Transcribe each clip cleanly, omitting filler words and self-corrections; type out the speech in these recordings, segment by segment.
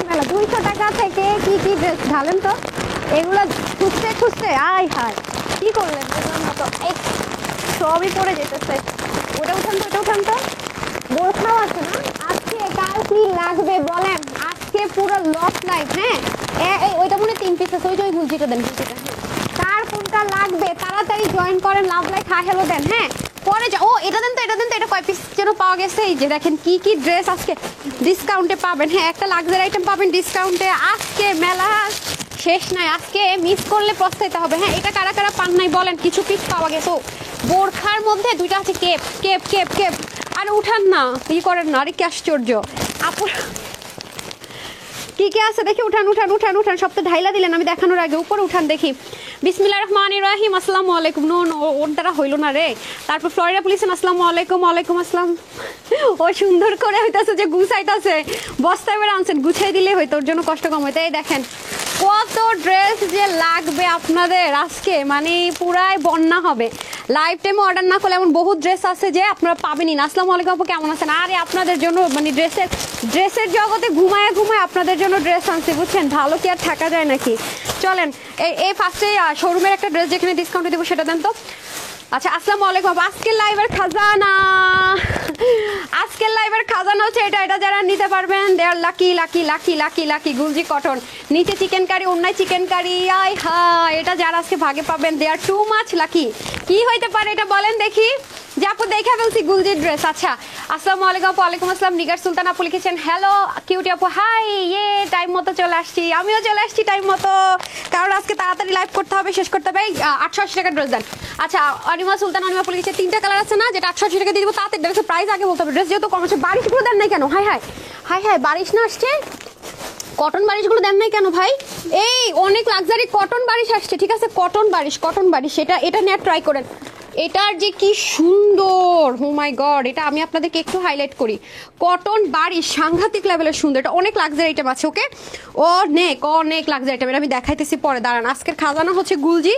মেলা 200 টাকা থেকে কি কি ড্রেস ঢালেন তো এগুলো খুঁজতে খুঁজতে আয় হায় কি করলেন মতো সবই পড়ে যেতেছে ওটা উঠান তো বোরখাও আছে না আজকে কার কি লাগবে বলেন আজকে পুরো লস লাইফ হ্যাঁ ওইটা মনে 3 পিস আছে ওই গুলজিটা দেন গুলজিটা কার কোনটা লাগবে তাড়াতাড়ি জয়েন করেন লাভ লাইক হাই হ্যালো দেন হ্যাঁ পরে ও এটা দেন তো এটা কয় পিস যেন পাওয়া গেছে এই যে দেখেন কি কি ড্রেস আজকে ডিসকাউন্টে পাবেন হ্যাঁ একটা লাক্সারি আইটেম পাবেন ডিসকাউন্টে আজকে মেলা শেষ নাই আজকে মিস করলে পস্তাইতে হবে হ্যাঁ এটা কারা কারা পান নাই বলেন কিছু পিস পাওয়া গেছে বোরখার মধ্যে দুইটা আছে কেপ আর উঠান না ই করেন না আরে কি আশ্চর্য আপু কি আছে দেখি উঠান সব তো ঢাইলা দিলেন আমি দেখানোর আগে উপরে উঠান দেখি বিসমিল্লাহির রহমানির রহিম আসসালামু আলাইকুম নো ওর দ্বারা হইল না রে তারপর ফ্লোরিডা পুলিশ আসসালামু আলাইকুম ওয়ালাইকুম আসসালাম ও সুন্দর করে হইতাছে যে গুছাইতাছে বস্তায় বেড়ে আনছেন গুছিয়ে দিলে হয়তো ওর জন্য কষ্ট কম হইতে এই দেখেন কত ড্রেস যে লাগবে আপনাদের আজকে মানে পুরাই বন্যা হবে লাইভ টাইমে অর্ডার না করলে এমন বহুত ড্রেস আছে যে আপনারা পাবেনই না আসসালামু আলাইকুম আপু কেমন আছেন আরে আপনাদের জন্য মানে ড্রেসের জগতে ঘুমায় আপনাদের জন্য ড্রেস আনছি বুঝছেন ভালো কি আর থাকা যায় নাকি চলেন এই ফার্স্টে শোরুমের একটা ড্রেস যেখানে ডিসকাউন্টে দেবো সেটা দেন তো আচ্ছা আসসালামু আলাইকুম আজকের লাইভের খাজানা হচ্ছে এটা যারা নিতে পারবেন দে আর লাকি গুলজি কটন নিচে চিকেন কারি অন্যায় চিকেন কারি আয় হায় এটা যারা আজকে ভাগে পাবেন দে আর টু মাচ লাকি কি হইতে পারে এটা বলেন দেখি যে আপু দেখে ফেলছি গুলজির ড্রেস আচ্ছা আসসালামু আলাইকুম ওয়ালাইকুম আসসালাম নিগার সুলতান আপু লিখেছেন হ্যালো কিউটি আপু হাই টাইম মতো চলে আসছি আমিও চলে আসছি টাইম মতো কারণ আজকে তাড়াতাড়ি লাইভ করতে হবে শেষ করতে হবে 880 টাকা ড্রেস দেন আচ্ছা অনিমা সুলতান অনিমা আপু লিখেছে 3টা কালার আছে না যেটা 880 টাকা দিয়ে দিব তাতে ড্রেসের প্রাইস আগে বলতে হবে ড্রেস যেহেতু কম আছে বারিশগুলো দেন নাই কেন হাই বারিশ না আসছে কটন বারিশগুলো দেন নাই কেন ভাই এই অনেক লাক্সারি কটন বারিশ আসছে ঠিক আছে কটন বারিশ এটা নেট ট্রাই করেন এটার যে কি সুন্দর ও মাই গড এটা আমি আপনাদেরকে একটু হাইলাইট করি কটন বারিশ সাংঘাতিক লেভেলের সুন্দর এটা অনেক লাক্সারি আইটেম আছে ওকে অনেক লাক্সারি আইটেম এটা আমি দেখাইতেছি পরে দাঁড়ান আজকের খাজানা হচ্ছে গুলজি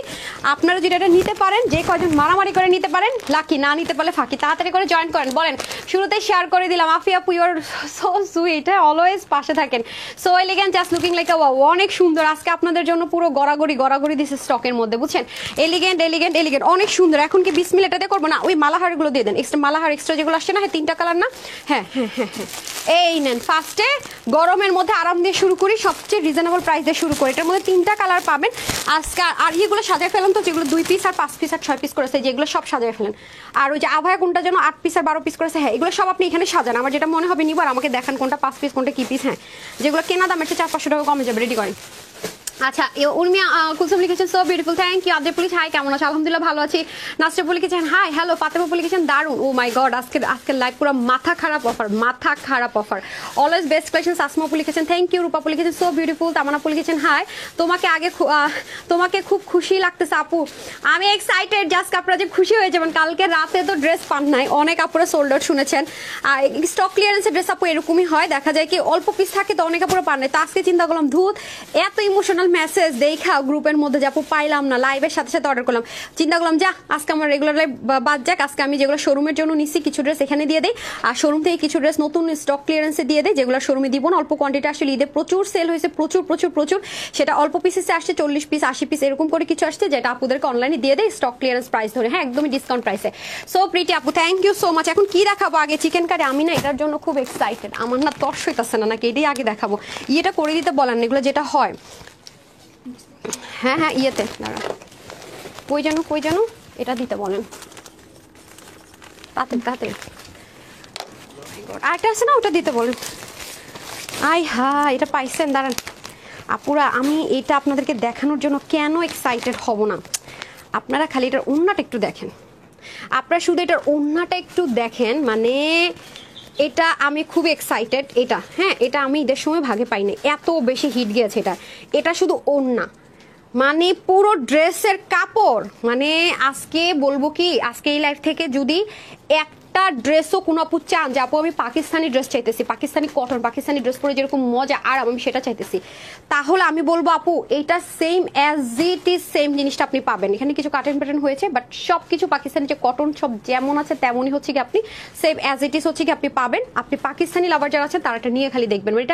আপনারা যেটা এটা নিতে পারেন যে কয়জন মারামারি করে নিতে পারেন লাকি না নিতে পারলে ফাঁকি তাড়াতাড়ি করে জয়েন করেন বলেন শুরুতেই শেয়ার করে দিলাম আফিয়া আপু ইউর সো সুইট অলওয়েজ পাশে থাকেন so elegant just looking like আ ওয়াও অনেক সুন্দর আজকে আপনাদের জন্য পুরো গড়াগড়ি দিছে স্টকের মধ্যে বুঝছেন এলিগেন্ট অনেক সুন্দর এখন কি বিসমিল্লাহটাতে করবো না ওই মালাহারগুলো দিয়ে দেন মালাহার এক্সট্রা যেগুলো আসছে না হ্যাঁ 3টা কালার না হ্যাঁ এই নেন ফার্স্টে গরমের মধ্যে আরাম দিয়ে শুরু করি সবচেয়ে রিজনেবল প্রাইস দিয়ে শুরু করি এটার মধ্যে 3টা কালার পাবেন আজকে আর এগুলো সাজায় ফেলেন তো যেগুলো 2 পিস আর 5 পিস আর 6 পিস করেছে যেগুলো সব সাজায় ফেলেন আর ওই যে আভায়া কোনটা যেন 8 পিস আর 12 পিস করেছে হ্যাঁ এগুলো সব আপনি এখানে সাজান আমার যেটা মনে হবে নিব আর আমাকে দেখান কোনটা 5 পিস কোনটা কি পিস হ্যাঁ যেগুলো কেনা দাম একটু 400-500 টাকা কমে যাবে রেডি করেন আচ্ছা উর্মিয়া কুলসুম লিখেছেন সো বিউটিফুল থ্যাংক ইউ আদের পুলিশ হাই কেমন আছো আলহামদুলিল্লাহ ভালো আছি নাসরিন লিখেছেন হাই হ্যালো ফাতেমা লিখেছেন দারুন ও মাই গড আজকে লাইভ পুরো মাথা খারাপ offer always best collection Asma লিখেছেন থ্যাংক ইউ রূপা লিখেছেন সো বিউটিফুল তামানা লিখেছেন হাই তোমাকে খুব খুশি লাগতেছে আপু আমি এক্সাইটেড জাস্ট আপনারা যে খুশি হয়ে যাবেন কালকে রাতে তো ড্রেস পান নাই অনেক আপুরা সোল্ড আউট শুনেছেন আর স্টক ক্লিয়ারেন্সের ড্রেস আপু এরকমই হয় দেখা যায় কি অল্প পিস থাকে তো অনেক আপুরা পান নাই তো আজকে চিন্তা করলাম ধুত এত ইমোশনাল মেসেজ দেখা গ্রুপের মধ্যে যে আপু পাইলাম না লাইভের সাথে অর্ডার করলাম চিন্তা করলাম যা আজকে আমার রেগুলার লাইভ বাদ যাক আজকে আমি যেগুলো শোরুমের জন্য নিচ্ছি কিছু ড্রেস এখানে দিয়ে দেই আর শোরুম থেকে কিছু ড্রেস নতুন স্টক ক্লিয়ারেন্সে দিয়ে দেয় যেগুলো শোরুমে দিব না অল্প কোয়ান্টিটি আসলে ঈদে প্রচুর সেল হয়েছে প্রচুর সেটা অল্প পিসে আসছে 40 পিস 80 পিস এরকম করে কিছু আসছে যেটা আপুদেরকে অনলাইনে দিয়ে দেয় স্টক ক্লিয়ারেন্স প্রাইস ধরে হ্যাঁ একদমই ডিসকাউন্ট প্রাইসে সো প্রিটি আপু থ্যাংক ইউ সো মাচ এখন কি দেখাবো আগে চিকেন কারি আমি না এটার জন্য খুব এক্সাইটেড আমার না তর্স হইতাছে না নাকি এটাই আগে দেখাবো ইয়েটা করে দিতে বলেন এগুলো যেটা হয় হ্যাঁ ইয়েতে দাঁড়া কই যেন এটা দিতে বলেন তাতে আরেকটা আছে না ওটা দিতে বলেন এটা পাইছেন দাঁড়ান আপুরা আমি এটা আপনাদেরকে দেখানোর জন্য কেন এক্সাইটেড হব না আপনারা খালি এটার ওড়নাটা একটু দেখেন আপনারা শুধু এটার ওড়নাটা একটু দেখেন মানে এটা আমি খুব এক্সাইটেড এটা হ্যাঁ এটা আমি ঈদের সময় ভাগে পাই না এত বেশি হিট গিয়েছে এটা শুধু ওড়না মানে পুরো ড্রেসের কাপড় মানে আজকে বলবো কি আজকে এই লাইফ থেকে যদি একটা ড্রেসও কোনো আপু চান যে আপু আমি পাকিস্তানি ড্রেস চাইতেছি, পাকিস্তানি কটন, পাকিস্তানি ড্রেস পরে যেরকম মজা আরাম আমি সেটা চাইতেছি, তাহলে আমি বলবো আপু এইটা same as it is same জিনিসটা আপনি পাবেন। এখানে কিছু কাটেন প্যাটার্ন হয়েছে, বাট সব কিছু পাকিস্তানি যে কটন সব যেমন আছে তেমনই হচ্ছে কি আপনি সেম অ্যাজ ইট ইজ হচ্ছে কি আপনি পাবেন। আপনি পাকিস্তানি লাভার যারা আছেন তারা এটা নিয়ে খালি দেখবেন, মানে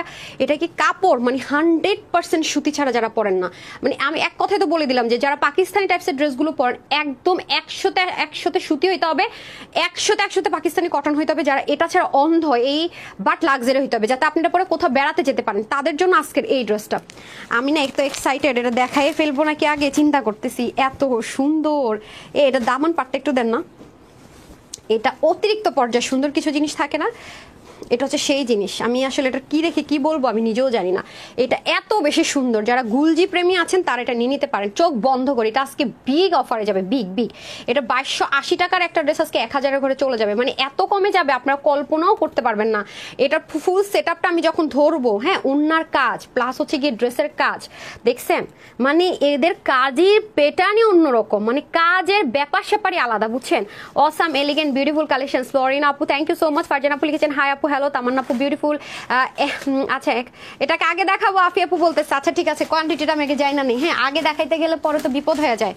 এটা কি কাপড় মানে 100% সুতি ছাড়া যারা পরেন না, মানে আমি এক কথায় তো বলে দিলাম যে যারা পাকিস্তানি টাইপসের ড্রেসগুলো পরেন একদম 100তে সুতি হইতে হবে, 100তে পাকিস্তানি কটন হইতে হবে, যারা এটা ছাড়া অন্ধ এই বাট লাক্সারি হইতে হবে, যাতে আপনি এটা পরে কোথাও বেড়াতে যেতে পারেন, তাদের জন্য আজকের এই ড্রেসটা। আমি না একটু এক্সাইটেড, এটা দেখাই ফেলবো নাকি আগে চিন্তা করতেছি, এত সুন্দর। এটা দামান পাটটা একটু দেন না, এটা অতিরিক্ত পর্যায়ে সুন্দর কিছু জিনিস থাকে না, এটা হচ্ছে সেই জিনিস। আমি আসলে এটা কি রেখে কি বলবো আমি নিজেও জানি না, এটা এত বেশি সুন্দর। যারা গুলজি প্রেমী আছেন তারা এটা নিয়ে নিতে পারেন চোখ বন্ধ করে। এটা আজকে বিগ অফারে যাবে, বিগ বিগ। এটা 2280 টাকার একটা ড্রেস আজকে 1000-এর ঘরে চলে যাবে, মানে এত কমে যাবে আপনারা কল্পনাও করতে পারবেন না। এটার ফুল সেট আপটা আমি যখন ধরবো, হ্যাঁ, ওন্নার কাজ প্লাস হচ্ছে গিয়ে ড্রেসের কাজ দেখছেন, মানে এদের কাজের প্যাটার্নই অন্যরকম, মানে কাজের ব্যাপার স্যাপারই আলাদা, বুঝছেন। Awesome elegant beautiful collection. Florina আপু thank you so much. Farzan আপু লিখেছেন হাই আপু, হ্যালো। তামান্না আপু বিউটিফুল। আচ্ছা এটাকে আগে দেখাবো, আফি আপু বলতেছে আচ্ছা ঠিক আছে, কোয়ান্টিটিটা আমি আগে যাই না নেই, হ্যাঁ আগে দেখাইতে গেলে পরে তো বিপদ হয়ে যায়।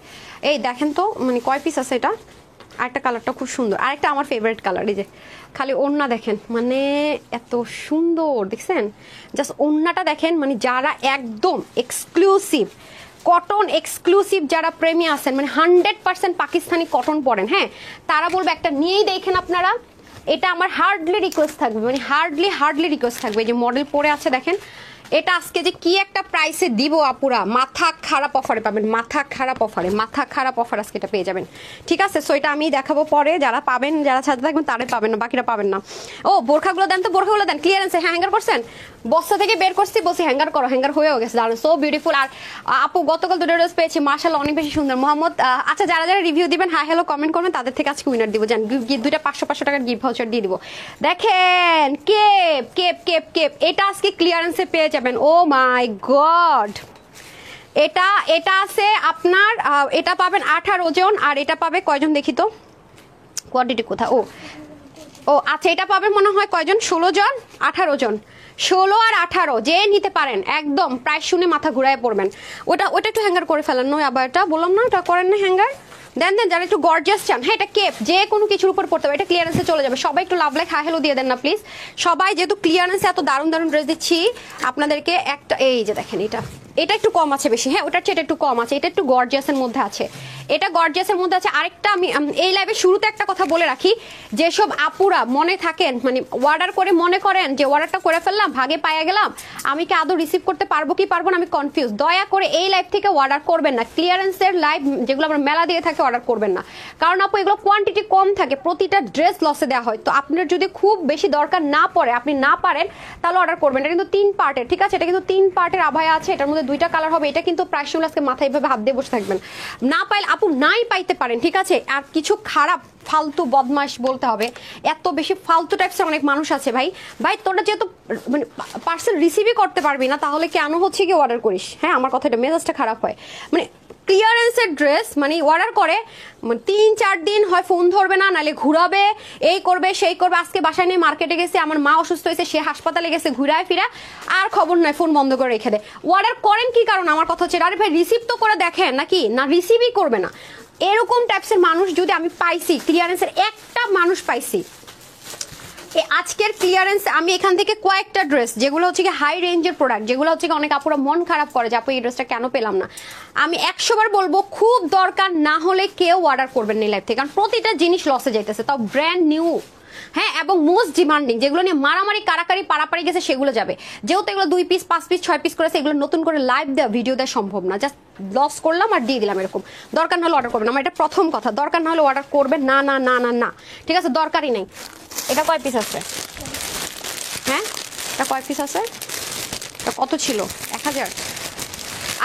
এই দেখেন তো মানে কয় পিস আছে এটা, আরেকটা কালারটা খুব সুন্দর, আরেকটা আমার ফেভারিট কালার, এই যে খালি ওড়না দেখেন, মানে এত সুন্দর দেখছেন, জাস্ট ওড়নাটা দেখেন, মানে যারা একদম এক্সক্লুসিভ কটন এক্সক্লুসিভ যারা প্রেমী আছেন, মানে 100% পাকিস্তানি কটন পরেন, হ্যাঁ তারা বলবে একটা নিয়েই দেখেন আপনারা। এটা আমার হার্ডলি রিকোয়েস্ট থাকবে, মানে হার্ডলি রিকোয়েস্ট থাকবে, যে মডেল পরে আছে দেখেন। এটা আজকে যে কি একটা প্রাইসে দিব আপুরা, মাথা খারাপ অফারে পাবেন, মাথা খারাপ অফার আজকে এটা পেয়ে যাবেন, ঠিক আছে। সো এটা আমি দেখাবো পরে, যারা পাবেন যারা সাথে থাকবেন তারাই পাবেন না, বাকিরা পাবেন না। ও বোরখাগুলো দেন তো, বোরখাগুলো দেন, ক্লিয়ারেন্সে, হ্যাঁ হ্যাঙ্গার করছেন, বস্তা থেকে বের করছি, বলছি হ্যাঙ্গার করো, হ্যাঙ্গার হয়েও গেছে, দাঁড়ান সো বিউটিফুল। আর আপু গতকাল দুটো ড্রেস পেয়েছি মাশাআল্লাহ অনেক বেশি সুন্দর। মোহাম্মদ আচ্ছা যারা যারা রিভিউ দিবেন হাই হ্যালো কমেন্ট করবেন, তাদের থেকে আজকে উইনার দিব, জান দুইটা 500 টাকার গিফট ভাউচার দিয়ে দিব। দেখেন কেপ কেপ কেপ কেপ, এটা আজকে ক্লিয়ারেন্সে পেয়ে যাবেন। ও মাই গড, এটা আছে আপনার, এটা পাবেন 18 জন, আর এটা পাবে কয়জন দেখি তো, কোয়ান্টিটি কোথা, ও আচ্ছা এটা পাবে মনে হয় কয়জন, 16 জন 18 জন, 16 আর 18 যে নিতে পারেন, একদম প্রাইস শুনে মাথা ঘুরায় পড়বেন। ওটা একটু হ্যাঙ্গার করে ফেলেন, নয় আবার এটা বললাম না, এটা করেন না হ্যাঙ্গার, দেন যারা একটু গর্জিয়াস চান, হ্যাঁ এটা কেপ যে কোনো কিছুর উপর পড়তে হবে, এটা ক্লিয়ারেন্সে চলে যাবে। সবাই একটু লাভ লাইক হাই হ্যালো দিয়ে দেন না প্লিজ সবাই, যেহেতু ক্লিয়ারেন্সে এত দারুণ ড্রেস দিচ্ছি আপনাদেরকে। একটা এই যে দেখেন, এটা একটু কম আছে বেশি, হ্যাঁ ওটার চেয়ে এটা একটু কম আছে, এটা একটু গর্জিয়াসের মধ্যে আছে, এটা গর্জিয়াসের মধ্যে আছে। আরেকটা আমি এই লাইভে শুরুতে একটা কথা বলে রাখি, যেসব আপুরা মনে থাকেন মানে অর্ডার করে মনে করেন যে অর্ডারটা করে ফেললাম ভাগে পাইয়া গেলাম, আমি কি আদৌ রিসিভ করতে পারবো কি পারবো না আমি কনফিউজ, দয়া করে এই লাইভ থেকে অর্ডার করবেন না, ক্লিয়ারেন্সের লাইভ যেগুলো আমরা মেলা দিয়ে থাকে অর্ডার করবেন না, কারণ আপু এগুলো কোয়ান্টিটি কম থাকে, প্রতিটা ড্রেস লসে দেওয়া হয়। তো আপনার যদি খুব বেশি দরকার না পড়ে, আপনি না পারেন তাহলে অর্ডার করবেন। এটা কিন্তু 3 পার্টের, ঠিক আছে, এটা কিন্তু 3 পার্টের আভায়া আছে, এটার মধ্যে 2টা কালার হবে। এটা কিন্তু প্রাইস শুনলে আজকে মাথায় এভাবে হাত দিয়ে বসে থাকবেন, না পাইলে আপু নাই পাইতে পারেন, ঠিক আছে। আর কিছু খারাপ ফালতু বদমাশ বলতে হবে, এত বেশি ফালতু টাইপসের অনেক মানুষ আছে ভাই তোরা যেহেতু মানে পার্সেল রিসিভই করতে পারবি না, তাহলে কেন হচ্ছে কি অর্ডার করিস, হ্যাঁ আমার কথাটা মেজাজটা খারাপ হয়। মানে ক্লিয়ারেন্সের ড্রেস মানে অর্ডার করে 3-4 দিন হয় ফোন ধরবে না, নাহলে ঘুরাবে, এই করবে সেই করবে। আজকে বাসায় নিয়ে মার্কেটে গেছে, আমার মা অসুস্থ হয়েছে, সে হাসপাতালে গেছে, ঘুরায় ফিরা আর খবর নয়, ফোন বন্ধ করে রেখে দেয়। অর্ডার করেন কি কারণ, আমার কথা হচ্ছে আরে ভাই রিসিভ তো করে দেখেন, নাকি না রিসিভই করবে না। এরকম টাইপসের মানুষ যদি আমি পাইছি, ক্লিয়ারেন্সের একটা মানুষ পাইছি আজকের ক্লিয়ারেন্স, আমি এখান থেকে কয়েকটা ড্রেস যেগুলো হচ্ছে কি হাই রেঞ্জের প্রোডাক্ট, যেগুলো হচ্ছে কি অনেক আপুরা মন খারাপ করে যে আপু এই ড্রেসটা কেন পেলাম না, আমি 100 বার বলবো খুব দরকার না হলে কেউ অর্ডার করবেন না লাইভ থেকে, কারণ প্রতিটা জিনিস লসে যাইতেছে, তাও ব্র্যান্ড নিউ, হ্যাঁ এবং মোস্ট ডিমান্ডিং, যেগুলো নিয়ে মারামারি কারাকারি পারাপারি গেছে সেগুলো যাবে। যেহেতু এগুলো 2 পিস 5 পিস 6 পিস করেছে, এগুলো নতুন করে লাইভ দেওয়া ভিডিও দেওয়া সম্ভব না, জাস্ট লস করলাম আর দিয়ে দিলাম, এরকম দরকার না হলে অর্ডার করবেন। আমার এটা প্রথম কথা, দরকার না হলে অর্ডার করবেন না না না না না, ঠিক আছে, দরকারই নেই। এটা কয় পিস আছে, হ্যাঁ এটা কয় পিস আছে, এটা কত ছিল 1000,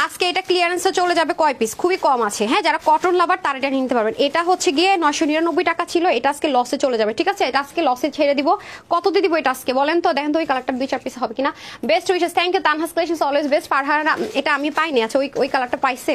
আজকে এটা ক্লিয়ারেন্সে চলে যাবে কয় পিস, খুবই কম আছে। হ্যাঁ, যারা কটন লাভার তারা এটা নিতে পারবেন। এটা হচ্ছে গিয়ে 999 টাকা ছিল, এটা আজকে লসে চলে যাবে। ঠিক আছে, এটা আজকে লসে ছেড়ে দিব। কত দিয়ে দিব এটা আজকে বলেন তো? দেখেন তো ওই কালারটা 2-4 পিস হবে কিনা। Best wishes, thank you Tanha's collections, always best. Farhana, এটা আমি পাইনি। আচ্ছা ওই কালারটা পাইছে।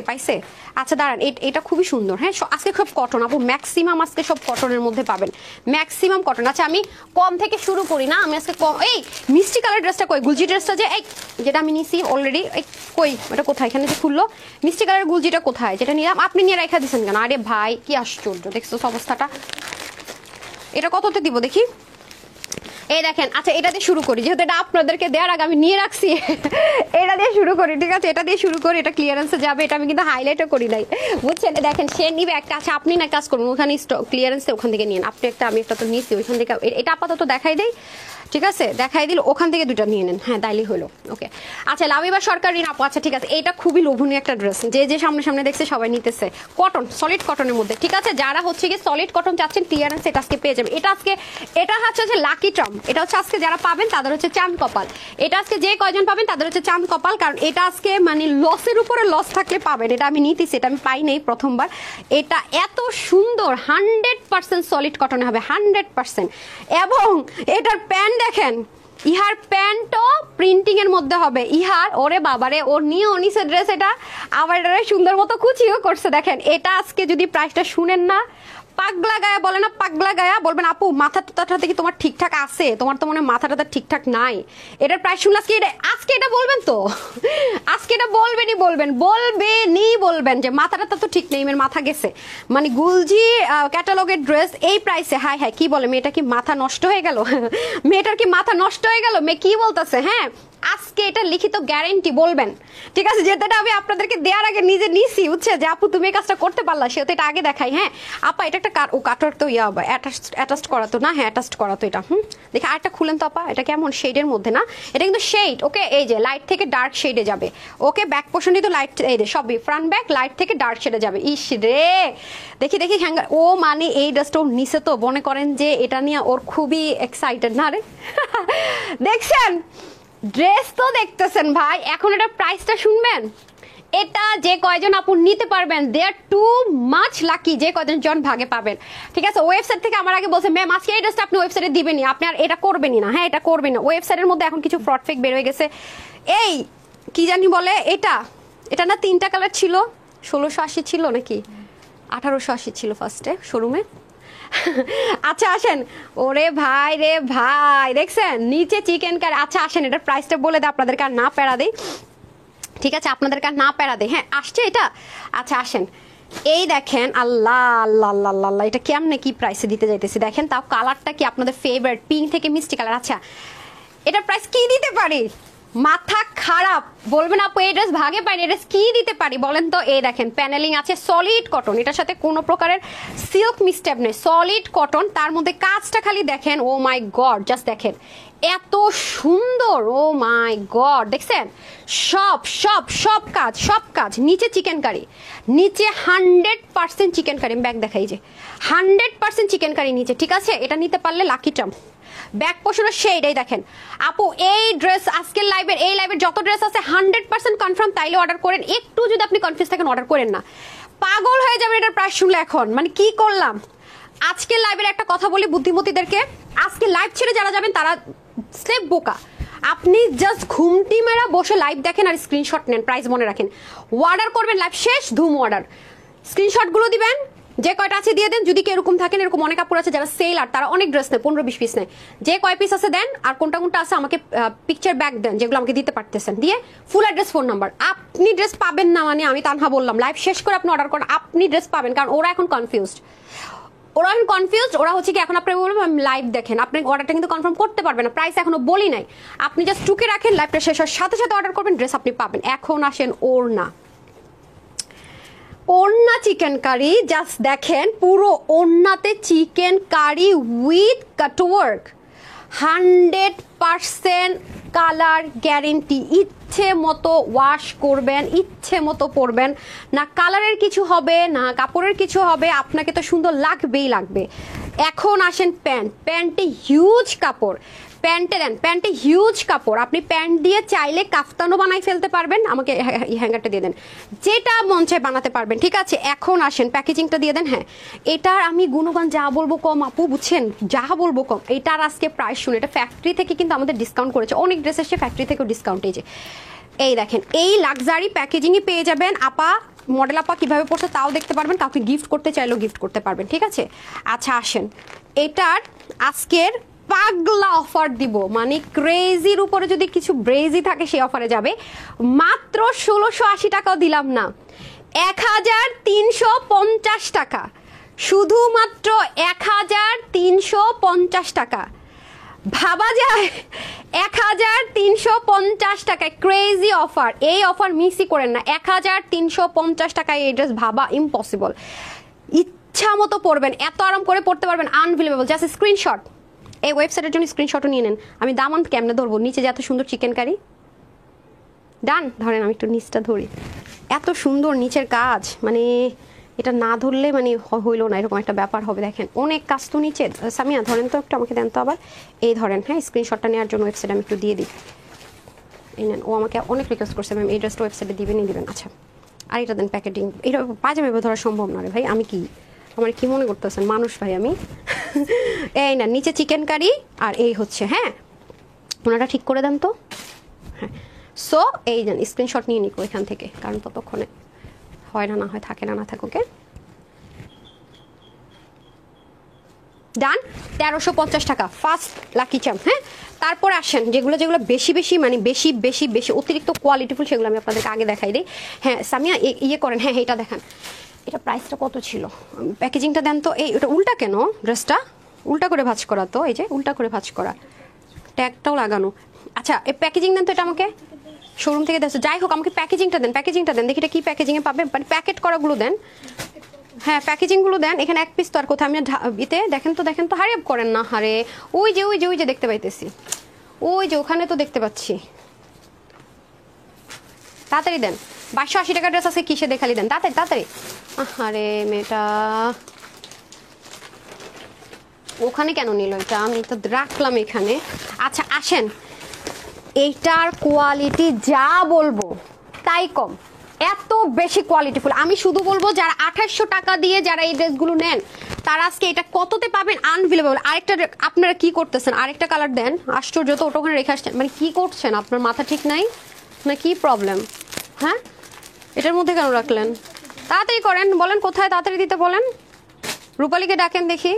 আচ্ছা দাঁড়ান, এটা খুবই সুন্দর। হ্যাঁ, আজকে সব কটন আপু, ম্যাক্সিমাম আজকে সব কটনের মধ্যে পাবেন, ম্যাক্সিমাম কটন। আচ্ছা আমি কম থেকে শুরু করি না, আমি আজকে কম। এই মিষ্টি কালার ড্রেসটা কই, গুলজি ড্রেসটা যে এই যেটা আমি নিছি অলরেডি, এই কই এটা কোথায়? এখানে যে খুললো মিষ্টি কালার গুলজিটা কোথায়, যেটা নিলাম? আপনি নিয়ে রেখা দিচ্ছেন কেন? আরে ভাই কি আশ্চর্য, দেখছো অবস্থাটা। এটা কততে দিব দেখি? এই দেখেন। আচ্ছা এটা দিয়ে শুরু করি, যেহেতু এটা আপনাদেরকে দেওয়ার আগে আমি নিয়ে রাখছি। এটা দিয়ে শুরু করি, ঠিক আছে? এটা দিয়ে শুরু করি, এটা ক্লিয়ারেন্সে যাবে। এটা আমি কিন্তু হাইলাইটও করি নাই, বুঝছেন? দেখেন সে নিবে একটা। আচ্ছা আপনি না কাজ করুন, ওখানে ক্লিয়ারেন্সে ওখান থেকে নিন। আপনি একটা, আমি একটা তো নিয়েছি ওইখান থেকে। এটা আপাতত দেখাই দেই, ঠিক আছে? দেখাই দিল, ওখান থেকে দুইটা নিয়ে নেন। হ্যাঁ তাইলেই হলো, ওকে। আচ্ছা লাভিবা সরকার ঋণ আপু, আচ্ছা ঠিক আছে। এটা খুবই লোভনীয় একটা ড্রেস, যে সামনে দেখছে সবাই নিতেছে। কটন, সলিড কটনের মধ্যে, ঠিক আছে? যারা হচ্ছে কি সলিড কটন চাচ্ছেন ক্লিয়ারেন্স, এটা আজকে পেয়ে যাবেন। এটা হচ্ছে লাকি ট্রাম। এটা হচ্ছে আজকে যারা পাবেন তাদের হচ্ছে চাঁদ কপাল। এটা আজকে যে কয়জন পাবেন তাদের হচ্ছে চাঁদ কপাল, কারণ এটা আজকে মানে লসের উপরে লস থাকলে পাবেন। এটা আমি নিতেছি, এটা আমি পাই নাই প্রথমবার। এটা এত সুন্দর, 100% সলিড কটনে হবে, 100%। এবং এটার প্যান্ট দেখেন, ইহার প্যান্টও প্রিন্টিং এর মধ্যে হবে। ইহার ওরে বাবারে, ওর নিয়ে অনিসে ড্রেস, এটা আবার এটা সুন্দর মতো কুচিও করছে। দেখেন এটা আজকে যদি প্রাইসটা শুনেন না, পাগলা গায়া বলে না, পাগলা গায়া বলবেন আপু মাথাটা থেকে তোমার ঠিকঠাক আছে, তোমার তো মনে হয় মাথাটা ঠিকঠাক নাই। এটার প্রাইস শুনলে আজকে এটা বলবেন তো, আজকে এটা বলবেন যে মাথাটা তো ঠিক নেই, মেয়ের মাথা গেছে। মানে গুলজি ক্যাটালগের ড্রেস এই প্রাইসে, হাই হাই কি বলে, মেয়েটা কি মাথা নষ্ট হয়ে গেল? মেয়েটার কি মাথা নষ্ট হয়ে গেল? মেয়ে কি বলতেছে? হ্যাঁ আজকে এটা লিখিত গ্যারেন্টি বলবেন, ঠিক আছে? যেটা আমি আপনাদেরকে দেওয়ার আগে নিজে নিছি, বুঝছে যে আপু তুমি এই কাজটা করতে পারলা, সেটা এটা আগে দেখাই। হ্যাঁ আপা এটা একটা কাটার তো অ্যাটাচড করা তো না? হ্যাঁ অ্যাটাচড করা তো এটা। দেখি আরেকটা খুলেন তো আপা, এটা কেমন শেডের মধ্যে না? এটা কিন্তু শেড, ওকে? এই যে লাইট থেকে ডার্ক শেডে যাবে, ওকে? ব্যাক পোর্শনটি তো লাইট, এই যে সবই ফ্রন্ট ব্যাক লাইট থেকে ডার্ক শেডে যাবে। ইস রে, দেখি হ্যাঙ্গার। ও মানে এই ড্রেসটা ও নিচে, তো মনে করেন যে এটা নিয়ে ওর খুবই এক্সাইটেড না রে? দেখছেন ড্রেস তো দেখতেছেন ভাই। এখন এটা প্রাইসটা শুনবেন। এটা যে কয়জন আপু নিতে পারবেন, দে আর টু মাচ লাকি, যে কয়জন জন ভাগে পাবেন, ঠিক আছে? ওয়েবসাইট থেকে আমার আগে বলছে ম্যাম আজকে এই ড্রেসটা আপনি ওয়েবসাইটে দিবেনই, আপনি আর এটা করবেনই না। হ্যাঁ এটা করবেন না, ওয়েবসাইটের মধ্যে এখন কিছু ফ্রড ফেক বের হয়ে গেছে। এই কি জানি বলে, এটা না 3টা কালার ছিল, 1680 ছিল নাকি 1880 ছিল ফার্স্টে শোরুমে। আচ্ছা আসেন, ওরে ভাই রে ভাই, দেখছেন নিচে চিকেন কারি। আচ্ছা আসেন এটার প্রাইসটা বলে দেয় আপনাদেরকে, আর না প্যারা দেই, ঠিক আছে? আপনাদেরকে আর না প্যারা দেয়। হ্যাঁ আসছে এটা। আচ্ছা আসেন, এই দেখেন, আল্লাহ আল্লাহ আল্লাহ আল্লাহ, এটা কেমনে কি প্রাইসে দিতে যাইতেছি দেখেন। তাও কালারটা কি আপনাদের ফেভারিট, পিঙ্ক থেকে মিষ্টি কালার। আচ্ছা এটার প্রাইস কি দিতে পারি? মাথা খারাপ বলবেন আপু এই ড্রেস ভাগে পাইনি, এই ড্রেস কি দিতে পারি বলেন তো? এই দেখেন প্যানেলিং আছে, সলিড কটন, এটার সাথে কোনো প্রকারের সিল্ক মিস্টেপ নেই, সলিড কটন। তার মধ্যে কাজটা খালি দেখেন, ও মাই গড, জাস্ট দেখেন এত সুন্দর, ও মাই গড, দেখছেন? সব কাজ নিচে চিকেন কারি, নিচে 100% চিকেন কারি। ব্যাগ দেখাই যে 100% চিকেন কারি নিচে, ঠিক আছে? এটা নিতে পারলে লাকি চাম। ব্যাক পোর্শনের শেড এই দেখেন আপু, এই ড্রেস আজকের এই লাইভের যত ড্রেস আছে 100% কনফার্ম, তাইলে অর্ডার করেন। একটু যদি আপনি কনফিউজ থাকেন অর্ডার করেন না, পাগল হয়ে যাবেন এটার প্রাইস শুনলে। এখন মানে কি করলাম? আজকের লাইভের একটা কথা বলি বুদ্ধিমতীদেরকে, আজকে লাইভ ছেড়ে যারা যাবেন তারা স্লেপ বোকা। আপনি জাস্ট ঘুমটি মেরা বসে লাইভ দেখেন আর স্ক্রিনশট নেন, প্রাইস মনে রাখেন। অর্ডার করবেন, লাইভ শেষ ধুম অর্ডার, স্ক্রিনশটগুলো দিবেন, যে কয়টা আছে দিয়ে দেন। যদি কেউ এরকম থাকেন, এরকম অনেক কাপড় আছে যারা সেল, আর তারা অনেক ড্রেস নেয়, 15-20 পিস নেয়, যে কয় পিস আছে দেন, আর কোনটা আছে আমাকে পিকচার ব্যাক দেন যেগুলো আমাকে দিতে পারতেছেন, দিয়ে ফুল অ্যাড্রেস ফোন নাম্বার। আপনি ড্রেস পাবেন না মানে আমি তানহা বললাম, লাইভ শেষ করে আপনি অর্ডার করেন, আপনি ড্রেস পাবেন। কারণ ওরা এখন কনফিউজড, ওরা হচ্ছে কি এখন আপনি বলবেন লাইভ দেখেন, আপনি অর্ডারটা কিন্তু কনফার্ম করতে পারবেন না, প্রাইস এখনো বলি নাই। আপনি জাস্ট টুকে রাখেন, লাইভটা শেষ হওয়ার সাথে সাথে অর্ডার করবেন, ড্রেস আপনি পাবেন। এখন আসেন ওড়না চিকেন কারি, জাস্ট দেখেন পুরো ওড়নাতে chikankari with cutwork, 100% colour guarantee. ইচ্ছে মতো ওয়াশ করবেন, ইচ্ছে মতো পরবেন, না কালারের কিছু হবে না কাপড়ের কিছু হবে, আপনাকে তো সুন্দর লাগবেই লাগবে। এখন আসেন প্যান্টে হিউজ কাপড়, প্যান্টে দেন, প্যান্টে হিউজ কাপড়, আপনি প্যান্ট দিয়ে চাইলে কাফতানও বানাই ফেলতে পারবেন। আমাকে হ্যাঙ্গারটা দিয়ে দেন, যেটা মন চায় বানাতে পারবেন, ঠিক আছে। এখন আসেন প্যাকেজিংটা দিয়ে দেন। হ্যাঁ, এটার আমি গুণগান যা বলবো কম আপু, বুঝছেন, যা বলবো কম। এটার আজকে প্রাইস শুনে, এটা ফ্যাক্টরি থেকে কিন্তু আমাদের ডিসকাউন্ট করেছে, অনেক ড্রেস এসছে ফ্যাক্টরি থেকেও ডিসকাউন্ট। এই দেখেন, এই লাক্সারি প্যাকেজিংই পেয়ে যাবেন। আপা, মডেল আপা কীভাবে পড়ছে তাও দেখতে পারবেন, কাউকে গিফট করতে চাইলেও গিফট করতে পারবেন, ঠিক আছে। আচ্ছা আসেন, এটার আজকের পাগলা অফার দিব, মানে ক্রেজির উপরে যদি কিছু ব্রেজি থাকে সেই অফারে যাবে। মাত্র 1680 টাকাও দিলাম না, 1350 টাকা, শুধুমাত্র 1350 টাকা। ভাবা যায় 1350 টাকায় ক্রেজি অফার। এই অফার মিসই করেন না, 1350 টাকায় এই ড্রেস ভাবা ইম্পসিবল। ইচ্ছা মতো পরবেন, এত আরাম করে পড়তে পারবেন, আনবিলিভেবল। জাস্ট স্ক্রিনশট, এই ওয়েবসাইটের জন্য স্ক্রিনশটও নিয়ে নেন। আমি দামান কেমনে ধরবো, নিচে যে এত সুন্দর চিকেন কারি, ডান ধরেন, আমি একটু নিচটা ধরি, এত সুন্দর নিচের কাজ, মানে এটা না ধরলে মানে হইলো না, এরকম একটা ব্যাপার হবে। দেখেন অনেক কাজ তো নিচে। সামিয়া ধরেন তো একটু, আমাকে দেন তো আবার, এই ধরেন। হ্যাঁ, স্ক্রিনশটটা নেওয়ার জন্য ওয়েবসাইটে আমি একটু দিয়ে দিই, এই নেন। ও আমাকে অনেক রিকোয়েস্ট করছে ম্যাম এই ড্রেসটা ওয়েবসাইটে দিবেনই দিবেন। আচ্ছা, আর এটা দেন প্যাকেটিং। এটা পাজামা ধরা সম্ভব না রে ভাই, আমি কি, আমার কি মনে করতেছেন মানুষ ভাই আমি? এই না, নিচে চিকেন কারি, আর এই হচ্ছে, হ্যাঁ ওনাটা ঠিক করে দেন তো। হ্যাঁ, সো এই যান, স্ক্রিনশট নিয়ে নিকো এখান থেকে, কারণ ততক্ষণে হয় না, না হয় থাকে না, না থাকে। ওকে ডান, 1350 টাকা ফার্স্ট লাকি চাম। হ্যাঁ, তারপর আসেন যেগুলো যেগুলো বেশি বেশি মানে বেশি বেশি বেশি অতিরিক্ত কোয়ালিটিফুল, সেগুলো আমি আপনাদেরকে আগে দেখাই দিই। হ্যাঁ সামিয়া ইয়ে করেন, হ্যাঁ এটা দেখান, এটা প্রাইসটা কত ছিল, প্যাকেজিংটা দেন তো। এই ওটা উল্টা কেন, ড্রেসটা উল্টা করে ভাঁজ করা তো, এই যে উল্টা করে ভাঁজ করা, ট্যাগটাও লাগানো। আচ্ছা, এই প্যাকেজিং দেন তো, এটা আমাকে শোরুম থেকে দেখছো, যাই হোক আমাকে প্যাকেজিংটা দেন, প্যাকেজিংটা দেন দেখি এটা কি প্যাকেজিংয়ে পাবে, মানে প্যাকেট করাগুলো দেন। হ্যাঁ, প্যাকেজিংগুলো দেন। এখানে এক পিস তো আর কোথাও আমি ইতে দেখেন তো, দেখেন তো, হারিয়ে করেন না। হারে ওই যে ওই যে ওই যে দেখতে পাইতেছি, ওই যে ওখানে তো দেখতে পাচ্ছি, তাড়াতাড়ি দেন। 2280 টাকার ড্রেস আছে, কিসে দেখালি দেন, তাড়াতাড়ি তাড়াতাড়ি। আরে মেয়েটা ওখানে কেন নিল, এটা আমি তো রাখলাম এখানে। আচ্ছা আসেন, এইটার কোয়ালিটি যা বলবো তাই কম, এত বেশি কোয়ালিটিফুল। আমি শুধু বলবো যারা 2800 টাকা দিয়ে যারা এই ড্রেসগুলো নেন, তারা আজকে এটা কততে পাবেন, আনবিলিভেবল। আরেকটা আপনারা কি করতেছেন, আরেকটা কালার দেন, আশ্চর্য তো, ওটা ওখানে রেখে আসছেন, মানে কি করছেন, আপনার মাথা ঠিক নাই না কি প্রবলেম? হ্যাঁ, এটার মধ্যে কেন রাখলেন, তাড়াতাড়ি করেন, বলেন কোথায়, তাড়াতাড়ি দিতে বলেন। রূপালীকে ডাকেন দেখি,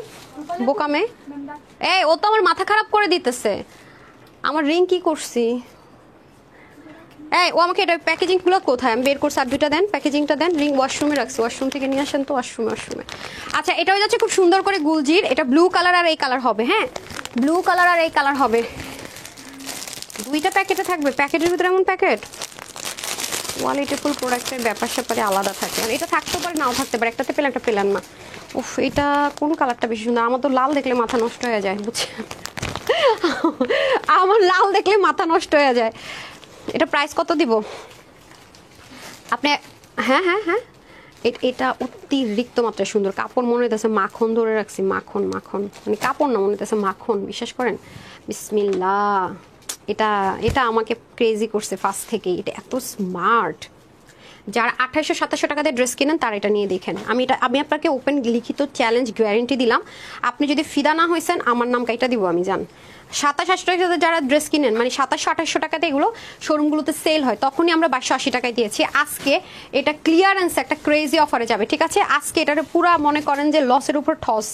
বোকামে। এই ও তো আমার মাথা খারাপ করে দিতেছে, আমার রিং কি করছি। এই ও আমাকে এটা প্যাকেজিংগুলো কোথায়, আমি বের করছি, আর দুইটা দেন, প্যাকেজিংটা দেন। রিং ওয়াশরুমে রাখছি, ওয়াশরুম থেকে নিয়ে আসেন তো, ওয়াশরুমে। আচ্ছা, এটা হয়ে যাচ্ছে খুব সুন্দর করে গুলজির, এটা ব্লু কালার আর এই কালার হবে। হ্যাঁ, ব্লু কালার আর এই কালার হবে, দুইটা প্যাকেটে থাকবে। প্যাকেটের ভিতরে এমন প্যাকেট, কোয়ালিটিফুল প্রোডাক্টের ব্যাপার স্যাপারে আলাদা থাকে, আর এটা থাকতে পারে নাও থাকতে পারে, একটাতে পেলাম একটা পেলাম না। উফ, এটা কোন কালারটা বেশি সুন্দর, আমার তো লাল দেখলে মাথা নষ্ট হয়ে যায়, বুঝছেন, আমার লাল দেখলে মাথা নষ্ট হয়ে যায়। এটা প্রাইস কত দিব আপনি? হ্যাঁ হ্যাঁ হ্যাঁ, এটা অতিরিক্ত মাত্রায় সুন্দর, কাপড় মনে হইতেছে মাখন ধরে রাখছি, মাখন মাখন, মানে কাপড় না, মনে হইতেছে মাখন, বিশ্বাস করেন। বিসমিল্লাহ, এটা এটা আমাকে ক্রেজি করছে ফার্স্ট থেকেই, এটা এত স্মার্ট। যারা 2800-2700 টাকা দিয়ে ড্রেস কিনেন তারা এটা নিয়ে দেখেন। আমি আপনাকে ওপেন লিখিত চ্যালেঞ্জ গ্যারেন্টি দিলাম, আপনি যদি ফিদা না হয়েছেন আমার নাম কাইটা দিব আমি, জান। 2700 টাকা যারা ড্রেস কিনেন, মানে 2700-2800 টাকাতে এগুলো শোরুমগুলোতে সেল হয়, তখনই আমরা 2280 টাকায় দিয়েছি। আজকে এটা ক্লিয়ারেন্স একটা ক্রেজি অফারে যাবে, ঠিক আছে। আজকে এটার পুরা মনে করেন যে লসের উপর টস,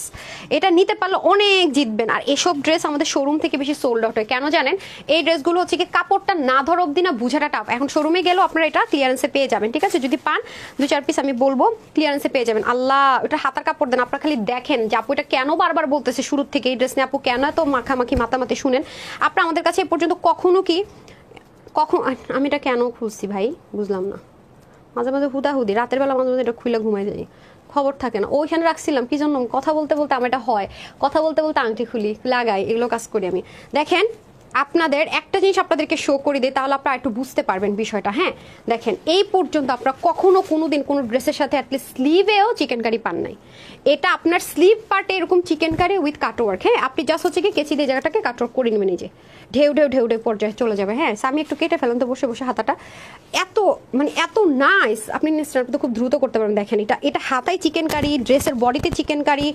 এটা নিতে পারলে অনেক জিতবেন। আর এসব ড্রেস আমাদের শোরুম থেকে বেশি সোল্ড আউট হয়, কেন জানেন? এই ড্রেসগুলো হচ্ছে কি কাপড়টা না ধর অব্দি না বুঝাটা টাফ। এখন শোরুমে গেলেও আপনারা এটা ক্লিয়ারেন্সে পেয়ে যাবেন, ঠিক আছে। যদি পান 2-4 পিস আমি বলবো ক্লিয়ারেন্সে পেয়ে যাবেন। আল্লাহ, এটা হাতার কাপড় দেন, আপনারা খালি দেখেন যে আপু এটা কেন বারবার বলতেছে শুরুর থেকে এই ড্রেস নিয়ে, আপু কেন এত মাখামাখি মাতামাতি। শুনেন, আপনারা আমাদের কাছে এ পর্যন্ত কখনো আমি এটা কেন খুলছি ভাই বুঝলাম না, মাঝে মাঝে হুদাহুদি রাতের বেলা মাঝে মাঝে এটা খুলে ঘুমাই যাই, খবর থাকে না। ওইখানে রাখছিলাম কি জন্য, কথা বলতে বলতে আমার এটা হয়, কথা বলতে বলতে আংটি খুলি লাগাই, এগুলো কাজ করি আমি। দেখেন আপনাদের একটা জিনিস আপনাদেরকে শো করে দিই, তাহলে আপনারা একটু বুঝতে পারবেন বিষয়টা। হ্যাঁ দেখেন, এই পর্যন্ত আপনারা কখনো কোনো দিন কোনো ড্রেসের সাথে অ্যাটলিস্ট স্লিভেও চিকেন কারি পান নাই। এটা আপনার স্লিভ পার্টে এরকম চিকেন কারি উইথ কাটওয়ার্ক। হ্যাঁ আপনি জাস্ট হচ্ছে কি কেচি দিয়ে জায়গাটাকে কাটওয়ার্ক করে নেবেন, নিজে ঢেউ ঢেউ ঢেউ ঢেউ পর্যায়ে চলে যাবে। হ্যাঁ আমি একটু কেটে ফেলেন তো বসে বসে হাতাটা, এত মানে এত নাইস, আপনি নিশ্চয় খুব দ্রুত করতে পারবেন। দেখেন এটা হাতায় চিকেন কারি, ড্রেসের বডিতে চিকেন কারি,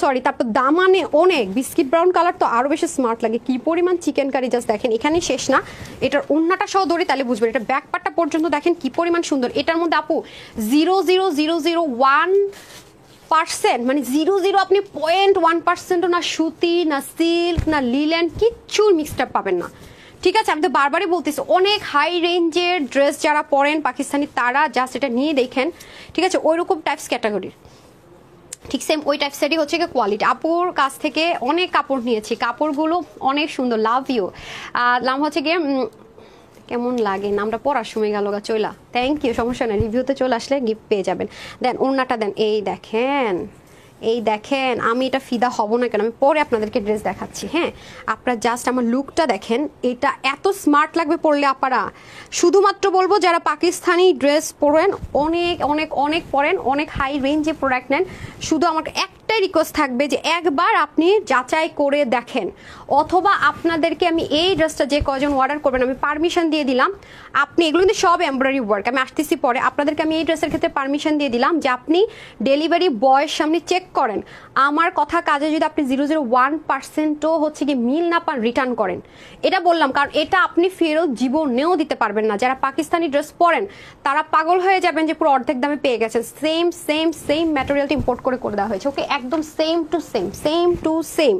সরি তারপর দামানে অনেক বিস্কিট ব্রাউন কালার তো আরো বেশি স্মার্ট লাগে। কি পরিমাণ চিকেন কারি জাস্ট দেখেন, এখানে শেষ না, এটার ওন্নাটা সহ ধরে তাহলে বুঝবেন। এটা ব্যাক পার্টটা পর্যন্ত দেখেন কি পরিমাণ সুন্দর। এটার মধ্যে আপু 0.001% মানে 0 আপনি 0.1% না সুতি না সিল্ক না লিলেন কিচ্ছু মিক্সড আপ পাবেন না। ঠিক আছে, আমি তো বারবারই বলতেছি, অনেক হাই রেঞ্জের ড্রেস যারা পরেন পাকিস্তানি তারা জাস্ট এটা নিয়ে দেখেন। ঠিক আছে, ওইরকম টাইপস ক্যাটাগরির ঠিক সেম ওই টাইপসেরই হচ্ছে কি কোয়ালিটি। আপুর কাছ থেকে অনেক কাপড় নিয়েছি, কাপড়গুলো অনেক সুন্দর, লাভ ইউ। নাম হচ্ছে গিয়ে কেমন লাগে নামটা পড়ার সময় গেল গা চইলা, থ্যাংক ইউ, সমস্যা নেই, রিভিউতে চলে আসলে গিফট পেয়ে যাবেন। দেন ওড়নাটা দেন, এই দেখেন এই দেখেন, আমি এটা ফিদা হব না কেন, আমি পরে আপনাদেরকে ড্রেস দেখাচ্ছি। হ্যাঁ আপনারা জাস্ট আমার লুকটা দেখেন, এটা এত স্মার্ট লাগবে পরলে। আপনারা শুধুমাত্র বলবো যারা পাকিস্তানি ড্রেস পরেন, অনেক অনেক অনেক পরেন, অনেক হাই রেঞ্জে প্রোডাক্ট নেন, শুধু আমাকে একটাই রিকোয়েস্ট থাকবে যে একবার আপনি যাচাই করে দেখেন, অথবা আপনাদেরকে আমি এই ড্রেসটা যে কজন অর্ডার করবেন আমি পারমিশন দিয়ে দিলাম, আপনি এগুলো কিন্তু সব এমব্রয়ডারি ওয়ার্ক, আমি আসতেছি পরে, আপনাদেরকে আমি এই ড্রেসের ক্ষেত্রে পারমিশন দিয়ে দিলাম যে আপনি ডেলিভারি বয়ের সামনে চেক করেন, আমার কথা কাজে যদি আপনি 0.01%ও হচ্ছে কি মিল না পান রিটার্ন করেন। এটা বললাম কারণ এটা আপনি ফেরত জীবনেও দিতে পারবেন না। যারা পাকিস্তানি ড্রেস পরেন তারা পাগল হয়ে যাবেন যে পুরো অর্ধেক দামে পেয়ে গেছেন, সেম সেম সেম ম্যাটেরিয়ালটা ইম্পোর্ট করে দেওয়া হয়েছে। ওকে একদম same to same, same to same,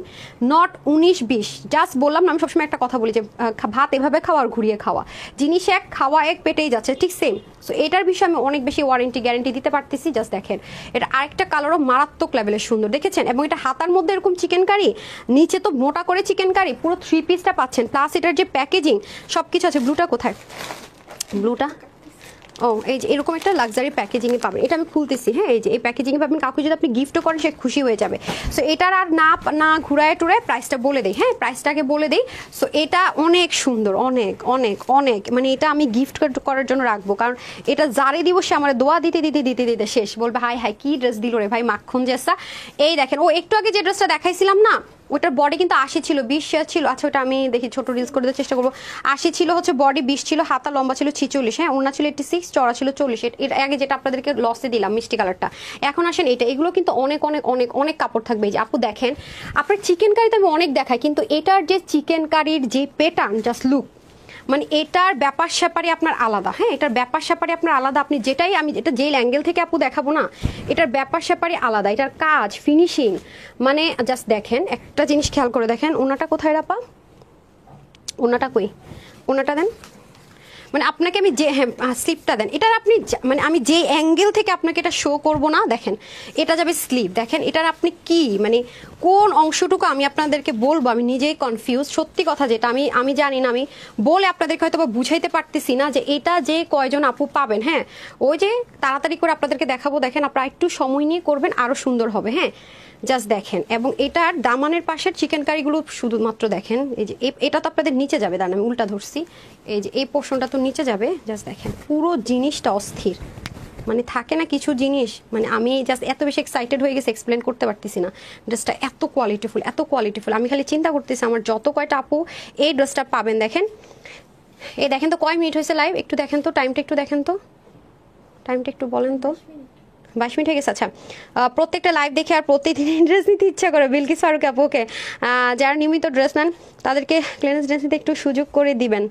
not 19-20। Just বললাম না, আমি সবসময় একটা কথা বলি যে ভাত এভাবে খাওয়া আর ঘুরিয়ে খাওয়া, জিনিস এক খাওয়া এক পেটেই যাচ্ছে, ঠিক সেম। সো এটার বিষয়ে আমি অনেক বেশি ওয়ারেন্টি গ্যারেন্টি দিতে পারতেছি। জাস্ট দেখেন, এটা আরেকটা কালারও মারাত্মক লেভেলের সুন্দর, দেখেছেন? এবং এটা হাতার মধ্যে এরকম চিকেন কারি, নিচে তো মোটা করে চিকেন কারি, পুরো 3 পিসটা পাচ্ছেন, প্লাস এটার যে প্যাকেজিং সব কিছু আছে। ব্লুটা কোথায়? ব্লুটা ও এই যে এরকম একটা লাক্সারি প্যাকেজিংয়ে পাবেন, এটা আমি খুলতেছি। হ্যাঁ এই যে এই প্যাকেজিংয়ে পাবেন, কাউকে যদি আপনি গিফটও করেন সে খুশি হয়ে যাবে। সো এটার আর না ঘুরায় টুরায় প্রাইসটা বলে দেই। হ্যাঁ প্রাইসটাকে বলে দিই। সো এটা অনেক সুন্দর, অনেক অনেক অনেক, মানে এটা আমি গিফট করার জন্য রাখবো, কারণ এটা যারে দিব সে আমার দোয়া দিতে দিতে দিতে দিতে শেষ, বলবে হাই হাই কি ড্রেস দিল রে ভাই, মাখন জেসা। এই দেখেন, ও একটু আগে যে ড্রেসটা দেখাইছিলাম না, ওটার বডি কিন্তু 80 ছিল, 20 ছিল। আচ্ছা ওটা আমি দেখি ছোট রিলস করে দেওয়ার চেষ্টা করবো। 80 ছিল হচ্ছে বডি, 20 ছিল হাতা, লম্বা ছিল 46, হ্যাঁ ওড়না ছিল 86, চড়া ছিল 40। এর আগে যেটা আপনাদেরকে লসে দিলাম মিষ্টি কালারটা। এখন আসেন এটা, এগুলো কিন্তু অনেক অনেক অনেক অনেক কাপড় থাকবে। এই যে আপু দেখেন, আপনার চিকেন কারি তো আমি অনেক দেখাই, কিন্তু এটার যে চিকেন কারির যে প্যাটার্ন, জাস্ট লুক, মানে এটার ব্যাপার স্যাপারে আপনার আলাদা। হ্যাঁ এটার ব্যাপার স্যাপারে আপনার আলাদা, আপনি যেটাই, আমি এটা যেই অ্যাঙ্গেল থেকে আপু দেখাবো না, এটার ব্যাপার স্যাপারে আলাদা, এটার কাজ ফিনিশিং, মানে জাস্ট দেখেন একটা জিনিস খেয়াল করে দেখেন। ওনাটা কোথায় রাপা? ওনাটা কই? ওনাটা দেন, মানে আপনাকে আমি যে, হ্যাঁ স্লিপটা দেন, এটার আপনি মানে আমি যে অ্যাঙ্গেল থেকে আপনাকে এটা শো করব না, দেখেন এটা যাবে স্লিপ। দেখেন এটার আপনি কি মানে কোন অংশটুকু আমি আপনাদেরকে বলবো, আমি নিজেই কনফিউজ, সত্যি কথা যেটা আমি জানি না, আমি বলে আপনাদেরকে হয়তো বা বুঝাইতে পারতেছি না যে এটা যে কয়জন আপু পাবেন। হ্যাঁ ওই যে তাড়াতাড়ি করে আপনাদেরকে দেখাবো, দেখেন আপনারা একটু সময় নিয়ে করবেন, আরও সুন্দর হবে। হ্যাঁ জাস্ট দেখেন, এবং এটার দামানের পাশের চিকেন কারিগুলো শুধুমাত্র দেখেন, এই যে এটা তো আপনাদের নিচে যাবে, দাঁড়ান আমি উল্টা ধরছি, এই যে এই পোর্শনটা তো নিচে যাবে। জাস্ট দেখেন পুরো জিনিসটা অস্থির, মানে থাকে না কিছু জিনিস, মানে আমি জাস্ট এত বেশি এক্সাইটেড হয়ে গেছি, এক্সপ্লেন করতে পারতেছি না। ড্রেসটা এত কোয়ালিটিফুল, এত কোয়ালিটিফুল, আমি খালি চিন্তা করতেছি আমার যত কয়টা আপু এই ড্রেসটা পাবেন। দেখেন এই দেখেন তো কয় মিনিট হয়েছে লাইভ, একটু দেখেন তো টাইমটা, একটু দেখেন তো টাইমটা, একটু বলেন তো। 22 মিনিট হয়ে গেছে। আচ্ছা প্রত্যেকটা লাইভ দেখে আর প্রত্যেকদিন ড্রেস নিতে ইচ্ছা করে বিলকিস ফারুক আপুকে, যারা নিয়মিত ড্রেস নেন তাদেরকে ক্লিয়ারেন্স ড্রেস নিতে একটু সুযোগ করে দিবেন।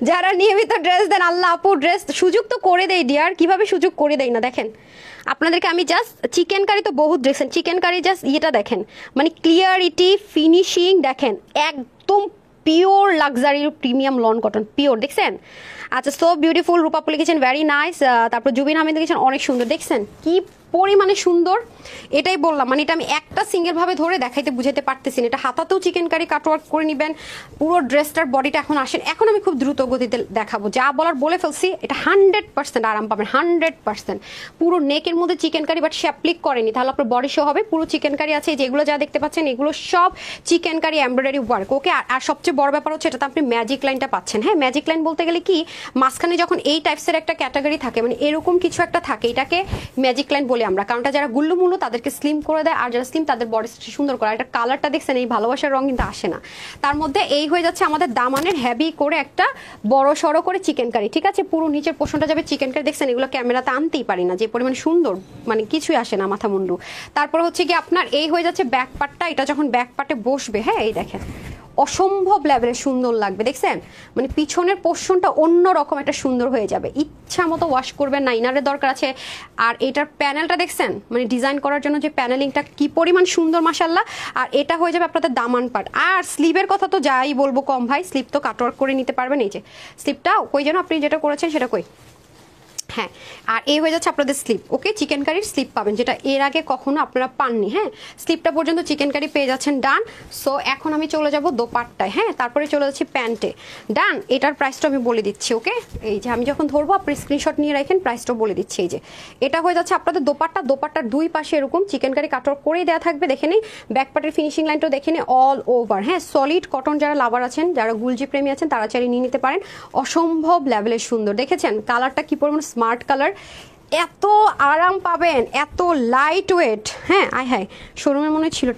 যারা নিয়মিত ড্রেস দেন, আল্লাহ আপু ড্রেস সুযোগ তো করে দেয় ডিয়ার, কিভাবে সুযোগ করে দেয় না। দেখেন আপনাদেরকে আমি জাস্ট চিকেন কারি তো বহুত ড্রেসেন, চিকেন কারি জাস্ট ইয়েটা দেখেন, মানে ক্লিয়ারিটি ফিনিশিং দেখেন, একদম pure luxury premium loan cotton, pure, দেখছেন? আচ্ছা সো বিউটিফুল, রূপাপু লিখেছেন ভেরি নাইস, তারপর জুবিন আহমেদ লিখেছেন অনেক সুন্দর, দেখছেন কি পরিমাণে সুন্দর, এটাই বললাম, মানে এটা আমি একটা সিঙ্গেল ভাবে ধরে দেখাইতে বুঝাইতে পারতেছি না। এটা হাতাতেও চিকেন কারি কাটওয়ার্ক করে নেবেন, পুরো ড্রেসটার বডিটা এখন আসেন। এখন আমি খুব দ্রুত গতিতে দেখাবো, যা বলার বলে ফেলছি। এটা 100% আরাম পাবেন, 100%। পুরো নেকের মধ্যে চিকেন কারি, বাট শ্যাপ্লিক করেনি, তাহলে আপনার বডি শো হবে। পুরো চিকেন কারি আছে, যেগুলো যা দেখতে পাচ্ছেন এগুলো সব চিকেন কারি এমব্রয়ডারি ওয়ার্ক, ওকে। আর সবচেয়ে বড় ব্যাপার হচ্ছে এটাতে আপনি ম্যাজিক লাইনটা পাচ্ছেন। হ্যাঁ, ম্যাজিক লাইন বলতে গেলে কি, মাঝখানে যখন এই টাইপসের একটা ক্যাটাগরি থাকে, মানে এরকম কিছু একটা থাকে, এটাকে ম্যাজিক লাইন বলি আমরা। কারণটা যারা গুল্লুমুল্লু তাদেরকে স্লিম করে দেয়, আর যারা স্লিম তাদের বডি সুন্দর করে। এটা কালারটা দেখছেন, এই ভালোবাসার রং কিন্তু আসে না। তার মধ্যে এই হয়ে যাচ্ছে আমাদের দামানের হেভি করে একটা বড় সড়ো করে চিকেন কারি, ঠিক আছে। পুরো নিচের পোর্শনটা যাবে চিকেন কারি, দেখছেন এগুলো ক্যামেরাতে আনতেই পারি না, যে পরিমাণ সুন্দর, মানে কিছুই আসে না মাথা মুন্ডু। তারপর হচ্ছে কি আপনার এই হয়ে যাচ্ছে ব্যাক পার্টটা, এটা যখন ব্যাক পার্টে বসবে, হ্যাঁ এই দেখেন অসম্ভব লেভেলের সুন্দর লাগবে, দেখছেন মানে পিছনের পোর্শনটা অন্যরকম একটা সুন্দর হয়ে যাবে। ইচ্ছা মতো ওয়াশ করবেন না, ইনারের দরকার আছে। আর এটার প্যানেলটা দেখছেন, মানে ডিজাইন করার জন্য যে প্যানেলিংটা কি পরিমাণ সুন্দর মাশাল্লাহ। আর এটা হয়ে যাবে আপনাদের দামান পার্ট। আর স্লিভের কথা তো যাই বলবো কম ভাই, স্লিভ তো কাটওয়ার্ক করে নিতে পারবেন। এই যে স্লিভটা কই যেন আপনি যেটা করেছেন সেটা কই, হ্যাঁ। আর এই হয়ে যাচ্ছে আপনাদের স্লিপ, ওকে। চিকেন কারির স্লিপ পাবেন, যেটা এর আগে কখনো আপনারা পাননি। হ্যাঁ, স্লিপটা পর্যন্ত চিকেন কারি পেয়ে যাচ্ছেন, ডান। সো এখন আমি চলে যাব দোপাট্টায়, হ্যাঁ, তারপরে চলে যাচ্ছি প্যান্টে, ডান। এটার প্রাইসটা আমি বলে দিচ্ছি, ওকে। এই যে আমি যখন ধরবো আপনি স্ক্রিনশট নিয়ে রাখেন, প্রাইসটা বলে দিচ্ছি। এই যে এটা হয়ে যাচ্ছে আপনাদের দোপাট্টা, দোপাট্টার দুই পাশে এরকম চিকেন কারি কাটওয়ার্ক করেই দেওয়া থাকবে, দেখে নিই। ব্যাক পার্টের ফিনিশিং লাইনটাও দেখে নিই, অল ওভার। হ্যাঁ, সলিড কটন যারা লাভার আছেন, যারা গুলজি প্রেমী আছেন, তারা চাইলে নিয়ে নিতে পারেন। অসম্ভব লেভেলের সুন্দর, দেখেছেন কালারটা কি পরিমাণ স্মার্ট কালার, এত আরাম পাবেন, এত লাইট ওয়েট। হ্যাঁ, আয় হায়, শোরুমের মনে ছিল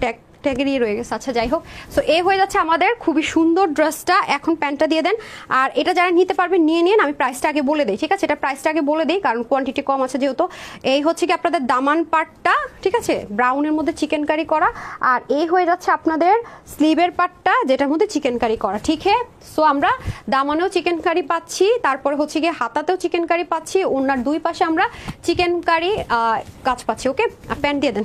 ট্যাগেরই রয়ে গেছে। আচ্ছা যাই হোক, সো এই হয়ে যাচ্ছে আমাদের খুবই সুন্দর ড্রেসটা। এখন প্যান্টটা দিয়ে দেন। আর এটা যারা নিতে পারবেন নিয়ে নিন, আমি প্রাইসটা আগে বলে দিই, ঠিক আছে। এটা প্রাইসটা আগে বলে দিই, কারণ কোয়ান্টিটি কম আছে যেহেতু। এই হচ্ছে কি আপনাদের দামান পার্টটা, ঠিক আছে, ব্রাউনের মধ্যে চিকেন কারি করা। আর এই হয়ে যাচ্ছে আপনাদের স্লিভের পার্টটা, যেটার মধ্যে চিকেন কারি করা, ঠিক হ্যাঁ। সো আমরা দামানেও চিকেন কারি পাচ্ছি, তারপরে হচ্ছে গিয়ে হাতাতেও চিকেন কারি পাচ্ছি, ওনার দুই পাশে আমরা চিকেন কারি কাজ পাচ্ছি, ওকে। প্যান্ট দিয়ে দেন,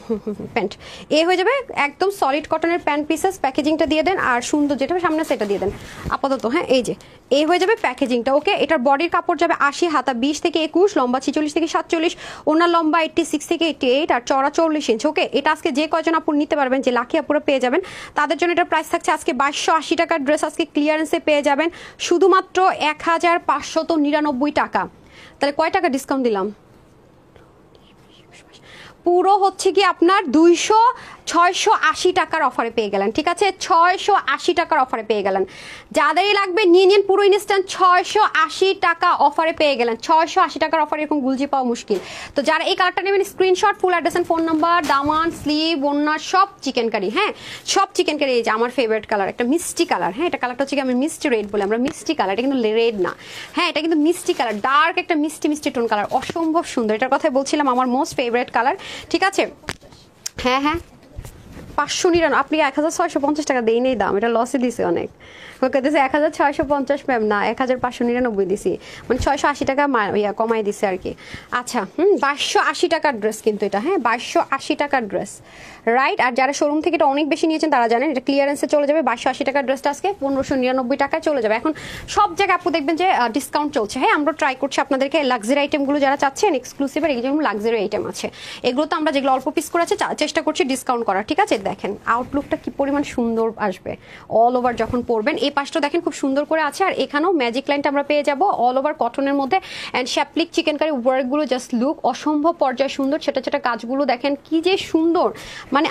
প্যান্ট এ হয়ে যাবে একদম সলিড কটনের প্যান্ট পিসেস। প্যাকেজিংটা দিয়ে দেন, আর সুন্দর যেটা সামনে সেটা দিয়ে দেন আপাতত। হ্যাঁ, এই যে এই হয়ে যাবে প্যাকেজিংটা, ওকে। এটার বডির কাপড় যাবে 80, হাতা 20 থেকে 21, লম্বা 46 থেকে 47, ওনার লম্বা 86 থেকে 88, আর চড়া 40 ইঞ্চ, ওকে। এটা আজকে যে কয়জন আপু নিতে পারবেন, যে লাকি আপুরা পেয়ে যাবেন, তাদের জন্য এটার প্রাইস থাকছে আজকে 2280 টাকার ড্রেস, আজকে ক্লিয়ারেন্সে পেয়ে যাবেন শুধুমাত্র 1599 টাকা। তাহলে কয় টাকা ডিসকাউন্ট দিলাম? পুরো হচ্ছে কি আপনার 680 টাকার অফারে পেয়ে গেলেন, ঠিক আছে। 680 টাকার অফারে পেয়ে গেলেন, যাদেরই লাগবে নিয়ে নিন পুরো ইনস্ট্যান্ট। 680 টাকা অফারে পেয়ে গেলেন, 680 টাকার অফারে এরকম গুলজি পাওয়া মুশকিল। তো যারা এই কালারটা নেবেন, screenshot, full address and phone number, দামান, স্লিভ, ওন্না সব চিকেন কারি, হ্যাঁ সব চিকেন কারি। এই যে আমার ফেভারিট কালার, একটা মিষ্টি কালার, হ্যাঁ এটা কালারটা হচ্ছে কি আমি মিষ্টি রেড বলে, আমরা মিষ্টি কালার, এটা কিন্তু রেড না, হ্যাঁ এটা কিন্তু মিষ্টি কালার, ডার্ক একটা মিষ্টি মিষ্টি টোন কালার, অসম্ভব সুন্দর। এটার কথাই বলছিলাম, আমার মোস্ট ফেভারিট কালার, ঠিক আছে। হ্যাঁ হ্যাঁ, 599, আপনি 1650 টাকা দেই নেই দাম, এটা লসে দিছে অনেক। ওকে দিছে 1650 ম্যাম, না 1599 দিছি, মানে 680 টাকা কমাই দিছে আর কি। আচ্ছা 2280 টাকার ড্রেস কিন্তু এটা, হ্যাঁ 2280 টাকার ড্রেস, রাইট। আর যারা শোরুম থেকে এটা অনেক বেশি নিয়েছেন তারা জানেন এটা ক্লিয়ারেন্সে চলে যাবে। 2280 টাকার ড্রেসটা আজকে 1599 টাকায় চলে যাবে। এখন সব জায়গায় আপু দেখবেন যে ডিসকাউন্ট চলছে, হ্যাঁ আমরা ট্রাই করছি আপনাদেরকে লাক্সারি আইটেমগুলো যারা চাচ্ছেন এক্সক্লুসিভের, এই যেমন লাক্সারি আইটেম আছে এগুলো তো আমরা যেগুলো অল্প পিস করে আছে চেষ্টা করছি ডিসকাউন্ট করার, ঠিক আছে। দেখেন আউটলুকটা কি পরিমাণ সুন্দর আসবে অল ওভার যখন পরবেন। এই পাশটা দেখেন খুব সুন্দর করে আছে, আর এখানেও ম্যাজিক লাইনটা আমরা পেয়ে যাব অল ওভার কটনের মধ্যে। অ্যান্ড শ্যাপলিক চিকেন কারি ওয়ার্কগুলো জাস্ট লুক অসম্ভব পর্যায়ে সুন্দর, ছোটা ছোটা কাজগুলো দেখেন কি যে সুন্দর, মানে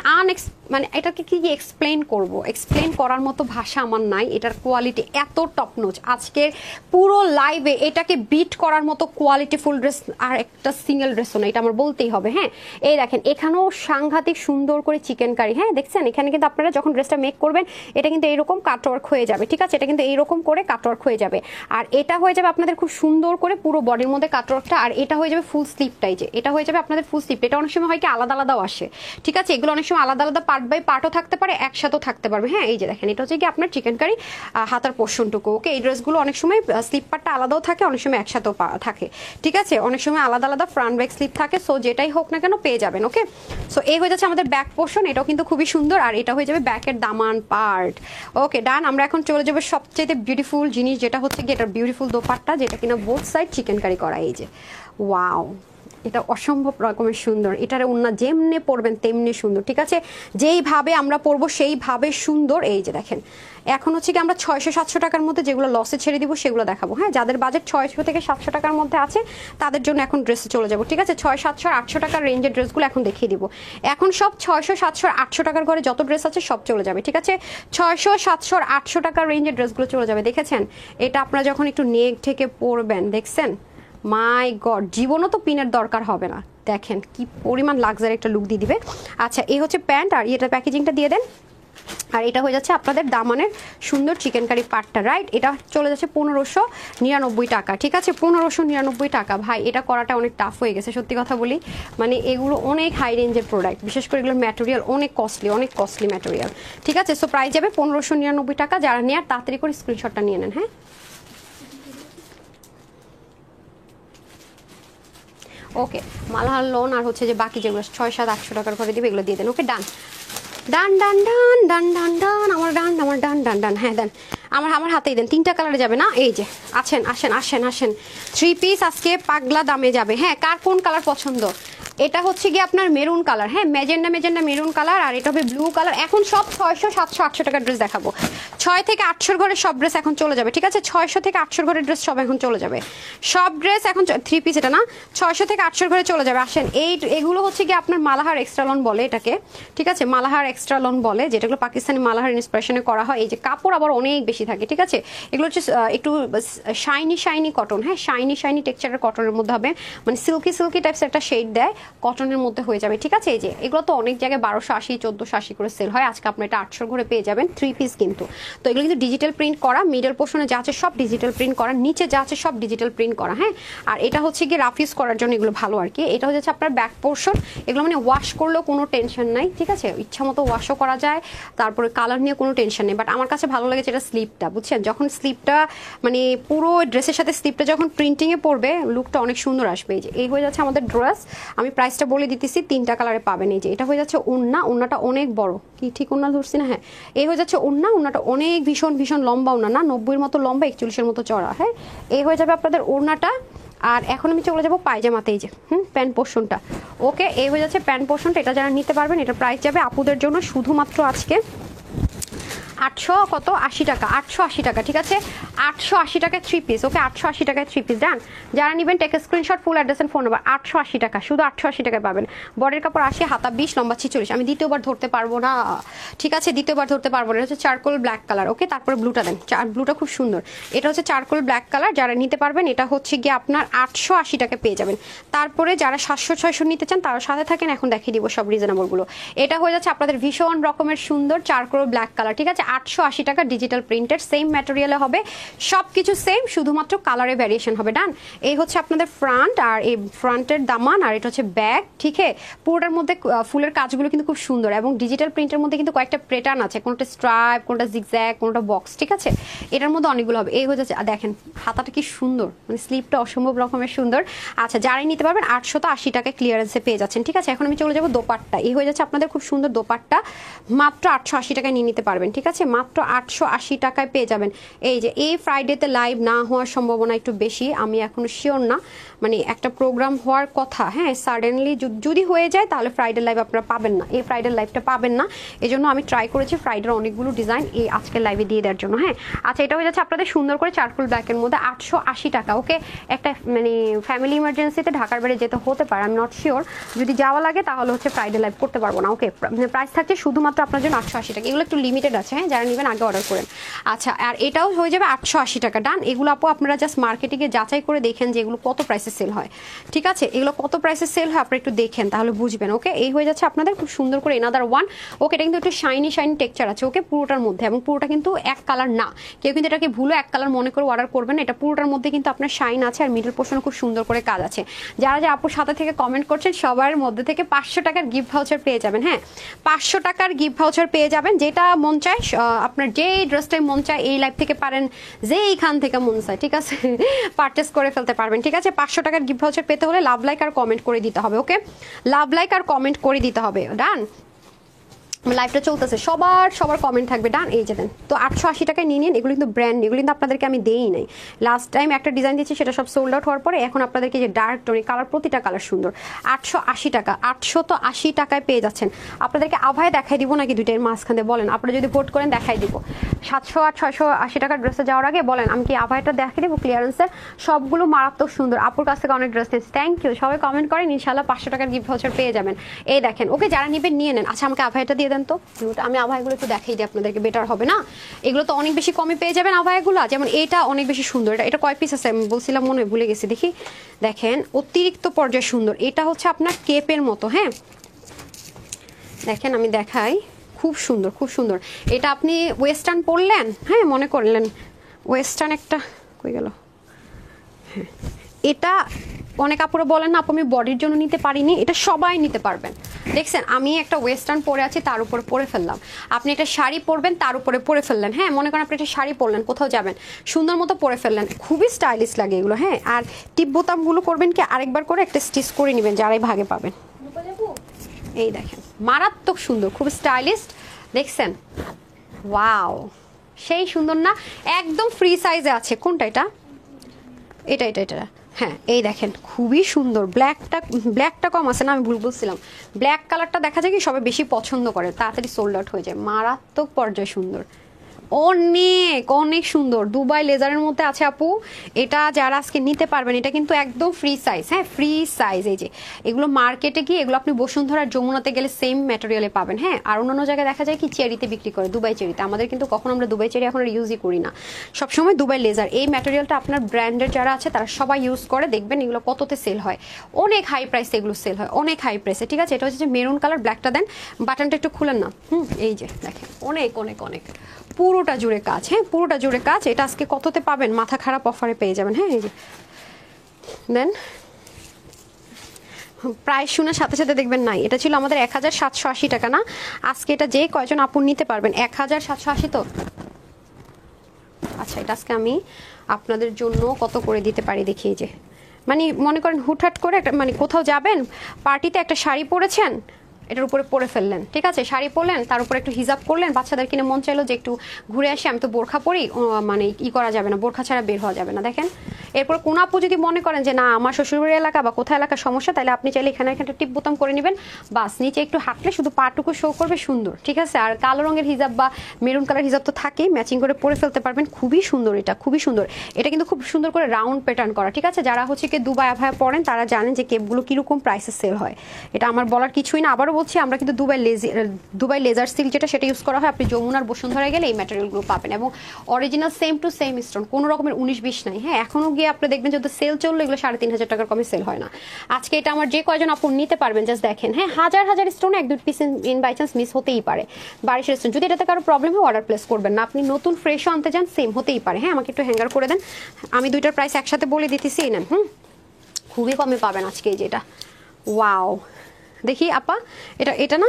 মানে এটাকে কি এক্সপ্লেন করব, এক্সপ্লেন করার মতো ভাষা আমার নাই। এটার কোয়ালিটি এত টপ নোচ, আজকের পুরো লাইভে এটাকে বিট করার মতো কোয়ালিটি ফুল ড্রেস আর একটা সিঙ্গেল ড্রেসও না, এটা আমার বলতেই হবে। হ্যাঁ এই দেখেন এখানেও সাংঘাতিক সুন্দর করে চিকেন কারি, হ্যাঁ দেখছেন এখানে কিন্তু আপনারা যখন ড্রেসটা মেক করবেন এটা কিন্তু এইরকম কাটওয়ার্ক হয়ে যাবে, ঠিক আছে। এটা কিন্তু এইরকম করে কাটওয়ার্ক হয়ে যাবে, আর এটা হয়ে যাবে আপনাদের খুব সুন্দর করে পুরো বডির মধ্যে কাটওয়ার্কটা, আর এটা হয়ে যাবে ফুল স্লিপটাই, যে এটা হয়ে যাবে আপনাদের ফুল স্লিপ। এটা অনেক সময় হয় কি আলাদা আলাদাও আসে, ঠিক আছে। এগুলো অনেক সময় আলাদা আলাদা পার্ট বাই পার্টও থাকতে পারে, একসাথেও থাকতে পারবে। হ্যাঁ এই যে দেখেন এটা হচ্ছে কি আপনার চিকেন কারি হাতার পোর্শনটুকু, ওকে। এই ড্রেসগুলো অনেক সময় স্লিপ পার্টটা আলাদাও থাকে, অনেক সময় একসাথেও থাকে, ঠিক আছে। অনেক সময় আলাদা আলাদা ফ্রন্ট ব্যাক স্লিপ থাকে, সো যেটাই হোক না কেন পেয়ে যাবেন, ওকে। সো এই হয়ে যাচ্ছে আমাদের ব্যাক পোর্শন, এটাও কিন্তু খুবই সুন্দর, আর এটা হয়ে যাবে ব্যাকের দামান পার্ট, ওকে ডান। আমরা এখন চলে যাবো সবচেয়ে বিউটিফুল জিনিস, যেটা হচ্ছে কি এটার বিউটিফুল দোপাট্টা, যেটা কিনা বোথ সাইড চিকেন কারি করা, এই যে ওয়াও এটা অসম্ভব রকমের সুন্দর, এটার ওন্না যেমনে পরবেন তেমনি সুন্দর, ঠিক আছে, যেইভাবে আমরা পরবো সেইভাবে সুন্দর। এই যে দেখেন, এখন হচ্ছে কি আমরা 600-700 টাকার মধ্যে যেগুলো লসে ছেড়ে দিব সেগুলো দেখাবো। হ্যাঁ, যাদের বাজেট 600 থেকে 700 টাকার মধ্যে আছে তাদের জন্য এখন ড্রেসে চলে যাবো, ঠিক আছে। 600-700-800 টাকার রেঞ্জের ড্রেসগুলো এখন দেখিয়ে দিব। এখন সব 600-700-800 টাকার ঘরে যত ড্রেস আছে সব চলে যাবে, ঠিক আছে। 600-700-800 টাকার রেঞ্জের ড্রেসগুলো চলে যাবে। দেখেছেন, এটা আপনারা যখন একটু নেক থেকে পরবেন, দেখছেন, মাই গড, জীবনও তো পিনের দরকার হবে না। দেখেন কি পরিমাণ লাক্সারি একটা লুক দিয়ে দিবে। আচ্ছা, এই হচ্ছে প্যান্ট, আর এটা প্যাকেজিংটা দিয়ে দেন। আর এটা হয়ে যাচ্ছে আপনাদের দামানের সুন্দর চিকেন কারি পাটটা, রাইট। এটা চলে যাচ্ছে 1599 টাকা, ঠিক আছে, 1599 টাকা। ভাই, এটা করাটা অনেক টাফ হয়ে গেছে, সত্যি কথা বলি। মানে এগুলো অনেক হাই রেঞ্জের প্রোডাক্ট, বিশেষ করে এগুলোর ম্যাটেরিয়াল অনেক কস্টলি ম্যাটেরিয়াল, ঠিক আছে। সো প্রাইস যাবে 1599 টাকা। যারা নেয়ার তাড়াতাড়ি করে স্ক্রিনশটটা নিয়ে নেন। হ্যাঁ, ওকে, মালাহার লোন আর হচ্ছে যে বাকি যেগুলো 600-700 টাকার করে দিবে এগুলো দিয়ে দেন। ওকে, ডান ডান ডান ডান ডান ডান ডান, আমার ডান, আমার ডান ডান ডান। হ্যাঁ দেন, আমার হাতেই দেন। 3টা কালারে যাবে না? এই যে আসেন আসেন আসেন আসেন, 3 পিস আজকে পাগলা দামে যাবে। হ্যাঁ, কার কোন কালার পছন্দ? এটা হচ্ছে গিয়ে আপনার মেরুন কালার, হ্যাঁ, মেজেন্ডা মেরুন কালার, আর এটা হবে ব্লু কালার। এখন সব 600-700-800 টাকার ড্রেস দেখাবো। 6 থেকে 800 ঘরের সব ড্রেস এখন চলে যাবে, ঠিক আছে। 600 থেকে 800 ঘরের ড্রেস সব এখন চলে যাবে, সব ড্রেস এখন 3 পিস, এটা না, 600 থেকে 800 ঘরে চলে যাবে। আসেন, এগুলো হচ্ছে গিয়ে আপনার মালাহার এক্সট্রা লন বলে এটাকে, ঠিক আছে, মালাহার এক্সট্রা লন বলে, যেটাগুলো পাকিস্তানি মালাহার ইন্সপিরেশনে করা হয়। এই যে কাপড় আবার অনেক বেশি থাকে, ঠিক আছে। এগুলো হচ্ছে একটু শাইনি কটন, হ্যাঁ, শাইনি টেক্সচারের কটনের মধ্যে হবে, মানে সিল্কি টাইপস একটা শেড দেয়, কটনের মধ্যে হয়ে যাবে, ঠিক আছে। এই যে এগুলো তো অনেক জায়গায় 1280-1480 করে সেল হয়, আজকে আপনি এটা 800 ঘরে পেয়ে যাবেন, 3 পিস কিন্তু। তো এগুলো কিন্তু ডিজিটাল প্রিন্ট করা, মিডল পোর্শনে যা আছে সব ডিজিটাল প্রিন্ট করা, নিচে যা আছে সব ডিজিটাল প্রিন্ট করা, হ্যাঁ। আর এটা হচ্ছে কি রাফ ইউজ করার জন্য এগুলো ভালো আর কি। এটা হচ্ছে আপনার ব্যাক পোর্শন, এগুলো মানে ওয়াশ করলেও কোনো টেনশন নাই, ঠিক আছে, ইচ্ছা মতো ওয়াশও করা যায়, তারপরে কালার নিয়ে কোনো টেনশন নেই। বাট আমার কাছে ভালো লেগেছে এটা স্লিপটা, বুঝছেন, যখন স্লিপটা মানে পুরো ড্রেসের সাথে স্লিপটা যখন প্রিন্টিংয়ে পড়বে লুকটা অনেক সুন্দর আসবে। এই যে এই হয়ে যাচ্ছে আমাদের ড্রেস, আমি প্রাইসটা বলে দিতেছি, 3টা কালারে পাবেন। এই যে এটা হয়ে যাচ্ছে ওন্নাটা অনেক বড়, কি ঠিক ওন্না ধরছি না? হ্যাঁ, এই হয়ে যাচ্ছে ওন্নাটা অনেক ভীষণ লম্বা ওন্না, না 90-এর মতো লম্বা, 41-এর মতো চড়া। হ্যাঁ, এই হয়ে যাবে আপনাদের ওন্নাটা। আর এখন আমি চলে যাবো পায়জামাতে, এই যে প্যান্ট পোর্শনটা। ওকে, এই হয়ে যাচ্ছে প্যান্ট পোর্শনটা। এটা যারা নিতে পারবেন, এটা প্রাইস যাবে আপুদের জন্য শুধুমাত্র আজকে 880 টাকা, 880 টাকা, ঠিক আছে, 880 টাকায় 3 পিস। ওকে, 880 টাকায় 3 পিস ডান। যারা নেবেন take screenshot, full address and phone number. 880 টাকা, শুধু 880 টাকায় পাবেন। বডির কাপড় 80, হাতা 20, লম্বা 46। আমি দ্বিতীয়বার ধরতে পারবো না, ঠিক আছে, দ্বিতীয়বার ধরতে পারবো না। এটা হচ্ছে চারকোল ব্ল্যাক কালার। ওকে, তারপরে ব্লুটা দেন, ব্লুটা খুব সুন্দর। এটা হচ্ছে চারকোল ব্ল্যাক কালার, যারা নিতে পারবেন এটা হচ্ছে গিয়ে আপনার 880 টাকা পেয়ে যাবেন। তারপরে যারা 700-600 নিতে চান তারা সাথে থাকেন, এখন দেখিয়ে দিব সব রিজনেবলগুলো। এটা হয়ে যাচ্ছে আপনাদের ভীষণ রকমের সুন্দর চারকোল ব্ল্যাক কালার, ঠিক আছে, 880 টাকা, ডিজিটাল প্রিন্টেড, সেম ম্যাটেরিয়ালে হবে, সবকিছু সেম, শুধুমাত্র কালারে ভ্যারিয়েশন হবে। ডান। এই হচ্ছে আপনাদের ফ্রন্ট, আর এই ফ্রন্টের দামান, আর এটা হচ্ছে ব্যাক, ঠিক আছে। পুরোটার মধ্যে ফুলের কাজগুলো কিন্তু খুব সুন্দর, এবং ডিজিটাল প্রিন্টের মধ্যে কিন্তু কয়েকটা প্যাটার্ন আছে, কোনটা স্ট্রাইপ, কোনটা জিগজ্যাগ, কোনটা বক্স, ঠিক আছে, এটার মধ্যে অনেকগুলো হবে। এই হয়ে যাচ্ছে, দেখেন হাতাটা কি সুন্দর, মানে স্লিপটা অসম্ভব রকমের সুন্দর। আচ্ছা, যারাই নিতে পারবেন 880 টাকায় ক্লিয়ারেন্সে পেয়ে যাচ্ছেন, ঠিক আছে। এখন আমি চলে যাবো দোপাট্টা। এই হয়ে যাচ্ছে আপনাদের খুব সুন্দর দোপাট্টা, মাত্র 880 টাকায় নিয়ে নিতে পারবেন, ঠিক আছে, মাত্র 880 টাকায় পেয়ে যাবেন। এই যে এই ফ্রাইডেতে লাইভ না হওয়ার সম্ভাবনা একটু বেশি, আমি এখনো শিওর না, মানে একটা প্রোগ্রাম হওয়ার কথা, হ্যাঁ, সাডেনলি যদি হয়ে যায় তাহলে ফ্রাইডে লাইভ আপনারা পাবেন না, এই ফ্রাইডের লাইভটা পাবেন না। এই জন্য আমি ট্রাই করেছি ফ্রাইডের অনেকগুলো ডিজাইন এই আজকের লাইভে দিয়ে দেওয়ার জন্য, হ্যাঁ। আচ্ছা, এটা হয়ে যাচ্ছে আপনাদের সুন্দর করে চারকোল ব্ল্যাকের মধ্যে 880 টাকা। ওকে, একটা মানে ফ্যামিলি ইমার্জেন্সিতে ঢাকার বাইরে যেতে হতে পারে, আমি নট শিওর, যদি যাওয়া লাগে তাহলে হচ্ছে ফ্রাইডে লাইভ করতে পারবো না। ওকে, প্রাইস থাকছে শুধুমাত্র আপনার জন্য 880 টাকা। এগুলো একটু লিমিটেড আছে, হ্যাঁ, যারা নেবেন আগে অর্ডার করেন। আচ্ছা, আর এটাও হয়ে যাবে 880 টাকা। ডান। এগুলো আপু আপনারা জাস্ট মার্কেটে গিয়ে যাচাই করে দেখেন যে এগুলো কত প্রাইসে সেল হয়, ঠিক আছে, এগুলো কত প্রাইসে সেল হয় আপনারা একটু দেখেন, তাহলে বুঝবেন। ওকে, এই হয়ে যাচ্ছে আপনাদের খুব সুন্দর করে এনাদার ওয়ান। ওকে, এটা কিন্তু একটু শাইনি টেক্সচার আছে, ওকে, পুরোটার মধ্যে, এবং পুরোটা কিন্তু এক কালার না, কেউ কিন্তু এটাকে ভুলে এক কালার মনে করে অর্ডার করবেন না, এটা পুরোটার মধ্যে কিন্তু আপনার শাইন আছে, আর মিডল পোর্শনে খুব সুন্দর করে কাজ আছে। যারা যে আপুর সাথে থেকে কমেন্ট করছেন সবার মধ্যে থেকে 500 টাকার গিফট ভাউচার পেয়ে যাবেন, হ্যাঁ, 500 টাকার গিফট ভাউচার পেয়ে যাবেন, যেটা মন চায়, আপনার যেই ড্রেসটাই মন চায় এই লাইভ থেকে পারেন, যেইখান থেকে মন চায়, ঠিক আছে, পারচেস করে ফেলতে পারবেন, ঠিক আছে। 500 টাকার গিফট ভাউচার পেতে হলে লাভ লাইক আর কমেন্ট করে দিতে হবে। ওকে, লাভ লাইক আর কমেন্ট করে দিতে হবে। ডান। লাইভটা চলতেছে, সবার কমেন্ট থাকবে ডান। এই যে দেন তো 880 টাকায় নিয়ে নিন। এগুলো কিন্তু ব্র্যান্ড, এগুলো কিন্তু আপনাদেরকে আমি দেই নাই। লাস্ট টাইম একটা ডিজাইন দিয়েছি, সেটা সব সোল্ড আউট হওয়ার পরে এখন আপনাদেরকে যে ডার্ক টোনে কালার, প্রতিটা কালার সুন্দর। 880 টাকা, 880 টাকায় পেয়ে যাচ্ছেন। আপনাদেরকে আভায় দেখাই দিব নাকি দুইটার মাঝখানে বলেন? আপনারা যদি ভোট করেন দেখাই দিব। 700 আর 680 টাকার ড্রেসে যাওয়ার আগে বলেন আমি কি আভায়টা দেখাই দেবো ক্লিয়ারেন্সের? সবগুলো মারাত্মক সুন্দর। আপুর কাছ থেকে অনেক ড্রেস নিয়েছি, থ্যাংক ইউ। সবাই কমেন্ট করেন, ইনশাল্লাহ 500 টাকার গিফট ভাউচার পেয়ে যাবেন। এই দেখেন, ওকে যারা নিবেন নিয়ে নেন। আচ্ছা আমাকে আভায়টা দিয়ে দেন তো, আমি আভায়গুলো একটু দেখাই দিই আপনাদেরকে, বেটার হবে না? এগুলো তো অনেক বেশি কমে পেয়ে যাবেন আভায়গুলো। যেমন এটা অনেক বেশি সুন্দর, এটা কয় পিস আছে আমি বলছিলাম মনে হয়, ভুলে গেছি, দেখি। দেখেন অতিরিক্ত পর্যায়ে সুন্দর। এটা হচ্ছে আপনার কেপের মতো, হ্যাঁ দেখেন আমি দেখাই, খুব সুন্দর খুব সুন্দর। এটা আপনি ওয়েস্টার্ন পরলেন, হ্যাঁ মনে করলেন ওয়েস্টার্ন একটা কই গেল, হ্যাঁ এটা অনেক আপুরা বলেন না আপু আমি বডির জন্য নিতে পারিনি, এটা সবাই নিতে পারবেন। দেখছেন আমি একটা ওয়েস্টার্ন পরে আছি, তার উপরে পরে ফেললাম। আপনি একটা শাড়ি পরবেন, তার উপরে পরে ফেললেন, হ্যাঁ মনে করেন আপনি একটা শাড়ি পরলেন, কোথাও যাবেন, সুন্দর মতো পরে ফেললেন, খুবই স্টাইলিশ লাগে এগুলো। হ্যাঁ আর টিপ বোতামগুলো করবেন কি আরেকবার করে একটা স্টিচ করে নেবেন, যারাই ভাগে পাবেন। এই দেখেন মারাত্মক সুন্দর, খুব স্টাইলিশ, দেখছেন ওয়াও সেই সুন্দর না? একদম ফ্রি সাইজে আছে। কোনটা এটা? এটা এটা এটা হ্যাঁ এই দেখেন খুবই সুন্দর। ব্ল্যাকটা কম আছে না, আমি ভুল বলছিলাম। ব্ল্যাক কালারটা দেখা যায় কি সবাই বেশি পছন্দ করে, তাড়াতাড়ি সোল্ড আউট হয়ে যায়। মারাত্মক পর্যায়ে সুন্দর, অনেক অনেক সুন্দর। দুবাই লেজারের মধ্যে আছে আপু, এটা যারা আজকে নিতে পারবেন, এটা কিন্তু একদম ফ্রি সাইজ, হ্যাঁ ফ্রি সাইজ। এই যে এগুলো মার্কেটে গিয়ে এগুলো আপনি বসুন্ধরা যমুনাতে গেলে সেম ম্যাটেরিয়ালে পাবেন, হ্যাঁ। আর অন্যান্য জায়গায় দেখা যায় কি চেরিতে বিক্রি করে, দুবাই চেরিতে। আমাদের কিন্তু কখন আমরা দুবাই চেরি এখন ইউজই করি না, সবসময় দুবাই লেজার। এই ম্যাটেরিয়ালটা আপনার ব্র্যান্ডের যারা আছে তারা সবাই ইউজ করে, দেখবেন এগুলো কততে সেল হয়, অনেক হাই প্রাইসে এগুলো সেল হয়, অনেক হাই প্রাইসে, ঠিক আছে। এটা হচ্ছে যে মেরুন কালার, ব্ল্যাকটা দেন, বাটনটা একটু খুলেন না, এই যে দেখেন অনেক অনেক অনেক পুরোটা জুড়ে কাজ, হ্যাঁ পুরোটা জুড়ে কাজ। এটা আজকে কততে পাবেন? মাথা খারাপ অফারে পেয়ে যাবেন, হ্যাঁ এই যে দেন। প্রাইস শোনার সাথে সাথে দেখবেন নাই, এটা ছিল আমাদের 1780 টাকা না? আজকে এটা যে কয়জন আপু নিতে পারবেন 1780 তো। আচ্ছা এটা আজকে আমি আপনাদের জন্য কত করে দিতে পারি দেখি। এই যে মানে মনে করেন হুটহাট করে একটা মানে কোথাও যাবেন, পার্টিতে একটা শাড়ি পরেছেন, এটার উপরে পরে ফেললেন, ঠিক আছে, শাড়ি পরলেন, তার উপরে একটু হিজাব করলেন, বাচ্চাদের কিনে মন চাইলো যে একটু ঘুরে আসি, আমি তো বোরখা পরি, মানে ই করা যাবে না, বোরখা ছাড়া বের হওয়া যাবে না। দেখেন এরপর কোন আপু যদি মনে করেন যে না আমার শ্বশুরবাড়ির এলাকা বা কোথায় এলাকার সমস্যা, তাহলে আপনি চাইলে এখানে এখানে টিপ বোতাম করে নেবেন, বাস নিচে একটু হাঁটলে শুধু পাটুকু শো করবে, সুন্দর, ঠিক আছে। আর কালো রঙের হিজাব বা মেরুন কালার হিজাব তো থাকেই, ম্যাচিং করে পরে ফেলতে পারবেন, খুবই সুন্দর। এটা খুবই সুন্দর, এটা কিন্তু খুব সুন্দর করে রাউন্ড প্যাটার্ন করা, ঠিক আছে। যারা হচ্ছে কি দুবাই আভায়া পড়েন তারা জানেন যে কেপগুলো কিরকম প্রাইসে সেল হয়, এটা আমার বলার কিছুই না। আবারও বলছি আমরা কিন্তু দুবাই লেজার সিল্ক যেটা সেটা ইউজ করা হয়, আপনি যমুনার বসুন্ধরায় গেলে এই ম্যাটেরিয়ালগুলো পাবেন, এবং original same to same stone, কোনো রকমের 19-20 নাই, হ্যাঁ। এখনো গিয়ে আপনি দেখবেন যদি সেল চললো এগুলো 3500 টাকার কমে সেল হয় না। আজকে এটা আমার যে কয়জন আপনি নিতে পারবেন জাস্ট দেখেন, হ্যাঁ হাজার হাজার stone 1-2 piece in by chance miss হতেই পারে, 22 স্টোন। যদি এটাতে কারো প্রবলেম হয় অর্ডার প্লেস করবেন না, আপনি নতুন ফ্রেশও আনতে যান সেম হতেই পারে, হ্যাঁ। আমাকে একটু হ্যাঙ্গার করে দেন, আমি দুইটার প্রাইস একসাথে বলে দিতেছি, নেন, খুবই কমে পাবেন আজকে এই যেটা। ওয়াও দেখি আপা, এটা না,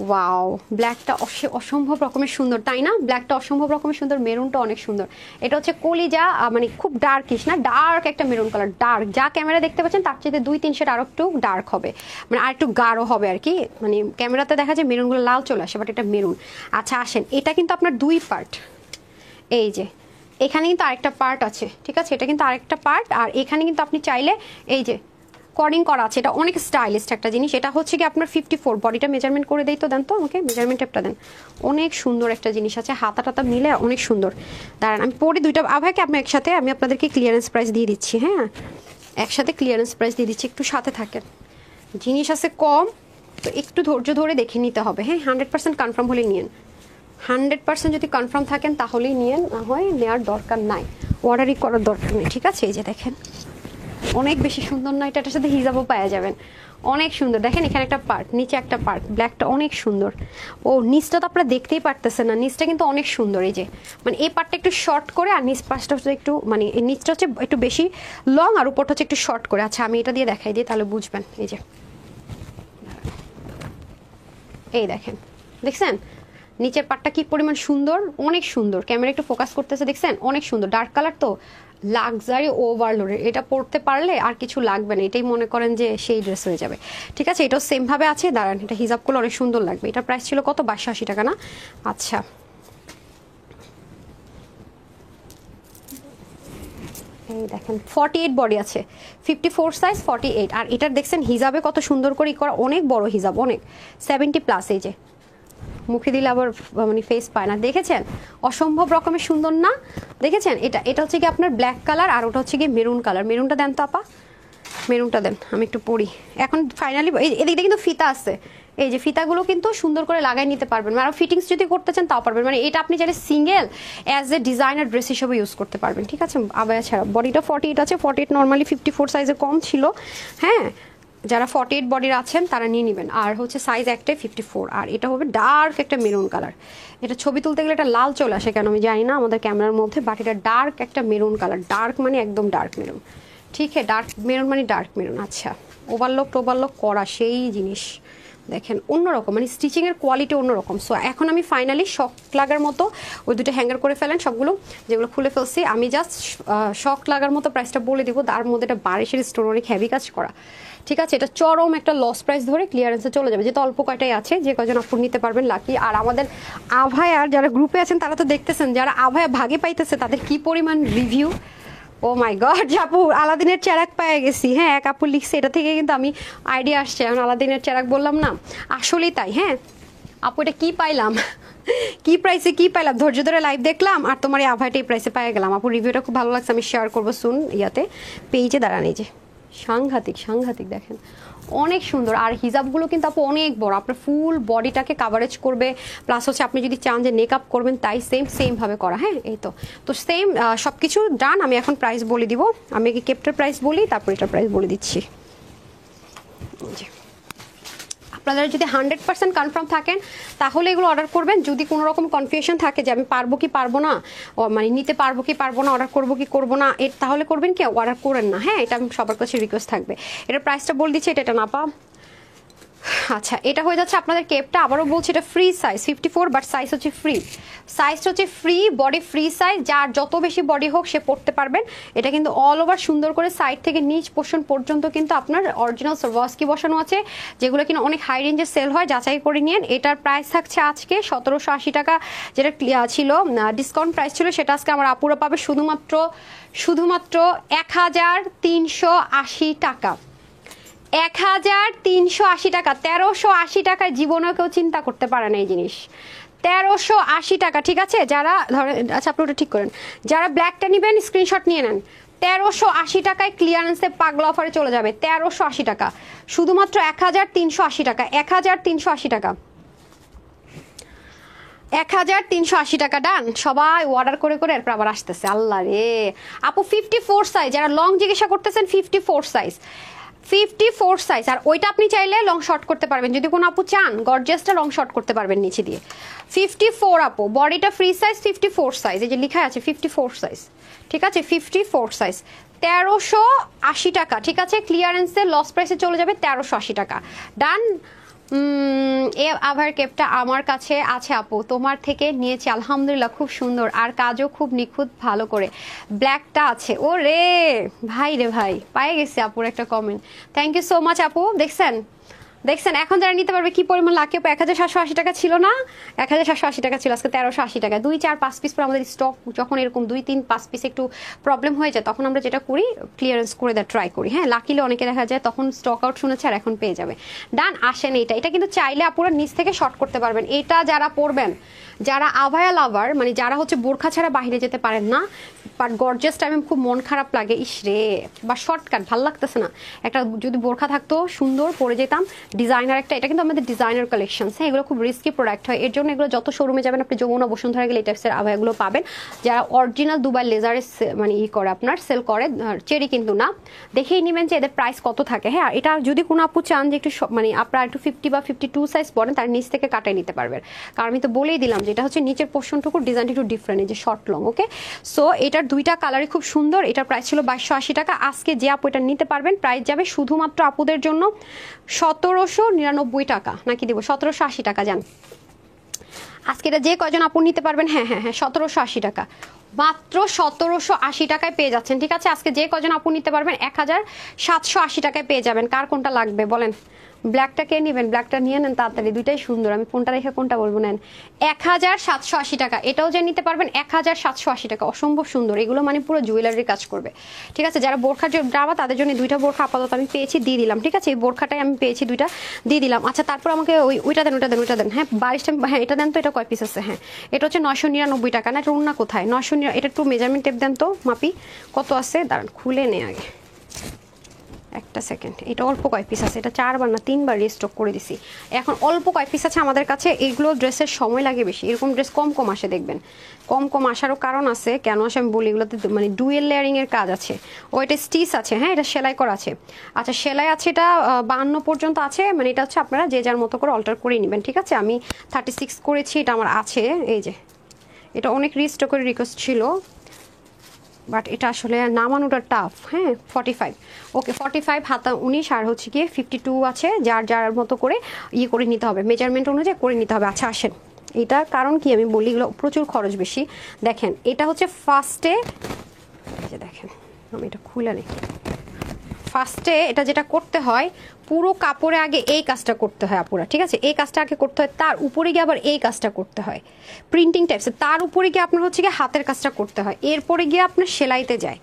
ওয়াও ব্ল্যাকটা অসম্ভব রকমের সুন্দর, তাই না? ব্ল্যাকটা অসম্ভব রকমের সুন্দর, মেরুনটা অনেক সুন্দর। এটা হচ্ছে কলিজা, মানে খুব ডার্কিশ না, ডার্ক একটা মেরুন কালার, ডার্ক যা ক্যামেরা দেখতে পাচ্ছেন তার চেয়ে 2-3 শেড আরো একটু ডার্ক হবে, মানে আর একটু গাঢ় হবে আর কি। মানে ক্যামেরাতে দেখা যায় মেরুনগুলো লাল চলে আসে, বাট এটা মেরুন। আচ্ছা আসেন, এটা কিন্তু আপনার 2 পার্ট, এই যে এখানে কিন্তু আরেকটা পার্ট আছে, ঠিক আছে, এটা কিন্তু আরেকটা পার্ট। আর এখানে কিন্তু আপনি চাইলে এই যে কর্ডিং করা আছে, এটা অনেক স্টাইলিশ একটা জিনিস। এটা হচ্ছে কি আপনার 54, বডিটা মেজারমেন্ট করে দেই তো, দেন তো আমাকে মেজারমেন্ট টেপটা দেন। অনেক সুন্দর একটা জিনিস আছে, হাতা টাতা মিলে অনেক সুন্দর। দাঁড়ান আমি পরে দুইটা আভাকে আপনি একসাথে আমি আপনাদেরকে ক্লিয়ারেন্স প্রাইস দিয়ে দিচ্ছি, হ্যাঁ একসাথে ক্লিয়ারেন্স প্রাইস দিয়ে দিচ্ছি, একটু সাথে থাকেন। জিনিস আছে কম তো একটু ধৈর্য ধরে দেখে নিতে হবে, হ্যাঁ 100% কনফার্ম হলে নিয়েন, 100% যদি কনফার্ম থাকেন তাহলেই নিয়েন, না হয় নেওয়ার দরকার নাই, অর্ডারই করার দরকার নেই, ঠিক আছে। এই যে দেখেন অনেক বেশি সুন্দর না, এটার সাথে হিজাবও পাওয়া যাবেন, অনেক সুন্দর। দেখেন এখানে একটা পার্ট, নিচে একটা পার্ট, ব্ল্যাকটা অনেক সুন্দর। ও নিচটা তো আপনারা দেখতেই পারতেছেন না, নিচটা কিন্তু অনেক সুন্দর। এই যে মানে এই পার্টটা একটু শর্ট করে, আর নিচ পাশটা হচ্ছে একটু মানে এই নিচটা হচ্ছে একটু বেশি লং, আর উপরটা হচ্ছে একটু শর্ট করে। আচ্ছা আমি এটা দিয়ে দেখাই দিই তাহলে বুঝবেন। এই যে এই দেখেন, দেখছেন নিচের পাটটা কি পরিমাণ সুন্দর, অনেক সুন্দর, ক্যামেরা একটু ফোকাস করতেছে দেখছেন, অনেক সুন্দর, ডার্ক কালার তো লাক্সারি ওভারলোডের, এটা পরতে পারলে আর কিছু লাগবে না, এটাই মনে করেন যে সেই ড্রেস হয়ে যাবে। ঠিক আছে, এটাও সেম ভাবে আছে, দাঁড়ান এটা হিজাব করলে অনেক সুন্দর লাগবে। এটা প্রাইস ছিল কত, 2280 টাকা না? আচ্ছা এই দেখেন 48 বডি আছে, 54 সাইজ 48। আর এটার দেখছেন হিজাবে কত সুন্দর করে করা, অনেক বড় হিজাব, অনেক 70 প্লাস। এই যে মুখে দিলে আবার মানে ফেস পায় না, দেখেছেন অসম্ভব রকমের সুন্দর না? দেখেছেন এটা হচ্ছে কি আপনার ব্ল্যাক কালার, আর ওটা হচ্ছে কি মেরুন কালার। মেরুনটা দেন তো আপা, মেরুনটা দেন, আমি একটু পরি। এখন ফাইনালি এদিকটা কিন্তু ফিতা আছে, এই যে ফিতাগুলো কিন্তু সুন্দর করে লাগাই নিতে পারবেন, আর ফিটিংস যদি করতে চান তাও পারবেন। মানে এটা আপনি চাইলে single as a designer dress হিসেবে ইউজ করতে পারবেন। ঠিক আছে, আবায়া ছাড়া। বডিটা 48 আছে, 48 নর্মালি 54 সাইজে কম ছিল। হ্যাঁ, যারা 48 বডির আছেন তারা নিয়ে নেবেন। আর হচ্ছে সাইজ একটাই 54, আর এটা হবে ডার্ক একটা মেরুন কালার। এটা ছবি তুলতে গেলে এটা লাল চলে আসে কেন আমি জানি না আমাদের ক্যামেরার মধ্যে, বাট এটা ডার্ক একটা মেরুন কালার, ডার্ক মানে একদম ডার্ক মেরুন। ঠিক আছে, ডার্ক মেরুন মানে ডার্ক মেরুন। আচ্ছা, ওভারলক করা সেই জিনিস দেখেন, অন্যরকম, মানে স্টিচিংয়ের কোয়ালিটি অন্যরকম। সো এখন আমি ফাইনালি শক লাগার মতো ওই দুটো হ্যাঙ্গার করে ফেলেন সবগুলো, যেগুলো খুলে ফেলছি আমি জাস্ট শক লাগার মতো প্রাইসটা বলে দিব। তার মধ্যে এটা 22-এর স্টোন অনেক হেভি কাজ করা। ঠিক আছে, এটা চরম একটা লস প্রাইস ধরে ক্লিয়ারেন্সে চলে যাবে, যেহেতু অল্প কয়টাই আছে, যে কয়জন আপু নিতে পারবেন লাকি। আর আমাদের আভায়ার যারা গ্রুপে আছেন তারা তো দেখতেছেন, যারা আভায়া ভাগে পাইতেছে তাদের কি পরিমাণ রিভিউ। ও মাই গড, আপু আলাদিনের চেরাক পেয়ে গেছি। হ্যাঁ, এক আপু লিখছে, এটা থেকে কিন্তু আমি আইডিয়া আসছে, এখন আলাদিনের চেরাক বললাম না, আসলেই তাই। হ্যাঁ আপু, এটা কি পাইলাম, কি প্রাইসে কি পাইলাম, ধৈর্য ধরে লাইভ দেখলাম আর তোমার এই আভাইটা এই প্রাইসে পেয়ে গেলাম। আপু রিভিউটা খুব ভালো লাগছে, আমি শেয়ার করবো শুন ইয়াতে পেজে, দাঁড়ান এই যে সাংঘাতিক দেখেন, অনেক সুন্দর। আর হিজাবগুলো কিন্তু আপু অনেক বড়, আপনার ফুল বডিটাকে কাভারেজ করবে, প্লাস হচ্ছে আপনি যদি চান যে মেকআপ করবেন তাই সেম ভাবে করা। হ্যাঁ, এই তো সেম সব কিছু ডান। আমি এখন প্রাইস বলে দিব, আমি কি কেপটার প্রাইস বলি, তারপর এটার প্রাইস বলে দিচ্ছি। আপনারা যদি 100% কনফার্ম থাকেন তাহলে এগুলো অর্ডার করবেন। যদি কোনো রকম কনফিউশন থাকে যে আমি পারবো কি পারবো না, মানে নিতে পারবো কি পারবো না, অর্ডার করবো কি করবো না, তাহলে করবেন কি, অর্ডার করেন না। হ্যাঁ, এটা আমি সবার কাছে রিকোয়েস্ট থাকবে। এটার প্রাইসটা বলে দিচ্ছি, এটা না পা। আচ্ছা, এটা হয়ে যাচ্ছে আপনাদের কেপটা, আবারও বলছি এটা ফ্রি সাইজ 54, বাট সাইজ হচ্ছে ফ্রি, সাইজটা হচ্ছে ফ্রি, বডি ফ্রি সাইজ, যার যত বেশি বডি হোক সে পড়তে পারবেন। এটা কিন্তু অল ওভার সুন্দর করে সাইড থেকে নিচ পোর্শন পর্যন্ত কিন্তু আপনার অরিজিনাল সরওয়াস্কি বসানো আছে, যেগুলো কিনা অনেক হাই রেঞ্জে সেল হয়, যাচাই করে নিন। এটার প্রাইস থাকছে আজকে 1780 টাকা, যেটা ছিল ডিসকাউন্ট প্রাইস ছিল, সেটা আজকে আমার আপুরা পাবে শুধুমাত্র 1380 টাকা। 1380 টাকা, 1380 টাকায় জীবনেও কেউ চিন্তা করতে পারে না এই জিনিস। 1380 টাকা, ঠিক আছে। যারা ধরেন, আচ্ছা আপনি ওটা ঠিক করেন, যারা ব্ল্যাকটা নেবেন স্ক্রিনশট নিয়ে নেন। 1380 টাকায় ক্লিয়ারেন্সে পাগলা অফারে চলে যাবে, 1380 টাকা, শুধুমাত্র 1380 টাকা, 1380 টাকা, 1380 টাকা। ডান, সবাই অর্ডার করে এরপর আবার আসতেছে, আল্লাহ রে। আপু 54 সাইজ, যারা লং জিজ্ঞাসা করতেছেন 54 সাইজ, 54 সাইজ। আর ওইটা আপনি চাইলে লং শর্ট করতে পারবেন, যদি কোনো আপু চান গর্জিয়াসটা লং শর্ট করতে পারবেন নিচে দিয়ে। 54 আপু, বডিটা ফ্রি সাইজ, 54 সাইজ, এই যে লেখা আছে 54 সাইজ। ঠিক আছে, 54 সাইজ, 1380 টাকা। ঠিক আছে, ক্লিয়ারেন্সে লস প্রাইসে চলে যাবে 1380 টাকা। ডান। এ আভার কেপটা আমার কাছে আছে আপু, তোমার থেকে নিয়েছি, আলহামদুলিল্লাহ খুব সুন্দর, আর কাজও খুব নিখুঁত ভালো করে। ব্ল্যাকটা আছে, ও রে ভাই রে ভাই, পায়ে গেছে আপুর একটা comment, thank you so much আপু। দেখছেন এখন যারা নিতে পারবে কি পরিমাণ লাকি। 1780 টাকা ছিল না, 1780 টাকা ছিল, আজকে 1380 টাকা। 2, 4, 5 পিস পর আমাদের স্টক যখন এরকম 2, 3, 5 পিস একটু প্রবলেম হয়ে যায়, তখন আমরা যেটা করি ক্লিয়ারেন্স করে দেওয়ার ট্রাই করি। হ্যাঁ, লাকিলে অনেকে দেখা যায় তখন স্টক আউট শুনেছে আর এখন পেয়ে যাবে। ডান, আসেন এটা কিন্তু চাইলে আপুরা নিচ থেকে শর্ট করতে পারবেন। এটা যারা পরবেন, যারা আভায়া লাভার, মানে যারা হচ্ছে বোরখা ছাড়া বাইরে যেতে পারেন না, বাট গর্জিয়াস টাইমে খুব মন খারাপ লাগে, ইস রে, বা শর্টকাট ভাল লাগতেছে না, একটা যদি বোরখা থাকতো সুন্দর পরে যেতাম, ডিজাইনার একটা। এটা কিন্তু আমাদের ডিজাইনার কালেকশন। হ্যাঁ, এগুলো খুব রিস্কি প্রোডাক্ট হয়, এর জন্য এগুলো যত শোরুমে যাবেন, আপনি যমুনা বসুন্ধরা গেলে এই টাইপসের আভায়াগুলো পাবেন, যারা অরিজিনাল দুবাই লেজারে মানে করে আপনার সেল করে, চেরি কিন্তু না। দেখেই নেবেন যে এদের প্রাইস কত থাকে। হ্যাঁ, এটা যদি কোনো আপু চান যে একটু মানে আপনারা একটু 50 বা 52 সাইজ পরেন, তার নিচ থেকে কাটাই নিতে পারবেন, কারণ আমি তো বলেই দিলাম যে এটা হচ্ছে নিচের পোর্শনটুকু ডিজাইনটা একটু ডিফারেন্ট, এই যে শর্ট লং। ওকে, সো এটার দুইটা কালারই খুব সুন্দর। এটার প্রাইস ছিল 2280 টাকা, আজকে যে আপু এটা নিতে পারবেন প্রাইস যাবে শুধুমাত্র আপুদের জন্য 1799 টাকা, নাকি দিব 1780 টাকা। যান, আজকে এটা যে কয়জন আপু নিতে পারবেন, হ্যাঁ হ্যাঁ হ্যাঁ 1780 টাকা, মাত্র 1780 টাকায় পেয়ে যাচ্ছেন। ঠিক আছে, আজকে যে কয়জন আপু নিতে পারবেন 1780 টাকায় পেয়ে যাবেন। কার কোনটা লাগবে বলেন? ব্ল্যাকটা কে নেবেন? ব্ল্যাকটা নিয়ে নেন তাড়াতাড়ি, দুইটাই সুন্দর। আমি কোনটা রেখে কোনটা বলবো, নেন 1780 টাকা। এটাও যে নিতে পারবেন 1780 টাকা, অসম্ভব সুন্দর। এগুলো মানে পুরো জুয়েলারি কাজ করবে। ঠিক আছে, যারা বোরখা যাওয়া তাদের জন্য দুইটা বোরখা আপাতত আমি পেয়েছি, দিয়ে দিলাম। ঠিক আছে, এই বোরখাটাই আমি পেয়েছি দুইটা, দিয়ে দিলাম। আচ্ছা, তারপর আমাকে ওইটা দেন, ওইটা দেন। হ্যাঁ 22টা, হ্যাঁ এটা দেন তো। এটা কয় পিস আছে? হ্যাঁ এটা হচ্ছে 999 টাকা। না এটা অন্য কোথায়? 900, এটা একটু মেজারমেন্ট টেপ দেন তো, মাপি কত আছে, দাঁড়ান খুলে নে আগে একটা সেকেন্ড। এটা অল্প কয় পিস আছে, এটা 4বার না 3বার রিস্টক করে দিছি। এখন অল্প কয় পিস আছে আমাদের কাছে। এইগুলো ড্রেসের সময় লাগে বেশি, এরকম ড্রেস কম কম আসে দেখবেন। কম কম আসারও কারণ আছে, কেন আসে আমি বলি। এগুলোতে মানে ডুয়েল লেয়ারিং এর কাজ আছে। ও এটা স্টিচ আছে, হ্যাঁ এটা সেলাই করা আছে। আচ্ছা সেলাই আছে, এটা 52 পর্যন্ত আছে। মানে এটা হচ্ছে আপনারা যে যার মতো করে অল্টার করে নেবেন। ঠিক আছে, আমি 36 করেছি, এটা আমার আছে। এই যে এটা অনেক রিস্টকের রিকোয়েস্ট ছিল, বাট এটা আসলে নামানোটা টাফ। হ্যাঁ 45, ওকে 45 হাতা 19 আর হচ্ছে গিয়ে 52 আছে। যার যার মতো করে ইয়ে করে নিতে হবে, মেজারমেন্ট অনুযায়ী করে নিতে হবে। আচ্ছা আসেন, এটার কারণ কি আমি বলি, এগুলো প্রচুর খরচ বেশি। দেখেন এটা হচ্ছে ফার্স্টে, যে দেখেন আমি এটা খুলে নিই। ফার্স্টে এটা যেটা করতে হয়, পুরো কাপড়ে আগে এই কাজটা করতে হয় আপুরা। ঠিক আছে, এই কাজটা আগে করতে হয়, তার উপরে গিয়ে আবার এই কাজটা করতে হয় প্রিন্টিং টাইপসে, তার উপরে গিয়ে আপনার হচ্ছে গিয়ে হাতের কাজটা করতে হয়, এরপরে গিয়ে আপনার সেলাইতে যায়।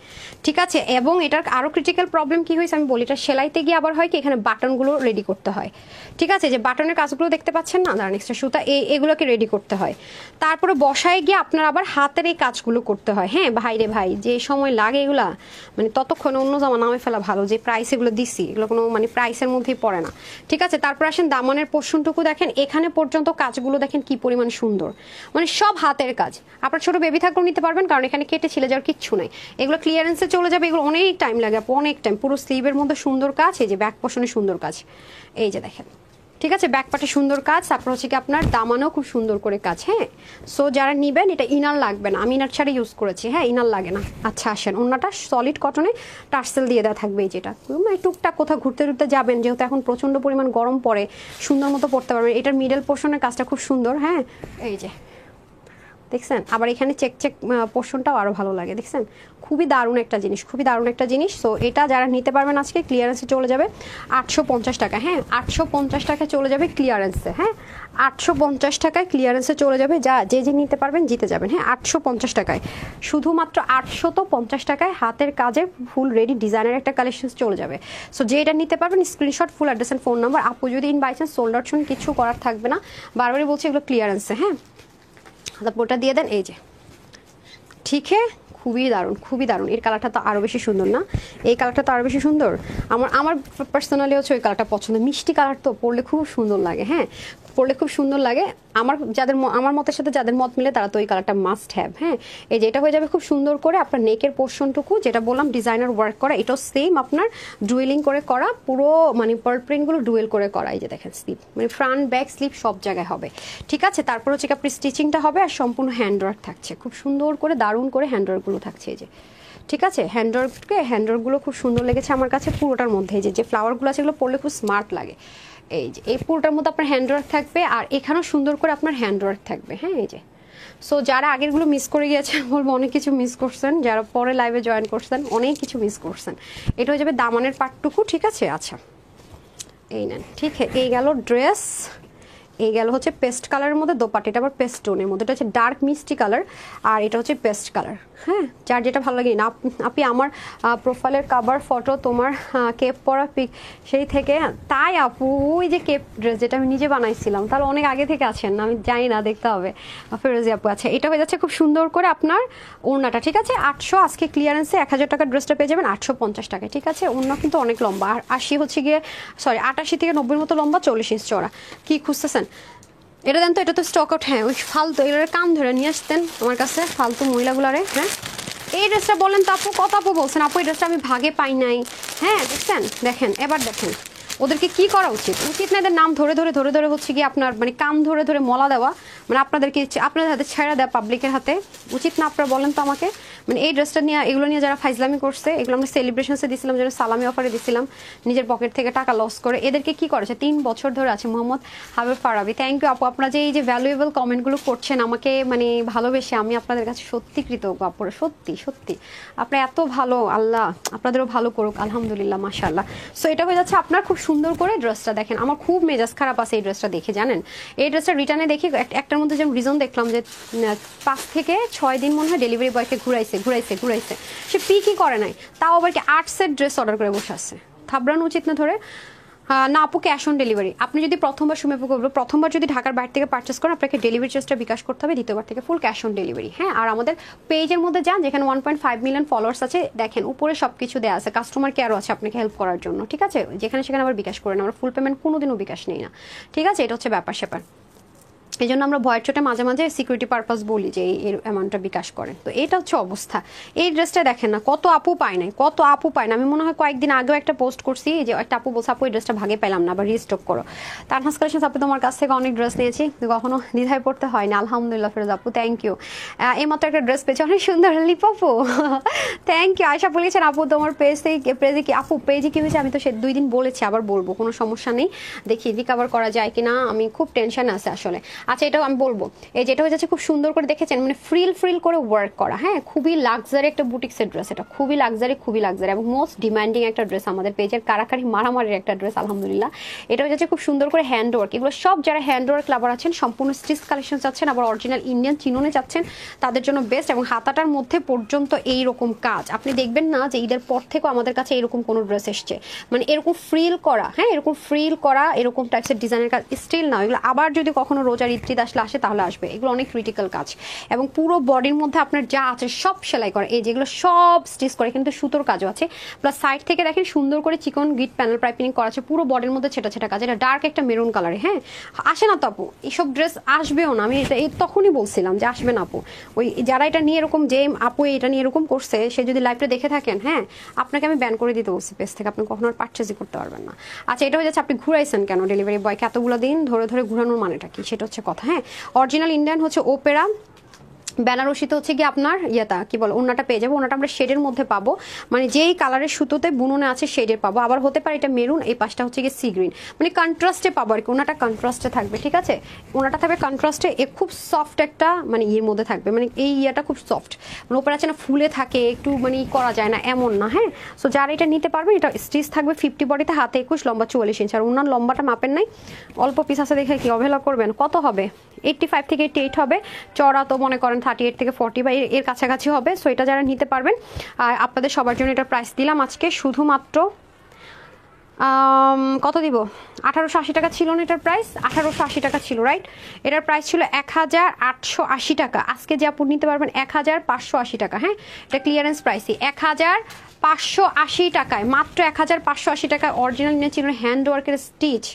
ঠিক আছে, এবং এটার আরও ক্রিটিক্যাল প্রবলেম কি হয়েছে আমি বলি, এটা সেলাইতে গিয়ে আবার হয় কি, এখানে বাটনগুলো রেডি করতে হয়। ঠিক আছে, যে বাটনের কাজগুলো দেখতে পাচ্ছেন না, দাঁড়ান এক্সট্রা সুতা, এগুলোকে রেডি করতে হয়। তারপরে বসায় গিয়ে আপনার আবার হাতের এই কাজগুলো করতে হয়। হ্যাঁ ভাই রে ভাই, যে সময় লাগে এগুলা, মানে ততক্ষণ অন্য জামা নামে ফেলা ভালো। যে প্রাইস এগুলো দিছি, এগুলো কোনো মানে প্রাইসের মধ্যেই পড়ে না। ঠিক আছে, তারপর আসেন দামানের পোর্শনটুকু দেখেন, এখানে পর্যন্ত কাজগুলো দেখেন কি পরিমাণ সুন্দর, মানে সব হাতের কাজ। আপনার ছোট বেবি থাকলেও নিতে পারবেন, কারণ এখানে কেটে ছিলে যাওয়ার কিচ্ছু নাই। এগুলো ক্লিয়ারেন্সে চলে যাবে, এগুলো অনেক টাইম লাগে, অনেক টাইম। পুরো স্লিভের মধ্যে সুন্দর কাজ, এই যে ব্যাক পোর্শনে সুন্দর কাজ, এই যে দেখেন। ঠিক আছে, ব্যাক পার্টে সুন্দর কাজ, তারপর হচ্ছে কি আপনার দামানেও খুব সুন্দর করে কাজ। হ্যাঁ সো যারা নিবেন, এটা ইনার লাগবে না, আমি ইনার ছাড়া ইউজ করেছি। হ্যাঁ ইনার লাগে না। আচ্ছা আসেন, ওনাটা সলিড কটনে টার্সেল দিয়ে দেওয়া থাকবে। এই যেটা টুকটাক কোথাও ঘুরতে ঘুরতে যাবেন, যেহেতু এখন প্রচণ্ড পরিমাণ গরম পড়ে, সুন্দর মতো পড়তে পারবেন। এটার মিডল পোর্শনের কাজটা খুব সুন্দর। হ্যাঁ এই যে দেখছেন, আবার এখানে চেক চেক পোর্শনটাও আরও ভালো লাগে, দেখছেন খুবই দারুণ একটা জিনিস, খুবই দারুণ একটা জিনিস। সো এটা যারা নিতে পারবেন আজকে ক্লিয়ারেন্সে চলে যাবে 850 টাকা। হ্যাঁ 850 টাকায় চলে যাবে ক্লিয়ারেন্সে। হ্যাঁ 850 টাকায় ক্লিয়ারেন্সে চলে যাবে, যে নিতে পারবেন জিতে যাবেন। হ্যাঁ 850 টাকায়, শুধুমাত্র 850 টাকায় হাতের কাজে ফুল রেডি ডিজাইনের একটা কালেকশন চলে যাবে। সো যে এটা নিতে পারবেন, screenshot, full address and phone number. আপু যদি in by chance sold out শুন, কিছু করার থাকবে না, বারবারই বলছি এগুলো ক্লিয়ারেন্সে। হ্যাঁ ওটা দিয়ে দেন, এই যে ঠিক হ্যাঁ, খুবই দারুণ, খুবই দারুণ। এর কালারটা তো আরও বেশি সুন্দর না? এই কালারটা তো আরও বেশি সুন্দর। আমার পার্সোনালি হচ্ছে ওই কালারটা পছন্দ, মিষ্টি কালার তো, পরলে খুব সুন্দর লাগে। হ্যাঁ পরলে খুব সুন্দর লাগে। আমার মতের সাথে যাদের মত মিলে তারা তো ওই কালারটা মাস্ট হ্যাভ। হ্যাঁ এই যে এটা হয়ে যাবে খুব সুন্দর করে আপনার নেকের পোর্শনটুকু, যেটা বললাম ডিজাইনার ওয়ার্ক করা, এটাও সেম আপনার ডুয়েলিং করে করা, পুরো মানে পার্ল প্রিন্টগুলো ডুয়েল করে করা। এই যে দেখেন স্লিপ, মানে ফ্রন্ট ব্যাক স্লিপ সব জায়গায় হবে। ঠিক আছে, তারপর হচ্ছে আপনি স্টিচিংটা হবে, আর সম্পূর্ণ হ্যান্ডওয়ার্ক থাকছে, খুব সুন্দর করে দারুণ করে হ্যান্ডওয়ার্কগুলো থাকছে। এই যে ঠিক আছে, হ্যান্ডওয়ার্কগুলো খুব সুন্দর লেগেছে আমার কাছে পুরোটার মধ্যে। যে ফ্লাওয়ারগুলো আছে এগুলো পরলে খুব স্মার্ট লাগে। এই যে এই পুরোটার মধ্যে আপনার হ্যান্ডওয়ার্ক থাকবে, আর এখানেও সুন্দর করে আপনার হ্যান্ডওয়ার্ক থাকবে। হ্যাঁ এই যে সো যারা আগেরগুলো মিস করে গিয়েছেন, বলবো অনেক কিছু মিস করছেন, যারা পরে লাইভে জয়েন করছেন অনেক কিছু মিস করছেন। এটা হয়ে যাবে দামানের পার্টটুকু। ঠিক আছে, আচ্ছা এই নেন। ঠিক এই গেল ড্রেস, এই গেল হচ্ছে পেস্ট কালারের মধ্যে দোপাট্টা, এটা আবার পেস্ট টোনের মধ্যে, এটা হচ্ছে ডার্ক মিষ্টি কালার, আর এটা হচ্ছে পেস্ট কালার। হ্যাঁ যার যেটা ভালো লাগে না। আপনি আমার প্রোফাইলের কাভার ফটো তোমার কেপ পরা পিক সেই থেকে, তাই আপু ওই যে কেপ ড্রেস যেটা আমি নিজে বানাইছিলাম, তাহলে অনেক আগে থেকে আছেন, আমি জানি না, দেখতে হবে। ফেরোজি আপু আচ্ছা, এটা হয়ে যাচ্ছে খুব সুন্দর করে আপনার ওড়নাটা। ঠিক আছে 800, আজকে ক্লিয়ারেন্সে 1000 টাকার ড্রেসটা পেয়ে যাবেন 850 টাকায়। ঠিক আছে, ওড়না কিন্তু অনেক লম্বা, আর 80 হচ্ছে গিয়ে 88 থেকে 90 মতো লম্বা, 40 ইঞ্চ চড়া। কি খুঁজতেছেন? এটা দেন তো, এটা তো স্টক আউট। হ্যাঁ ওই ফালতু এগুলোর কান ধরে নিয়ে আসতেন আমার কাছে, ফালতু মহিলাগুলারে। হ্যাঁ এই ড্রেসটা বলেন তো আপু, কত আপু বলছেন আপু এই ড্রেসটা আমি ভাগে পাই নাই। হ্যাঁ দেখছেন, দেখেন এবার দেখেন ওদেরকে কি করা উচিত না, এদের নাম ধরে ধরে ধরে ধরে হচ্ছে কি আপনার মানে কান ধরে ধরে মলা দেওয়া, মানে আপনাদেরকে আপনাদের হাতে ছেড়ে দেওয়া পাবলিকের হাতে, উচিত না আপনারা বলেন তো আমাকে? মানে এই ড্রেসটা নিয়ে, এগুলো নিয়ে যারা ফাইজলামি করছে, এগুলো আমরা সেলিব্রেশনসে দিছিলাম, যেন সালামি অফারে দিছিলাম, নিজের পকেট থেকে টাকা লস করে, এদেরকে কি করেছে 3 বছর ধরে আছে। মোহাম্মদ হাবিব ফারাবি, থ্যাংক ইউ আপু, আপনারা যে এই যে ভ্যালুয়েবল কমেন্টগুলো করছেন আমাকে মানে ভালোবেসে, আমি আপনাদের কাছে সত্যি কৃতজ্ঞ আপুরা, সত্যি সত্যি আপনারা এত ভালো, আল্লাহ আপনাদেরও ভালো করুক, আলহামদুলিল্লাহ মাশাআল্লাহ। সো এটা হয়ে যাচ্ছে আপনার খুব সুন্দর করে ড্রেসটা দেখেন, আমার খুব মেজাজ খারাপ আছে এই ড্রেসটা দেখে, জানেন এই ড্রেসটা রিটার্নে দেখি একটার মধ্যে যেমন রিজন দেখলাম যে 5 থেকে 6 দিন মনে হয় ডেলিভারি বয়কে ঘুরাইছে, সে কি করে নাই, তাও আবার কি 8 সেট ড্রেস অর্ডার করে বসে আছে, থাবড়ানো উচিত না ধরে। না আপু, ক্যাশ অন ডেলিভারি, আপনি যদি প্রথমবার যদি ঢাকার বাইরে থেকে পারচেস করেন, আপনাকে ডেলিভারি চার্জটা বিকাশ করতে হবে, দ্বিতীয়বার থেকে ফুল ক্যাশ অন ডেলিভারি। হ্যাঁ, আর আমাদের পেজের মধ্যে যান, যেখানে 1.5 মিলিয়ন ফলোয়ার্স আছে, দেখেন উপরে সবকিছু দেওয়া আছে, কাস্টমার কেয়ারও আছে আপনাকে হেল্প করার জন্য, ঠিক আছে, যেখানে সেখানে আবার বিকাশ করেন, আমরা ফুল পেমেন্ট কোনোদিনও বিকাশ নেই না, ঠিক আছে, এটা হচ্ছে ব্যাপার স্যাপার। এই জন্য আমরা ভয়ের চোটে মাঝে মাঝে সিকিউরিটি পারপাস বলি যে এই অ্যামাউন্টটা বিকাশ করে। তো এটা হচ্ছে অবস্থা। এই ড্রেসটা দেখেন না, কত আপু পায় না, আমি মনে হয় কয়েকদিন আগেও একটা পোস্ট করছি যে একটা আপু বলছে আপু এই ড্রেসটা ভাগে পেলাম না, আবার রিস্টক করো। তানহাস কালেকশন আপু তোমার কাছ থেকে অনেক ড্রেস নিয়েছি, কখনো দ্বিধায় পড়তে হয় না, আলহামদুলিল্লাহ ফেরোজ আপু, থ্যাংক ইউ। এইমাত্র একটা ড্রেস পেয়েছি, অনেক সুন্দর লিপ আপু, থ্যাংক ইউ। আয়শা বলেছেন আপু তোমার পেজে কি আপু পেজে কি হয়েছে, আমি তো সে 2 দিন বলেছি, আবার বলবো, কোনো সমস্যা নেই, দেখি রিকভার করা যায় কিনা, আমি খুব টেনশন আছে আসলে। আচ্ছা, এটাও আমি বলবো, এই যেটা হয়ে যাচ্ছে খুব সুন্দর করে দেখেছেন, মানে ফ্রিল করে ওয়ার্ক করা, হ্যাঁ খুবই লাক্সারি একটা বুটিক্সের ড্রেস, এটা খুবই লাক্সারি এবং মোস্ট ডিমান্ডিং একটা ড্রেস, আমাদের পেজের কারাকারি মারামারির একটা ড্রেস, আলহামদুলিল্লাহ। এটা হয়ে যাচ্ছে খুব সুন্দর করে হ্যান্ড ওয়ার্ক, এগুলো সব যারা হ্যান্ড ওয়ার্ক লাভার আছেন, সম্পূর্ণ স্টিচ কালেকশন চাচ্ছেন, আবার অরিজিনাল ইন্ডিয়ান চিনোনে চাচ্ছেন, তাদের জন্য বেস্ট। এবং হাতাটার মধ্যে পর্যন্ত এইরকম কাজ আপনি দেখবেন না যে ঈদের পর থেকেও আমাদের কাছে এরকম কোনো ড্রেস এসছে, মানে এরকম ফ্রিল করা, হ্যাঁ এরকম ফ্রিল করা, এরকম টাইপসের ডিজাইনের কাজ স্টিল না, এগুলো আবার যদি কখনো রোজার ঈদ আসে তাহলে আসবে, এগুলো অনেক ক্রিটিক্যাল কাজ, এবং পুরো বডির মধ্যে আপনার যা আছে সব সেলাই করে, এই যেগুলো সব স্টিচ করে, কিন্তু সুতোর কাজও আছে, প্লাস সাইড থেকে দেখেন সুন্দর করে চিকন গিট প্যানেল পাইপিং করা আছে, পুরো বডির মধ্যে ছেটা কাজ, এটা ডার্ক একটা মেরুন কালারে। হ্যাঁ, আসে না তো আপু, এইসব ড্রেস আসবেও না, আমি এটা তখনই বলছিলাম যে আসবে না আপু, ওই যারা এটা নিয়ে এরকম যে আপু এটা নিয়ে এরকম করছে, সে যদি লাইভটা দেখে থাকেন, হ্যাঁ আপনাকে আমি ব্যান করে দিতে বলছি পেজ থেকে, আপনি কখনো আর পারচেজই করতে পারবেন না। আচ্ছা, এটা হয়ে যাচ্ছে আপনি ঘুরাইছেন কেন ডেলিভারি বয়কে এতগুলো দিন ধরে ঘুরানোর মানেটা কি, সেটা হচ্ছে কথা। হ্যাঁ, অরিজিনাল ইন্ডিয়ান হচ্ছে ওপেরা, বেনারসিতে হচ্ছে কি আপনার ইয়েটা কি বল, ওনাটা পেয়ে যাবো, ওনাটা আমরা শেডের মধ্যে পাবো, মানে যেই কালারের সুতোতে বুননে আছে শেডের পাবো, আবার হতে পারে এটা মেরুন, এই পাশটা হচ্ছে কি সি গ্রিন, মানে কন্ট্রাস্টে পাবো আর কি, ওনাটা কন্ট্রাস্টে থাকবে, ঠিক আছে, ওনাটা থাকবে কন্ট্রাস্টে, খুব সফট একটা মানে ইয়ের মধ্যে থাকবে, মানে এই ইয়েটা খুব সফট, মানে ওপরে আছে না ফুলে থাকে একটু, মানে করা যায় না এমন না। হ্যাঁ, সো যারা এটা নিতে পারবেন, এটা স্টিচ থাকবে 50 বডিতে, হাতে 21, লম্বা 44 ইঞ্চ, আর ওনার লম্বাটা মাপেন নাই, অল্প পিস আছে দেখে কি অবহেলা করবেন, কত হবে 85 থেকে 88 হবে, চড়া তো মনে করেন 38 থেকে 40 বা এর কাছাকাছি হবে। সো এটা যারা নিতে পারবেন, আর আপনাদের সবার জন্য এটা প্রাইস দিলাম আজকে শুধুমাত্র কত দিব, 1880 টাকা ছিল না এটার প্রাইস, 1880 টাকা ছিল, রাইট, এটার প্রাইস ছিল 1880 টাকা, আজকে যে আপনি নিতে পারবেন 1580 টাকা। হ্যাঁ, এটা ক্লিয়ারেন্স প্রাইসই 1580 টাকায়, মাত্র 1580 টাকায় অরিজিনাল নিয়ে ছিল হ্যান্ড ওয়ার্কের স্টিচ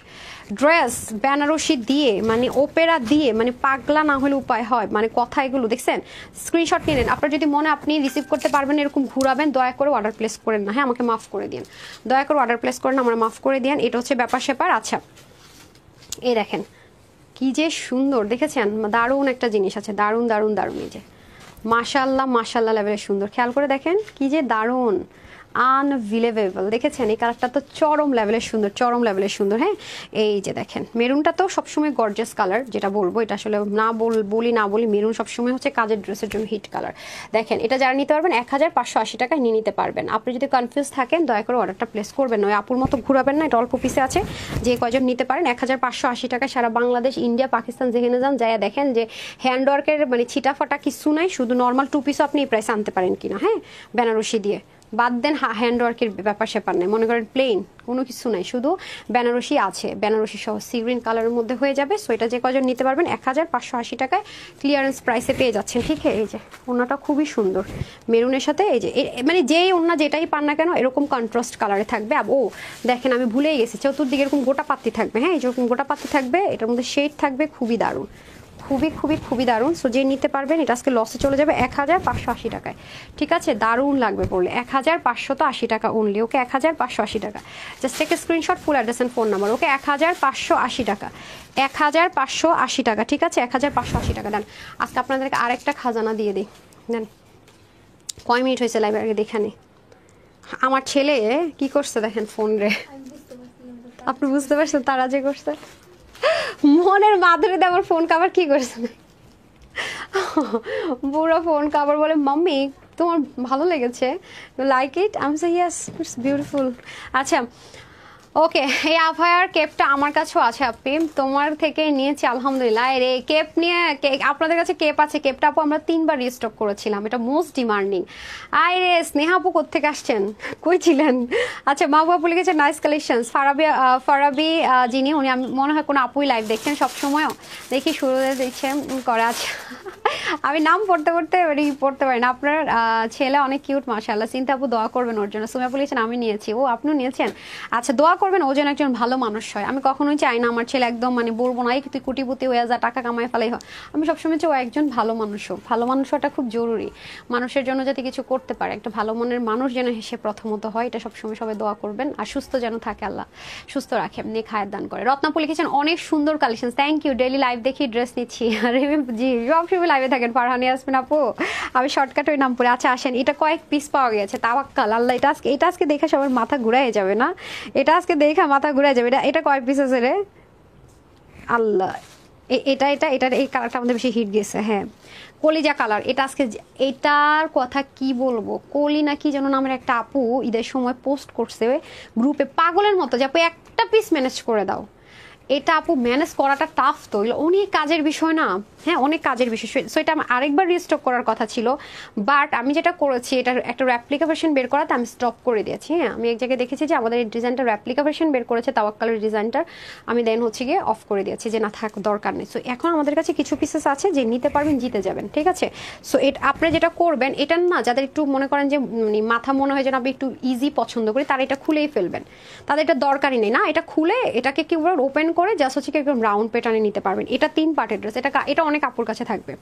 ড্রেস, বেনারসি দিয়ে, মানে ওপেরা দিয়ে, মানে পাগলা না হলে উপায় হয়, মানে কথা এগুলো দেখছেন, স্ক্রিনশট নিলেন, আপনার যদি মনে আপনি রিসিভ করতে পারবেন এরকম ঘুরাবেন, দয়া করে অর্ডার প্লেস করেন না, হ্যাঁ আমাকে মাফ করে দিন, দয়া করে অর্ডার প্লেস করেন, আমরা মাফ করে দিন, এটা হচ্ছে ব্যাপার স্যাপার। আচ্ছা, এই দেখেন কি যে সুন্দর, দেখেছেন দারুণ একটা জিনিস আছে, দারুণ, এই যে মাশাল্লাহ লেভেলের সুন্দর, খেয়াল করে দেখেন কি যে দারুণ, আনবিলিভেবল, দেখেছেন এই কালারটা তো চরম লেভেলের সুন্দর। হ্যাঁ, এই যে দেখেন মেরুনটা তো সবসময় গর্জিয়াস কালার, যেটা বলবো এটা আসলে না বলি মেরুন সবসময় হচ্ছে কাজের ড্রেসের জন্য হিট কালার। দেখেন এটা যারা নিতে পারবেন 1580 টাকায় নিয়ে নিতে পারবেন। আপনি যদি কনফিউজ থাকেন দয়া করে অর্ডারটা প্লেস করবেন, নয় আপুর মতো ঘুরাবেন না, এটা অল্প পিসে আছে, যে কয়জন নিতে পারেন 1580 টাকায় সারা বাংলাদেশ, ইন্ডিয়া, পাকিস্তান যেখানে যান যাই দেখেন যে হ্যান্ড ওয়ার্কের মানে ছিটাফাটা কিছু নাই, শুধু নর্মাল 2 পিসও আপনি এই প্রাইসে আনতে পারেন কিনা। হ্যাঁ, বেনারসি দিয়ে বাদ দেন, হ্যান্ড ওয়ার্কের ব্যাপার স্যাপার নেই, মনে করেন প্লেন কোনো কিছু নাই, শুধু বেনারসি আছে, বেনারসি সহ সি গ্রিন কালারের মধ্যে হয়ে যাবে। সো এটা যে কজন নিতে পারবেন 1580 টাকায় ক্লিয়ারেন্স প্রাইসে পেয়ে যাচ্ছেন। ঠিক আছে, এই যে ওনাটা খুবই সুন্দর মেরুনের সাথে, এই যে মানে যেই ওনা যেটাই পান না কেন এরকম কন্ট্রাস্ট কালারে থাকবে। ও দেখেন আমি ভুলেই গেছি, চতুর্দিকে এরকম গোটা পাত্তি থাকবে। হ্যাঁ, যেরকম গোটা পাত্তি থাকবে, এটার মধ্যে শেড থাকবে, খুবই দারুণ, খুবই দারুণ। সো যে নিতে পারবেন এটা আজকে লসে চলে যাবে 1580 টাকায়। ঠিক আছে, দারুণ লাগবে পড়লে, 1580 টাকা অনলি। ওকে, 1580 টাকা, just take screenshot, full address and phone number. Okay, 1580 টাকা, 1580 টাকা। ঠিক আছে, 1580 টাকা দেন। আজকে আপনাদেরকে আরেকটা খাজানা দিয়ে দিই, দেন কয় মিনিট হয়েছে লাইভ আগে দেখানি। আমার ছেলে কি করছে দেখেন ফোন রে, আপনি বুঝতে পারছেন তারা যে করছে মনের মাধুরীতে আমার ফোন কাভার কি করছে পুরো ফোন কাভার বলে মাম্মি তোমার ভালো লেগেছে, লাইক ইট, আমি সে ইয়েস ইটস বিউটিফুল। আচ্ছা ওকে, এই আফায়ার কেপটা আমার কাছেও আছে আপনি, তোমার থেকে নিয়েছি আলহামদুলিল্লাহ। রে কেপ নিয়ে আপনাদের কাছে কেপ আছে, কেপটা আপু আমরা 3বার রিস্টক করেছিলাম, এটা মোস্ট ডিমান্ডিং। আই রে স্নেহা আপু কোত্থেকে আসছেন, কই ছিলেন? আচ্ছা মাহবুব আপু লিখেছে নাইস কালেকশনস। ফারাবি যিনি উনি আমি মনে হয় কোনো আপুই লাইভ দেখছেন সবসময়ও, দেখি শুরুতে দেখছেন করে। আচ্ছা আমি নাম পড়তে পড়তে পারি না। আপনার ছেলে অনেক কিউট মাশাআল্লাহ, চিন্তা আপু দোয়া করবেন ওর জন্য। সুমিয়া আপু লিখেছেন আমি নিয়েছি, ও আপনিও নিয়েছেন, আচ্ছা দোয়া করবেন ও যেন একজন ভালো মানুষ হয়। আমি কখনোই চাই না আমার ছেলে একদম মানে বলবো না তুই কুটিপুতি হয়ে যা টাকা কামাই ফেলাই হয়, আমি সবসময় চাই ও একজন ভালো মানুষ হোক। ভালো মানুষ হওয়াটা খুব জরুরি, মানুষের জন্য যাতে কিছু করতে পারে, একটা ভালো মনের মানুষ যেন সে প্রথমত হয়, এটা সবসময় সবাই দোয়া করবেন। আর সুস্থ যেন থাকে, আল্লাহ সুস্থ রাখে, নেক হায়াত দান করে। রত্নাপু লিখেছেন অনেক সুন্দর collection, thank you, daily live দেখি ড্রেস নিচ্ছি। আরে জি সবসময় লাইভে থাকেন ফারহানি আসবেন আপু, আমি শর্টকাট ওই নাম পরে। আচ্ছা আসেন, এটা কয়েক পিস পাওয়া গেছে, তাওয়াক্কাল আল্লাহ, এটা আজকে দেখে সবার মাথা ঘুরাই যাবে না, এটা আজকে দেখা মাথা ঘুরে যাবে। এটা কয় পিস আছে রে আল্লাহ, এটার এই কালারটা আমাদের বেশি হিট গেছে। হ্যাঁ কলিজা কালার, এটা আজকে এটার কথা কি বলবো, কলি না কি যেন নামের একটা আপু ঈদের সময় পোস্ট করছে গ্রুপে পাগলের মতো যে আপু একটা পিস ম্যানেজ করে দাও। এটা আপু ম্যানেজ করাটা টাফ, তো অনেক কাজের বিষয় না, হ্যাঁ অনেক কাজের বিষয়। সো এটা আমার আরেকবার রিস্টক করার কথা ছিল, বাট আমি যেটা করেছি এটার একটা রেপ্লিকা ভার্সন বের করাতে আমি স্টপ করে দিয়েছি। হ্যাঁ আমি এক জায়গায় দেখেছি যে আমাদের এই ডিজাইনটা রেপ্লিকা ভার্সন বের করেছে তাওয়াক্কালের ডিজাইনটা, আমি দেন হচ্ছে গিয়ে অফ করে দিয়েছি যে না থাক দরকার নেই। সো এখন আমাদের কাছে কিছু পিসেস আছে যে নিতে পারবেন, জিতে যাবেন, ঠিক আছে। সো আপনি যেটা করবেন এটা না, যাদের একটু মনে করেন যে মানে মাথা মনে হয় যেন আপনি একটু ইজি পছন্দ করি, তারা এটা খুলেই ফেলবেন, তাদের এটা দরকারই নেই। না এটা খুলে এটাকে কি ওপেন করে জাস্ট হচ্ছে কি একদম রাউন্ড প্যাটার্নে নিতে পারবেন। এটা 3 পার্টের ড্রেস, এটা অনেক আপুর কাছে থাকবে,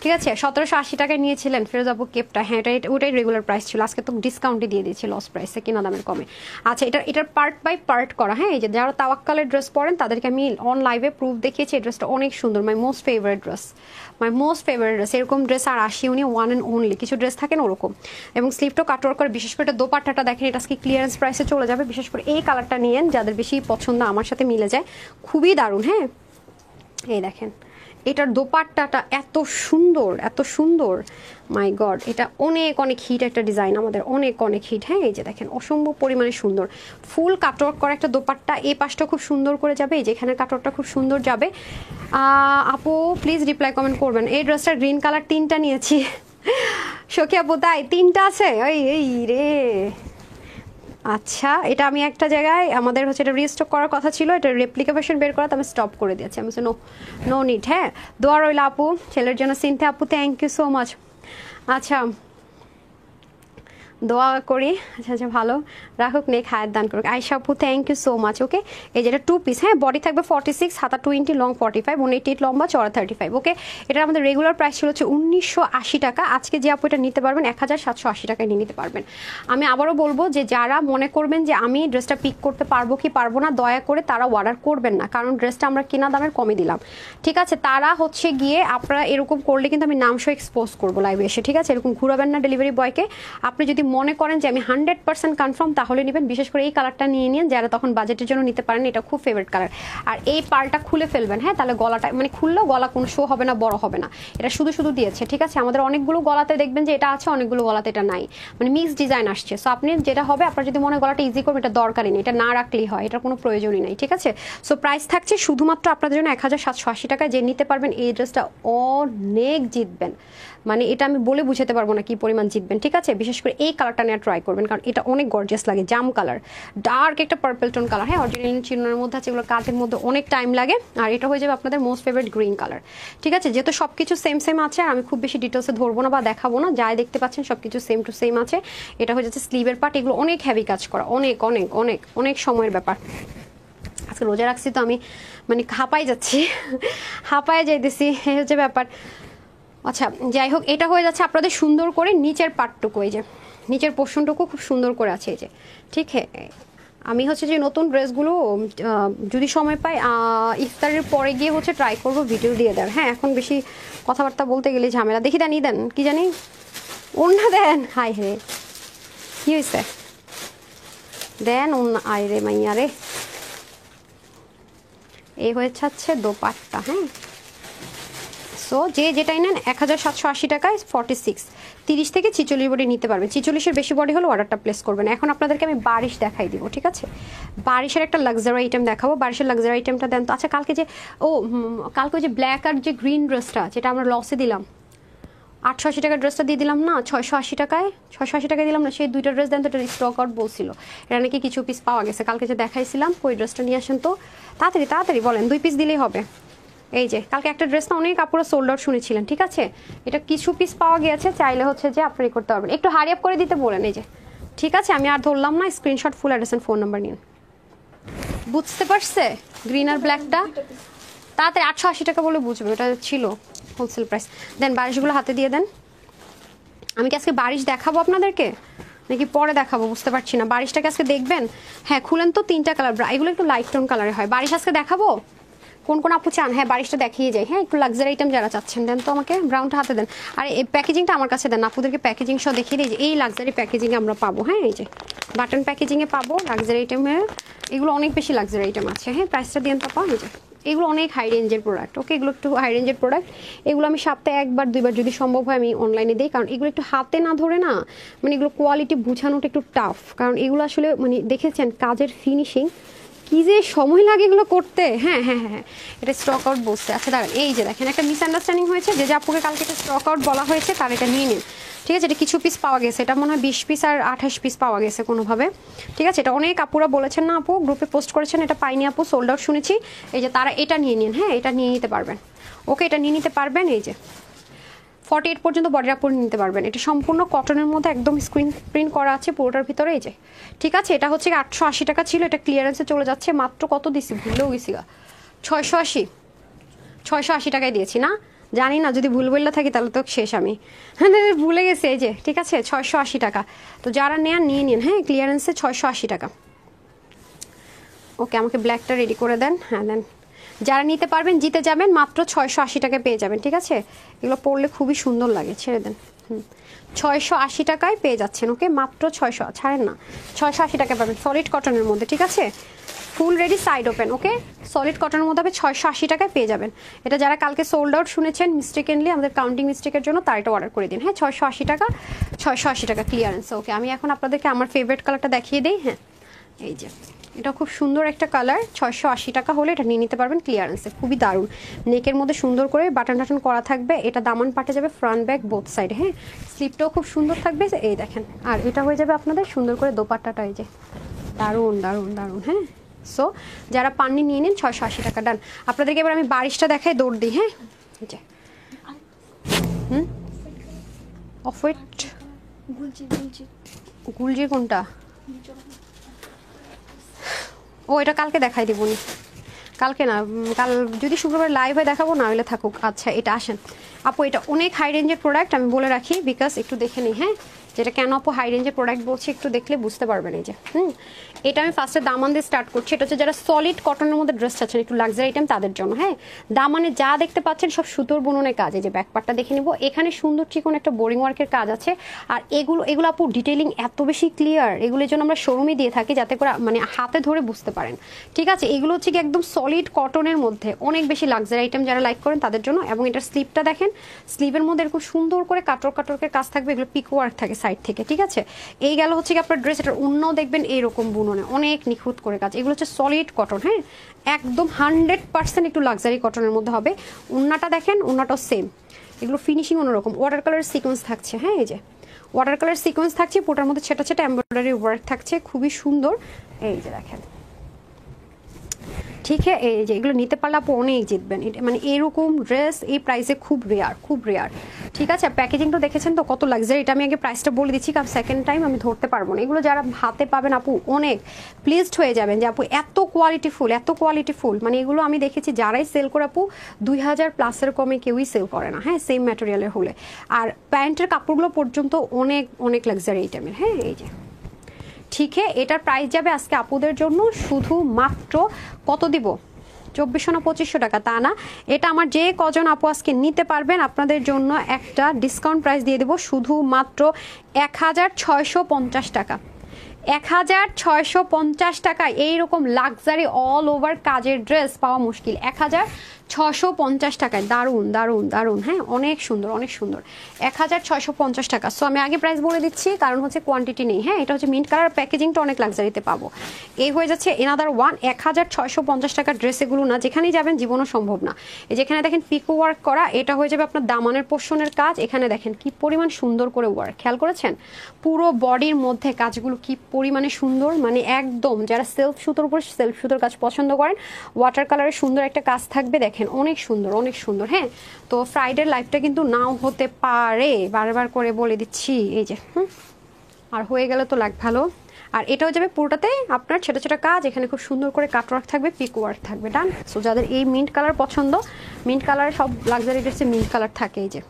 ঠিক আছে। 1780 টাকায় নিয়েছিলেন ফেরোজ আপু কেপটা, হ্যাঁ ওটাই রেগুলার প্রাইস ছিল, আজকে তো ডিসকাউন্টে দিয়ে দিয়েছি লস প্রাইসে, কিনা দামের কমে। আচ্ছা এটার পার্ট বাই পার্ট করা, হ্যাঁ এই যে যারা তাওয়াক্কালের ড্রেস পরেন তাদেরকে আমি অন লাইভে প্রুফ দেখিয়েছি, এই ড্রেসটা অনেক সুন্দর, মাই মোস্ট ফেভারিট ড্রেস। এরকম ড্রেস আর আসি উনি ওয়ান অ্যান্ড অনলি, কিছু ড্রেস থাকে না ওরকম। এবং স্লিভটাও কাটওয়ার্ক করে, বিশেষ করে এটা দোপাট্টাটা দেখেন, এটা আজকে ক্লিয়ারেন্স প্রাইসে চলে যাবে। বিশেষ করে এই কালারটা নিয়েন যাদের বেশি পছন্দ, আমার সাথে মিলে যায়, খুবই দারুণ। হ্যাঁ এই দেখেন এটার দোপাট্টাটা এত সুন্দর, মাই গড, এটা অনেক হিট একটা ডিজাইন, আমাদের অনেক হিট। হ্যাঁ এই যে দেখেন অসম্ভব পরিমাণে সুন্দর, ফুল কাটওয়ার্ক করা একটা দোপাট্টা, এই পাশটা খুব সুন্দর করে যাবে, এই যে এখানে কাটওয়ার্কটা খুব সুন্দর যাবে। আপু প্লিজ রিপ্লাই কমেন্ট করবেন। এই ড্রেসটার গ্রিন কালার 3টা নিয়েছি সখী আপু, তাই 3টা আছে, এই রে আচ্ছা এটা আমি একটা জায়গায় আমাদের হচ্ছে এটা রিস্টক করার কথা ছিল, এটা রেপ্লিকা ভার্সন বের করাতে আমি স্টপ করে দিয়েছি, আমি নো নিড। হ্যাঁ দোয়া রইল আপু ছেলের জন্য, সিনথিয়া আপু থ্যাংক ইউ সো মাচ। আচ্ছা দোয়া করি, আচ্ছা ভালো রাখুক, নেক হায়াত দান করুক। আয়শা আপু থ্যাংক ইউ সো মাচ। ওকে এই যেটা 2 পিস, হ্যাঁ বডি থাকবে 46, হাতা 20, লং 45, 188 লম্বা, চড়া 35। ওকে এটা আমাদের রেগুলার প্রাইস ছিল হচ্ছে 1980 টাকা, আজকে যে আপু এটা নিতে পারবেন 1780 টাকায় নিয়ে নিতে পারবেন। আমি আবারও বলবো যে যারা মনে করবেন যে আমি ড্রেসটা পিক করতে পারবো কি পারবো না, দয়া করে তারা অর্ডার করবেন না, কারণ ড্রেসটা আমরা কেনা দামের কমে দিলাম, ঠিক আছে। তারা হচ্ছে গিয়ে আপনারা এরকম করলে কিন্তু আমি নাম সহ এক্সপোজ করবো লাইভে এসে, ঠিক আছে। এরকম ঘুরাবেন না ডেলিভারি বয়কে। আপনি যদি মনে করেন যে আমি 100% কনফার্ম তাহলে নেবেন, বিশেষ করে এই কালারটা নিয়ে নিন যারা তখন বাজেটের জন্য নিতে পারেন, এটা খুব ফেভারিট কালার। আর এই পালটা খুলে ফেলবেন, হ্যাঁ তাহলে গলাটা মানে খুললেও গলা কোনো শো হবে না, বড় হবে না, এটা শুধু দিয়েছে, ঠিক আছে। আমাদের অনেকগুলো গলাতে দেখবেন যে এটা আছে, অনেকগুলো গলাতে এটা নাই, মানে মিক্স ডিজাইন আসছে। সো আপনি যেটা হবে, আপনার যদি মনে গলাটা ইজি করবেন, এটা দরকারই নেই, এটা না রাখলেই হয়, এটার কোনো প্রয়োজনই নেই, ঠিক আছে। সো প্রাইস থাকছে শুধুমাত্র আপনাদের জন্য 1780 টাকায়, যে নিতে পারবেন এই ড্রেসটা অনেক জিতবেন, মানে এটা আমি বলে বুঝাতে পারবো না কি পরিমাণ জিতবেন, ঠিক আছে। বিশেষ করে এই কালারটা নিয়ে ট্রাই করবেন, কারণ এটা অনেক গর্জিয়াস লাগে, জাম কালার, ডার্ক একটা পার্পল টোন কালার। হ্যাঁ অরিজিনাল চিহ্নের মধ্যে আছে, এগুলো কাজের মধ্যে অনেক টাইম লাগে, আর এটা হয়ে যাবে আপনাদের মোস্ট ফেভারিট গ্রিন কালার, ঠিক আছে। যেহেতু সবকিছু সেম আছে, আর আমি খুব বেশি ডিটেলসে ধরবো না বা দেখাবো না, যাই দেখতে পাচ্ছেন সবকিছু সেম টু সেম আছে। এটা হয়ে যাচ্ছে স্লিভের পার্ট, এগুলো অনেক হেভি কাজ করা, অনেক সময়ের ব্যাপার। আজকে রোজা রাখছি তো আমি মানে হাঁপাই যাইতেছি, এই হচ্ছে ব্যাপার। আচ্ছা যাই হোক, এটা হয়ে যাচ্ছে আপনাদের সুন্দর করে নিচের পার্টটুকু, এই যে নিচের পোর্শনটুকু খুব সুন্দর করে আছে, এই যে ঠিক। হ্যাঁ আমি হচ্ছে যে নতুন ড্রেসগুলো যদি সময় পাই ইফতারের পরে গিয়ে হচ্ছে ট্রাই করবো ভিডিও দিয়ে দেন। হ্যাঁ এখন বেশি কথাবার্তা বলতে গেলে ঝামেলা, দেখি দেন কি জানি ওড়না দেন, হাই রে কি হয়েছে, দেন ওড়না, আয় রে মাইয়া রে। এই হচ্ছে দোপাট্টা। হ্যাঁ, সো যে যেটাই নেন 1780 টাকায় 46, 30 থেকে 46 বডি নিতে পারবেন। 46-এর বেশি বডি হলে অর্ডারটা প্লেস করবেন। এখন আপনাদেরকে আমি বারিশ দেখাই দিব, ঠিক আছে? বারিশের একটা লাক্সারি আইটেম দেখাবো। বারিশের লাক্সারি আইটেমটা দেন তো। আচ্ছা, কালকে যে কালকে যে ব্ল্যাক আর যে গ্রিন ড্রেসটা, যেটা আমরা লসে দিলাম, 880 টাকার ড্রেসটা দিয়ে দিলাম না, 680 টাকায়, 680 টাকায় দিলাম না, সেই দুইটা ড্রেস দেন তো। এটা স্টক আউট বলছিল, এটা নাকি কিছু পিস পাওয়া গেছে। কালকে যে দেখাইছিলাম, ওই ড্রেসটা নিয়ে আসেন তো তাড়াতাড়ি, তাড়াতাড়ি বলেন, 2 পিস দিলেই হবে। এই যে কালকে একটা ড্রেস না অনেক কাপড় সোল্ড আউট শুনেছিলেন, ঠিক আছে? এটা কিছু পিস পাওয়া গিয়েছে, চাইলে হচ্ছে যে আপনি করতে পারবেন। একটু হারি আপ করে দিতে বলেন। এই যে, ঠিক আছে, আমি আর ধরলাম না, screenshot, full address and phone number নিন। বুঝতে পারছে? গ্রিন আর ব্ল্যাকটা তাড়াতাড়ি 880 টাকা বলে বুঝবে, ওটা ছিল হোলসেল প্রাইস। দেন বারিশগুলো হাতে দিয়ে দেন। আমি কি আজকে বারিশ দেখাবো আপনাদেরকে নাকি পরে দেখাবো বুঝতে পারছি না। বারিশটাকে আজকে দেখবেন? হ্যাঁ, খুলেন তো। 3টা কালার, এগুলো একটু লাইট টোন কালারে হয়। বারিশ আজকে দেখাবো? কোন কোন আপু চান? হ্যাঁ, বারিশটা দেখিয়ে যায়। হ্যাঁ, একটু লাক্সারি আইটেম যারা চাচ্ছেন দেন তো আমাকে। ব্রাউনটা হাতে দেন। আর এই প্যাকেজিংটা আমার কাছে দেন, আপুদেরকে প্যাকেজিং সহ দেখিয়ে দিই। এই লাক্সারি প্যাকেজিংয়ে আমরা পাবো। হ্যাঁ, এই যে বাটন প্যাকেজিংয়ে পাবো লাক্সারি আইটেমের। এগুলো অনেক বেশি লাক্সারি আইটেম আছে। হ্যাঁ, প্রাইসটা দিয়ে তো পাওয়া যায়। এগুলো অনেক হাই রেঞ্জের প্রোডাক্ট। ওকে, এগুলো একটু হাই রেঞ্জের প্রোডাক্ট। এগুলো আমি সপ্তাহে 1-2 বার যদি সম্ভব হয় আমি অনলাইনে দিই, কারণ এগুলো একটু হাতে না ধরে না, মানে এগুলো কোয়ালিটি বোঝানোটা একটু টাফ। কারণ এগুলো আসলে মানে দেখেছেন কাজের ফিনিশিং কি যে সময় লাগে এগুলো করতে। হ্যাঁ হ্যাঁ হ্যাঁ, এটা স্টক আউট বলছে। আচ্ছা দাঁড়ান, এই যে দেখেন একটা মিসআন্ডারস্ট্যান্ডিং হয়েছে, যে আপুকে কালকে এটা স্টক আউট বলা হয়েছে তার এটা নিয়ে নিন, ঠিক আছে? এটা কিছু পিস পাওয়া গেছে, এটা মনে হয় 20 পিস আর 28 পিস পাওয়া গেছে কোনোভাবে, ঠিক আছে? এটা অনেক আপুরা বলেছেন না, আপু গ্রুপে পোস্ট করেছেন, এটা পাইনি আপু, সোল্ড আউট শুনেছি। এই যে তারা এটা নিয়ে নিন। হ্যাঁ, এটা নিয়ে নিতে পারবেন। ওকে, এটা নিয়ে নিতে পারবেন। এই যে 48 পর্যন্ত বডি আপর নিতে পারবেন। এটা সম্পূর্ণ কটনের মধ্যে একদম স্ক্রিন প্রিন্ট করা আছে পুরোটার ভিতরে। এই যে, ঠিক আছে, এটা হচ্ছে 880 টাকা ছিল, এটা ক্লিয়ারেন্সে চলে যাচ্ছে মাত্র কত দিছি ভুলেও গেছি, 680 টাকায় দিয়েছি না, জানি না, যদি ভুল বললে থাকি তাহলে তো শেষ আমি। হ্যাঁ, ভুলে গেছি। এই যে, ঠিক আছে, 680 টাকা। তো যারা নেন নিয়ে নিন। হ্যাঁ, ক্লিয়ারেন্সে 680 টাকা। ওকে, আমাকে ব্ল্যাকটা রেডি করে দেন। হ্যাঁ দেন। যারা নিতে পারবেন জিতে যাবেন, মাত্র 680 টাকায় পেয়ে যাবেন, ঠিক আছে? এগুলো পরলে খুবই সুন্দর লাগে, ছেড়ে দেন। 680 টাকায় পেয়ে যাচ্ছেন। ওকে, মাত্র 600, ছাড়েন না, 680 টাকায় পাবেন সলিড কটনের মধ্যে, ঠিক আছে? Full ready, side open. Okay, solid কটনের মধ্যে 680 টাকায় পেয়ে যাবেন। এটা যারা কালকে সোল্ড আউট শুনেছেন মিস্টেকেনলি, আমাদের কাউন্টিং মিস্টেকের জন্য, তার এটা অর্ডার করে দিন। হ্যাঁ, 680 টাকা, 680 টাকা ক্লিয়ারেন্স। ওকে, আমি এখন আপনাদেরকে আমার ফেভারিট কালারটা দেখিয়ে দিই। হ্যাঁ, এই যে এটা খুব সুন্দর একটা কালার, 680 টাকা হলে এটা নিয়ে নিতে পারবেন ক্লিয়ারেন্সে। খুবই দারুণ, নেকের মধ্যে সুন্দর করে বাটন টাটন করা থাকবে। এটা দামান পাটে যাবে ফ্রন্ট ব্যাক বোথ সাইড। হ্যাঁ, স্লিপটাও খুব সুন্দর থাকবে, এই দেখেন। আর এটা হয়ে যাবে আপনাদের সুন্দর করে দোপাট্টাটা। এই যে দারুণ দারুণ দারুণ। হ্যাঁ, সো যারা পাননি নিয়ে নিন, 680 টাকা ডান। আপনাদেরকে এবার আমি বারিশটা দেখাই, দৌড় দিই। হ্যাঁ, এই যে অফ হোয়াইট গুলজির কোনটা? ও, এটা কালকে দেখাই দিবনি, কালকে না, কাল যদি শুক্রবার লাইভ হয়ে দেখাবো, না হলে থাকুক। আচ্ছা, এটা আসেন আপু, এটা অনেক হাই রেঞ্জের প্রোডাক্ট, আমি বলে রাখি, বিকজ একটু দেখে নিই। হ্যাঁ, যেটা কেন আপু হাই রেঞ্জের প্রোডাক্ট বলছি একটু দেখলে বুঝতে পারবেন। এই যে এটা আমি ফার্স্টে দামান দিয়ে স্টার্ট করছি। এটা হচ্ছে যারা সলিড কটনের মধ্যে ড্রেস চাচ্ছেন, একটু লাক্সারি আইটেম, তাদের জন্য। হ্যাঁ, দামানে যা দেখতে পাচ্ছেন সব সুতোর বুননের কাজ। এই যে ব্যাকপার্টটা দেখে নিব, এখানে সুন্দর চিকন একটা বোরিং ওয়ার্কের কাজ আছে। আর এগুলো আপু ডিটেইলিং এত বেশি ক্লিয়ার, এগুলোর জন্য আমরা শোরুমে দিয়ে থাকি, যাতে করে মানে হাতে ধরে বুঝতে পারেন, ঠিক আছে? এগুলো হচ্ছে কি একদম সলিড কটনের মধ্যে অনেক বেশি লাক্সারি আইটেম যারা লাইক করেন তাদের জন্য। এবং এটার স্লিপটা দেখেন, স্লিভের মধ্যে এরকম সুন্দর করে কাটরকের কাজ থাকবে, এগুলো পিকো ওয়ার্ক থাকে সাইড থেকে, ঠিক আছে? এই গেল হচ্ছে কি আপনার ড্রেস। এটার অন্যও দেখবেন এইরকম বুননে অনেক নিখুঁত করে কাজ। এগুলো হচ্ছে সলিড কটন। হ্যাঁ, একদম 100% একটু লাক্সারি কটনের মধ্যে হবে। ওন্নাটা দেখেন, ওন্নাটাও সেম। এগুলো ফিনিশিং অন্যরকম, ওয়াটার কালার সিকোয়েন্স থাকছে। হ্যাঁ, এই যে ওয়াটার কালার সিকোয়েন্স থাকছে, পোটার মধ্যে ছেটা ছেটা এমব্রয়ডারি ওয়ার্ক থাকছে, খুবই সুন্দর। এই যে দেখেন, ঠিক আছে? এই যে এগুলো নিতে পারলে আপু অনেক জিতবেন। মানে এরকম ড্রেস এই প্রাইসে খুব রেয়ার, খুব রেয়ার, ঠিক আছে? প্যাকেজিংটা দেখেছেন তো কত লাক্সারি। এটা আমি আগে প্রাইসটা বলে দিচ্ছি, কারণ সেকেন্ড টাইম আমি ধরতে পারবো না। এগুলো যারা হাতে পাবেন আপু অনেক প্লিজড হয়ে যাবেন, যে আপু এত কোয়ালিটিফুল, এত কোয়ালিটিফুল। মানে এগুলো আমি দেখেছি যারাই সেল করে আপু 2000+ কমে কেউই সেল করে না। হ্যাঁ, সেম ম্যাটেরিয়ালের হলে। আর প্যান্টের কাপড়গুলো পর্যন্ত অনেক অনেক লাক্সারি আইটেমের। হ্যাঁ, এই যে ঠিক আছে, এটার প্রাইস যাবে আজকে আপুদের জন্য শুধু মাত্র কত দিব? 2400 না 2500 টাকা তা না, এটা আমার যে কজন আপু আজকে নিতে পারবেন আপনাদের জন্য একটা ডিসকাউন্ট প্রাইস দিয়ে দেবো শুধুমাত্র 1650 টাকা। 1650 টাকা এইরকম লাক্সারি অল ওভার কাজের ড্রেস পাওয়া মুশকিল। 1650 টাকায় দারুণ দারুণ দারুণ, হ্যাঁ অনেক সুন্দর অনেক সুন্দর। 1650 টাকা। সো আমি আগে প্রাইস বলে দিচ্ছি কারণ হচ্ছে কোয়ান্টিটি নেই, হ্যাঁ এটা হচ্ছে মিন্ট কালার, প্যাকেজিংটা অনেক লাক্সারিতে পাবো। এই হয়ে যাচ্ছে এনাদার ওয়ান। 1650 টাকার ড্রেস এগুলো না, যেখানেই যাবেন জীবনও সম্ভব না। এই যেখানে দেখেন পিকো ওয়ার্ক করা, এটা হয়ে যাবে আপনার দামানের পোর্শনের কাজ। এখানে দেখেন কি পরিমাণ সুন্দর করে ওয়ার্ক, খেয়াল করেছেন পুরো বডির মধ্যে কাজগুলো কি পরিমাণে সুন্দর, মানে একদম যারা সেলফ সুতোর উপর সেলফ সুতোর কাজ পছন্দ করেন, ওয়াটার কালারের সুন্দর একটা কাজ থাকবে, দেখেন অনেক সুন্দর অনেক সুন্দর। হ্যাঁ তো ফ্রাইডের লাইফটা কিন্তু নাও হতে পারে, বারবার করে বলে দিচ্ছি। এই যে আর হয়ে গেলে তো লাগ ভালো। আর এটাও যাবে পুরোটাতে আপনার ছোটো ছোটো কাজ, এখানে খুব সুন্দর করে কাট ওয়ার্ক থাকবে, পিক ওয়ার্ক থাকবে। ডান। সো যাদের এই মিন্ট কালার পছন্দ, মিন্ট কালার সব লাক্সারি ড্রেসে মিন্ট কালার থাকে, এই যে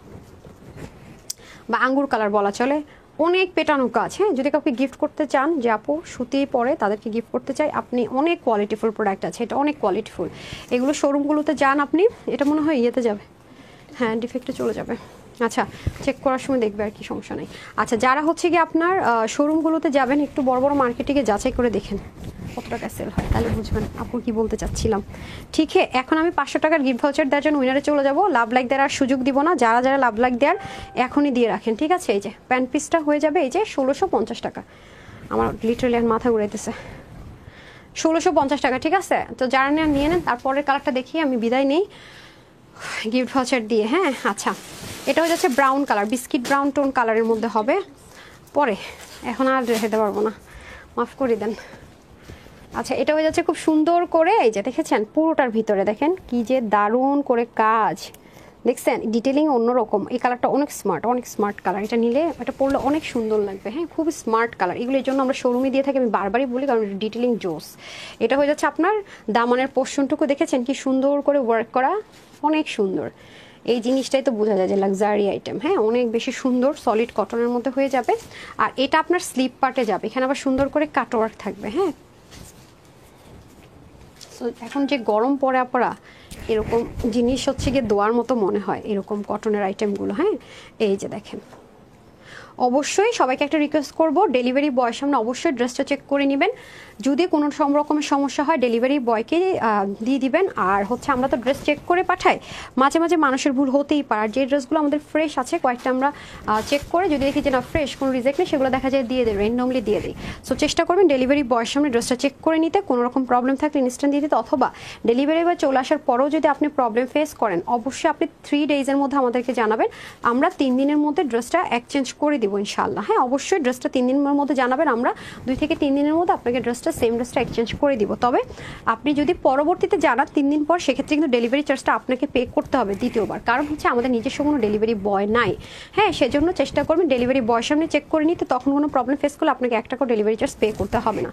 বা আঙ্গুর কালার বলা চলে, অনেক পেটানো কাজ। হ্যাঁ যদি কাউকে গিফট করতে চান যে আপু সুতি পরে তাদেরকে গিফট করতে চাই, আপনি অনেক কোয়ালিটিফুল প্রোডাক্ট আছে, এটা অনেক কোয়ালিটিফুল। এগুলো শোরুমগুলোতে যান আপনি, এটা মনে হয় ইয়েতে যাবে, হ্যাঁ ডিফেক্টে চলে যাবে। আচ্ছা চেক করার সময় দেখবে আর কি, সমস্যা নেই। আচ্ছা যারা হচ্ছে কি আপনার শোরুমগুলোতে যাবেন, একটু বড় বড় মার্কেটে যাচাই করে দেখেন কত টাকা সেল হয়, তাহলে বুঝবেন আপু কি বলতে চাচ্ছিলাম। ঠিক আছে এখন আমি 500 টাকার গিফট ভাউচার দেওয়ার জন্য উইনারে চলে যাব। লাভ লাইক দেওয়ার আর সুযোগ দিব না, যারা যারা লাভ লাইক দেওয়ার এখনই দিয়ে রাখেন, ঠিক আছে। এই যে প্যান্ট পিসটা হয়ে যাবে এই যে 1650 টাকা। আমার লিটারালি আর মাথা ঘুরাইতেছে, 1650 টাকা, ঠিক আছে। তো যারা নিয়ে নেন, তারপরের কালারটা দেখিয়ে আমি বিদায় নেই গিফট ভাউচার দিয়ে। হ্যাঁ আচ্ছা এটা হয়ে যাচ্ছে brown colour, biscuit brown tone কালারের মধ্যে হবে পরে, এখন আর যেতে পারবো না, মাফ করে দেন। আচ্ছা এটা হয়ে যাচ্ছে খুব সুন্দর করে, এই যে দেখেছেন পুরোটার ভিতরে দেখেন কি যে দারুণ করে কাজ, দেখছেন ডিটেলিং অন্যরকম। এই কালারটা অনেক স্মার্ট কালার, এটা নিলে এটা পরলে অনেক সুন্দর লাগবে। হ্যাঁ খুব স্মার্ট কালার, এগুলোর জন্য আমরা শোরুমে দিয়ে থাকি, আমি বারবারই বলি কারণ ডিটেলিং জোস। এটা হয়ে যাচ্ছে আপনার দামানের পোর্শনটুকু, দেখেছেন কি সুন্দর করে ওয়ার্ক করা, অনেক সুন্দর। এই জিনিসটাই তো বোঝা যায় যে লাক্সারি আইটেম। হ্যাঁ অনেক বেশি সুন্দর, সলিড কটনের মধ্যে হয়ে যাবে। আর এটা আপনার স্লিপ পার্টে যাবে, এখানে আবার সুন্দর করে কাটওয়ার্ক থাকবে। হ্যাঁ সো এখন যে গরম পড়া এরকম জিনিস হচ্ছে গিয়ে দোয়ার মতো মনে হয় এরকম কটনের আইটেমগুলো। হ্যাঁ এই যে দেখেন, অবশ্যই সবাইকে একটা রিকোয়েস্ট করব, ডেলিভারি বয়ের সামনে অবশ্যই ড্রেসটা চেক করে নেবেন। যদি কোনো রকমের সমস্যা হয় ডেলিভারি বয়কে দিয়ে দিবেন। আর হচ্ছে আমরা তো ড্রেস চেক করে পাঠাই, মাঝে মাঝে মানুষের ভুল হতেই পারে। আর যে ড্রেসগুলো আমাদের ফ্রেশ আছে কয়েকটা আমরা চেক করে যদি দেখি যে না ফ্রেশ, কোনো রিজেক্ট নেই, সেগুলো দেখা যায় দিয়ে দেবে, র্যান্ডমলি দিয়ে দিই। সো চেষ্টা করবেন ডেলিভারি বয়ের সামনে ড্রেসটা চেক করে নিতে, কোনো রকম প্রবলেম থাকলে ইনস্ট্যান্ট দিয়ে দিতে, অথবা ডেলিভারি বয় চলে আসার পরেও যদি আপনি প্রবলেম ফেস করেন অবশ্যই আপনি 3 ডেজের মধ্যে আমাদেরকে জানাবেন, আমরা 3 দিনের মধ্যে ড্রেসটা এক্সচেঞ্জ করে দিব ইনশাআল্লাহ। হ্যাঁ অবশ্যই ড্রেসটা 3 দিনের মধ্যে জানাবেন, আমরা 2 থেকে 3 দিনের মধ্যে আপনাকে সেম ড্রেসটা এক্সচেঞ্জ করে দিব। তবে আপনি যদি পরবর্তীতে জানান 3 দিন পর, সেক্ষেত্রে কিন্তু ডেলিভারি চার্জটা আপনাকে পে করতে হবে দ্বিতীয়বার, কারণ হচ্ছে আমাদের নিজস্ব কোনো ডেলিভারি বয় নাই। হ্যাঁ সেজন্য চেষ্টা করবেন ডেলিভারি বয়ের সামনে চেক করে নিতে, তখন কোনো প্রবলেম ফেস করলে আপনাকে 1 টাকা ডেলিভারি চার্জ পে করতে হবে না।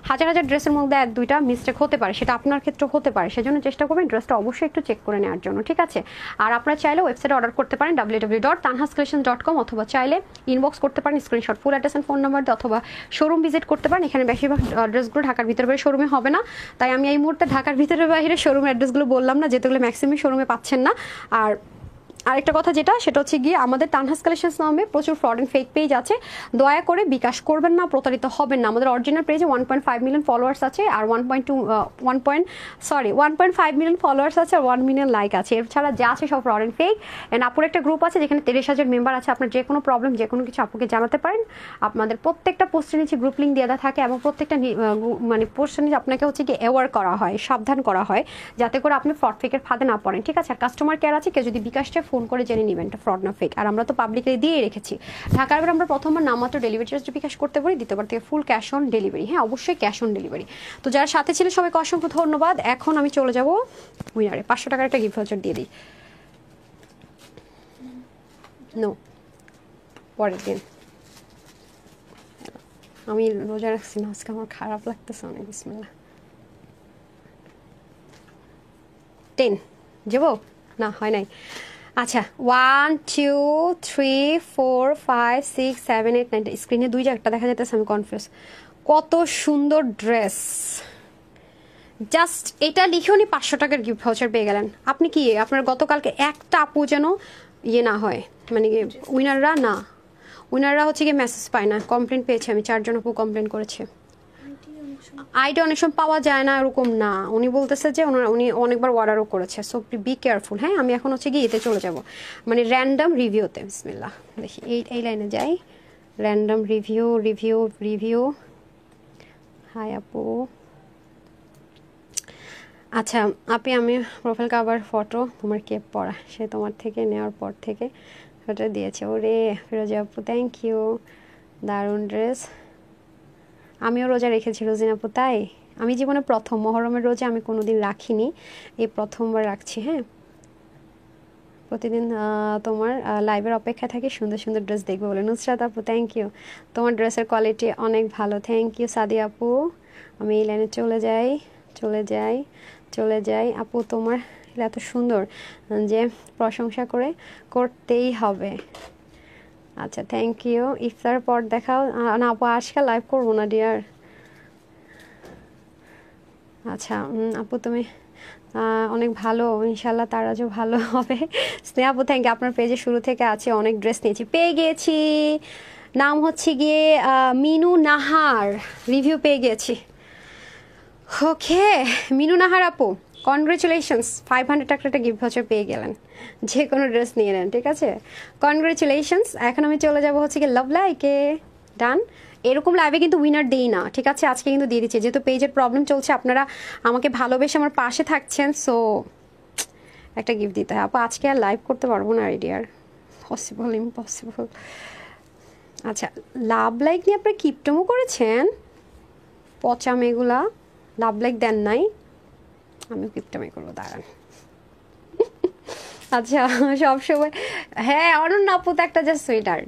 হাজার হাজার ড্রেসের মধ্যে 1-2টা মিস্টেক হতে পারে, সেটা আপনার ক্ষেত্রে হতে পারে, সেজন্য চেষ্টা করবেন ড্রেসটা অবশ্যই একটু চেক করে নেওয়ার জন্য, ঠিক আছে। আর আপনারা চাইলে ওয়েবসাইটে অর্ডার করতে পারেন www.tanhascollections.com, অথবা চাইলে ইনবক্স করতে পারেন screenshot full address and phone number দিয়ে, অথবা শোরুম ভিজিট করতে পারেন। এখানে বেশিরভাগ ড্রেসগুলো ঢাকার ভিতরে বাইরে শোরুমে হবে না, তাই আমি এই মুহূর্তে ঢাকার ভিতরে বাইরে শোরুমের অ্যাড্রেসগুলো বললাম না, যেগুলো ম্যাক্সিমাম শোরুমে পাচ্ছেন না। আর আরেকটা কথা সেটা হচ্ছে গিয়ে আমাদের তানহাস কালেকশনস নামে প্রচুর ফ্রড এন্ড ফেক পেজ আছে, দয়া করে বিকাশ করবেন না, প্রতারিত হবেন না। আমাদের অরিজিনাল পেজে 1.5 মিলিয়ন ফলোয়ার্স আছে, আর 1.5 মিলিয়ন ফলোয়ার্স আছে, আর 1 মিলিয়ন লাইক আছে। এছাড়া যা আছে সব ফ্রড এন্ড ফেক। এন্ড আপুর একটা গ্রুপ আছে যেখানে 23,000 মেম্বার আছে, আপনার যে কোনো প্রবলেম যে কোনো কিছু আপুকে জানাতে পারেন। আপনাদের প্রত্যেকটা পোস্টের নিচে গ্রুপ লিঙ্ক দেওয়া থাকে, এবং প্রত্যেকটা মানে পোস্টের নিচে আপনাকে হচ্ছে কি অ্যাওয়ার করা হয়, সাবধান করা হয়, যাতে করে আপনি ফ্রড ফেকের ফাঁদে না পড়েন, ঠিক আছে। আর কাস্টমার কেয়ার আছে, কেউ যদি বিকাশটা ফোন করে জেনে নেবেন এটা ফ্রড না ফেক। আর আমরা তো পাবলিকলি দিয়ে রেখেছি, ঢাকার বাইরে আমরা প্রথমবার নামমাত্র ডেলিভারি চার্জ বিকাশ করতে পারি, দ্বিতীয়বার থেকে ফুল ক্যাশ অন ডেলিভারি। হ্যাঁ অবশ্যই ক্যাশ অন ডেলিভারি। তো যারা সাথে ছিলেন সবাইকে অসংখ্য ধন্যবাদ। এখন আমি চলে যাব উইনারে, 500 টাকার একটা গিফট ভাউচার দিয়ে দিই। নো পরের দিন, আমি রোজা রাখছি না আজকে, আমার খারাপ লাগতেছে অনেক। বিসমিল্লাহ 10 যাবো না, হয় নাই। আচ্ছা 1 2 3 4 5 6 7 8 9, স্ক্রিনে 2 জায়গাটা দেখা যাইতেছে, আমি কনফিউজ। কত সুন্দর ড্রেস, জাস্ট এটা লিখে উনি 500 টাকার গিফট ভাউচার পেয়ে গেলেন। আপনি কি আপনার গতকালকে একটা আপু যেন ইয়ে না হয়, মানে কি উইনাররা হচ্ছে গিয়ে মেসেজ পায় না, কমপ্লেন পেয়েছে আমি, 4 জন আপু কমপ্লেন করেছে। আইডি অনেক সময় পাওয়া যায় না এরকম না, উনি বলতেছে যে উনি অনেকবার অর্ডারও করেছে, সো বি কেয়ারফুল। হ্যাঁ, আমি এখন হচ্ছে গিয়ে এতে চলে যাব, মানে র্যান্ডম রিভিউতে। বিসমিল্লাহ, দেখি এই লাইনে যাই। Random review. হাই আপু, আচ্ছা আপনি, আমি প্রোফাইল কাভার ফটো তোমার কেপ পরা, সে তোমার থেকে নেওয়ার পর থেকে ফটো দিয়েছে। ওরে ফিরোজা আপু, থ্যাংক ইউ, দারুণ ড্রেস। আমিও রোজা রেখেছি রোজিন আপু, তাই আমি জীবনে প্রথম মহরমের রোজা আমি কোনোদিন রাখিনি, এই প্রথমবার রাখছি। হ্যাঁ, প্রতিদিন তোমার লাইভের অপেক্ষা থাকি, সুন্দর সুন্দর ড্রেস দেখবো বলে। নুসরাত আপু, থ্যাংক ইউ, তোমার ড্রেসের কোয়ালিটি অনেক ভালো, থ্যাংক ইউ। সাদি আপু, আমি এই লাইনে চলে যাই আপু, তোমার এত সুন্দর যে প্রশংসা করতেই হবে। আচ্ছা, থ্যাংক ইউ। ইফতার পর দেখাও না আপু, আজকাল লাইভ করবো না ডিয়ার। আচ্ছা আপু, তুমি অনেক ভালো, ইনশাল্লাহ তার আজও ভালো হবে। স্নেহা আপু, থ্যাংক ইউ, আপনার পেজে শুরু থেকে আছে, অনেক ড্রেস নিয়েছি, পেয়ে গিয়েছি। নাম হচ্ছে গিয়ে মিনু নাহার, রিভিউ পেয়ে গিয়েছি। ওকে মিনু নাহার আপু, কনগ্রেচুলেশনস, 500 টাকার একটা গিফট ভাউচার পেয়ে গেলেন, যে কোনো ড্রেস নিয়ে নেন, ঠিক আছে, কনগ্রেচুলেশনস। এখন আমি চলে যাবো হচ্ছে কি লাভ লাইকে। ডান, এরকম লাইভে কিন্তু উইনার দেই না, ঠিক আছে, আজকে কিন্তু দিয়ে দিচ্ছি, যেহেতু পেজের প্রবলেম চলছে, আপনারা আমাকে ভালোবেসে আমার পাশে থাকছেন, সো একটা গিফট দিতে হয়। আপু আজকে আর লাইভ করতে পারবো না আইডিয়ার, ইম্পসিবল। আচ্ছা, লাভ লাইক নিয়ে আপনারা কিপটমো করেছেন, পচা মেয়েগুলা, লাভ লাইক দেন নাই, আমিও কিপটামি করবো, দাঁড়ান। আচ্ছা সবসময়, হ্যাঁ অনন্য আপু তো একটা জাস্ট সুইটার,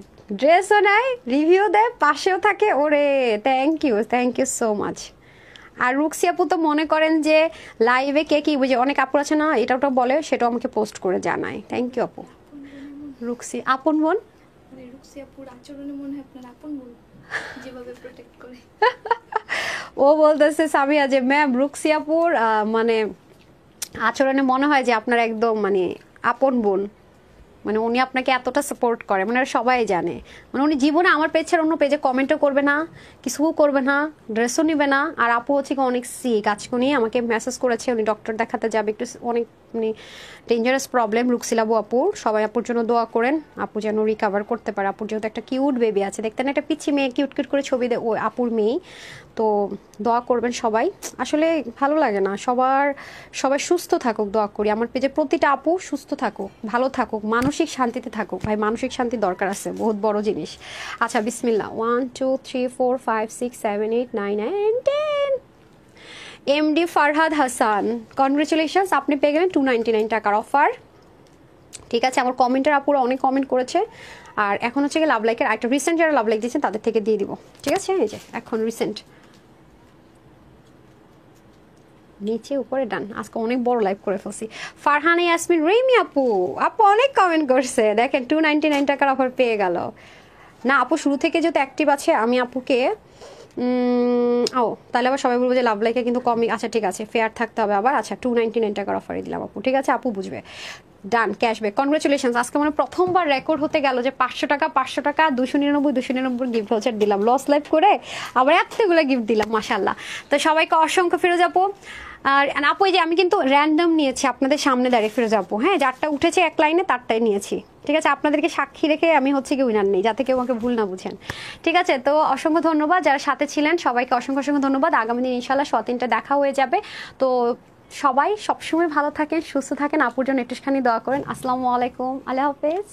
ড্রেসও নেয়, রিভিউ দেয়, পাশেও থাকে, ওরে থ্যাংক ইউ সো মাচ। আর রুক্সি আপু তো মনে করেন যে লাইভে কে কি বুঝে, অনেক আপু আছে না এটা ওটা বলে, সেটাও আমাকে পোস্ট করে জানায়, থ্যাংক ইউ আপু। রুক্সি আপন বোন, রুক্সি আপুর আচরণে মনে হয় আপনার আপন বোন, যেভাবে প্রোটেক্ট করে। ও বলতেছে সামিয়া যে ম্যাম রুক্সি আপুর মানে আচরণে মনে হয় যে আপনার একদম মানে আপন বোন, মানে উনি আপনাকে এতটা সাপোর্ট করে, মানে সবাই জানে, মানে উনি জীবনে আমার পেজ ছাড়া অন্য পেজে কমেন্টও করবে না, কিছুও করবে না, ড্রেসও নিবে না। আর আপু হচ্ছে অনেক সিক, আজকে উনি আমাকে মেসেজ করেছে, উনি ডক্টর দেখাতে যাবে, একটু অনেক মানে ডেঞ্জারাস প্রবলেম রুক্সিলাবু আপুর, সবাই আপুর জন্য দোয়া করেন, আপু যেন রিকাভার করতে পারে। আপুর যেহেতু একটা কিউট বেবি আছে, দেখতেন একটা পিচ্ছি মেয়ে কিউট করে ছবি দেয়, ওই আপুর মেয়ে, তো দোয়া করবেন সবাই। আসলে ভালো লাগে না, সবাই সুস্থ থাকুক, দোয়া করি আমার পেজে প্রতিটা আপু সুস্থ থাকুক, ভালো থাকুক, মানসিক শান্তিতে থাকুক, ভাই মানসিক শান্তি দরকার আছে, বহুত বড় জিনিস। আচ্ছা বিসমিল্লাহ, 1 2 3 4 5 6 7 8 9 and 10। MD Farhad Hasan, congratulations, আপনি পেয়ে গেলেন 299 টাকার অফার, ঠিক আছে। আমার কমেন্টের আপুরা অনেক কমেন্ট করেছে, আর এখন হচ্ছে গিয়ে লাভ লাইকের একটা রিসেন্ট যারা লাভ লাইক দিয়েছেন তাদের থেকে দিয়ে দিব, ঠিক আছে। এই যে এখন রিসেন্ট নিচে উপরে ডান, আজকে অনেক বড় লাইভ করে ফেলছি। ফারহানা ইয়াসমিন রিমি আপু অনেক কমেন্ট করছে, দেখেন 299 টাকার অফার পেয়ে গেল না। আপু শুরু থেকে যেহেতু অ্যাক্টিভ আছে, আমি আপুকে তাহলে আবার সবাই বলবো যে লাভ লাইকে কিন্তু কমই, আচ্ছা ঠিক আছে, ফেয়ার থাকতে হবে আবার। আচ্ছা 299 টাকার অফারই দিলাম আপু, ঠিক আছে, আপু বুঝবে। ডান, ক্যাশব্যাক, কনগ্রেচুলেশন। আজকে মানে প্রথমবার রেকর্ড হতে গেল যে 500 টাকা 299 গিফট ভাউচার দিলাম, লস লাইভ করে আবার এতগুলো গিফট দিলাম, মাশাল্লাহ। তো সবাইকে অসংখ্য ফিরোজ আপু। আর আপু এই যে আমি কিন্তু র্যান্ডম নিয়েছি আপনাদের সামনে দাঁড়িয়ে, ফিরোজ আপু, হ্যাঁ, যারটা উঠেছে এক লাইনে তারটাই নিয়েছি, ঠিক আছে, আপনাদেরকে সাক্ষী রেখে আমি হচ্ছে কি উইনার নেই, যাতে কেউ আমাকে ভুল না বুঝেন, ঠিক আছে। তো অসংখ্য ধন্যবাদ যারা সাথে ছিলেন, সবাইকে অসংখ্য ধন্যবাদ। আগামী দিন ইনশাল্লাহ সতিনটা দেখা হয়ে যাবে। তো সবাই সবসময় ভালো থাকেন, সুস্থ থাকেন, আপুর জন্য একটুখানি দোয়া করেন। আসসালামু আলাইকুম, আল্লাহ হাফেজ।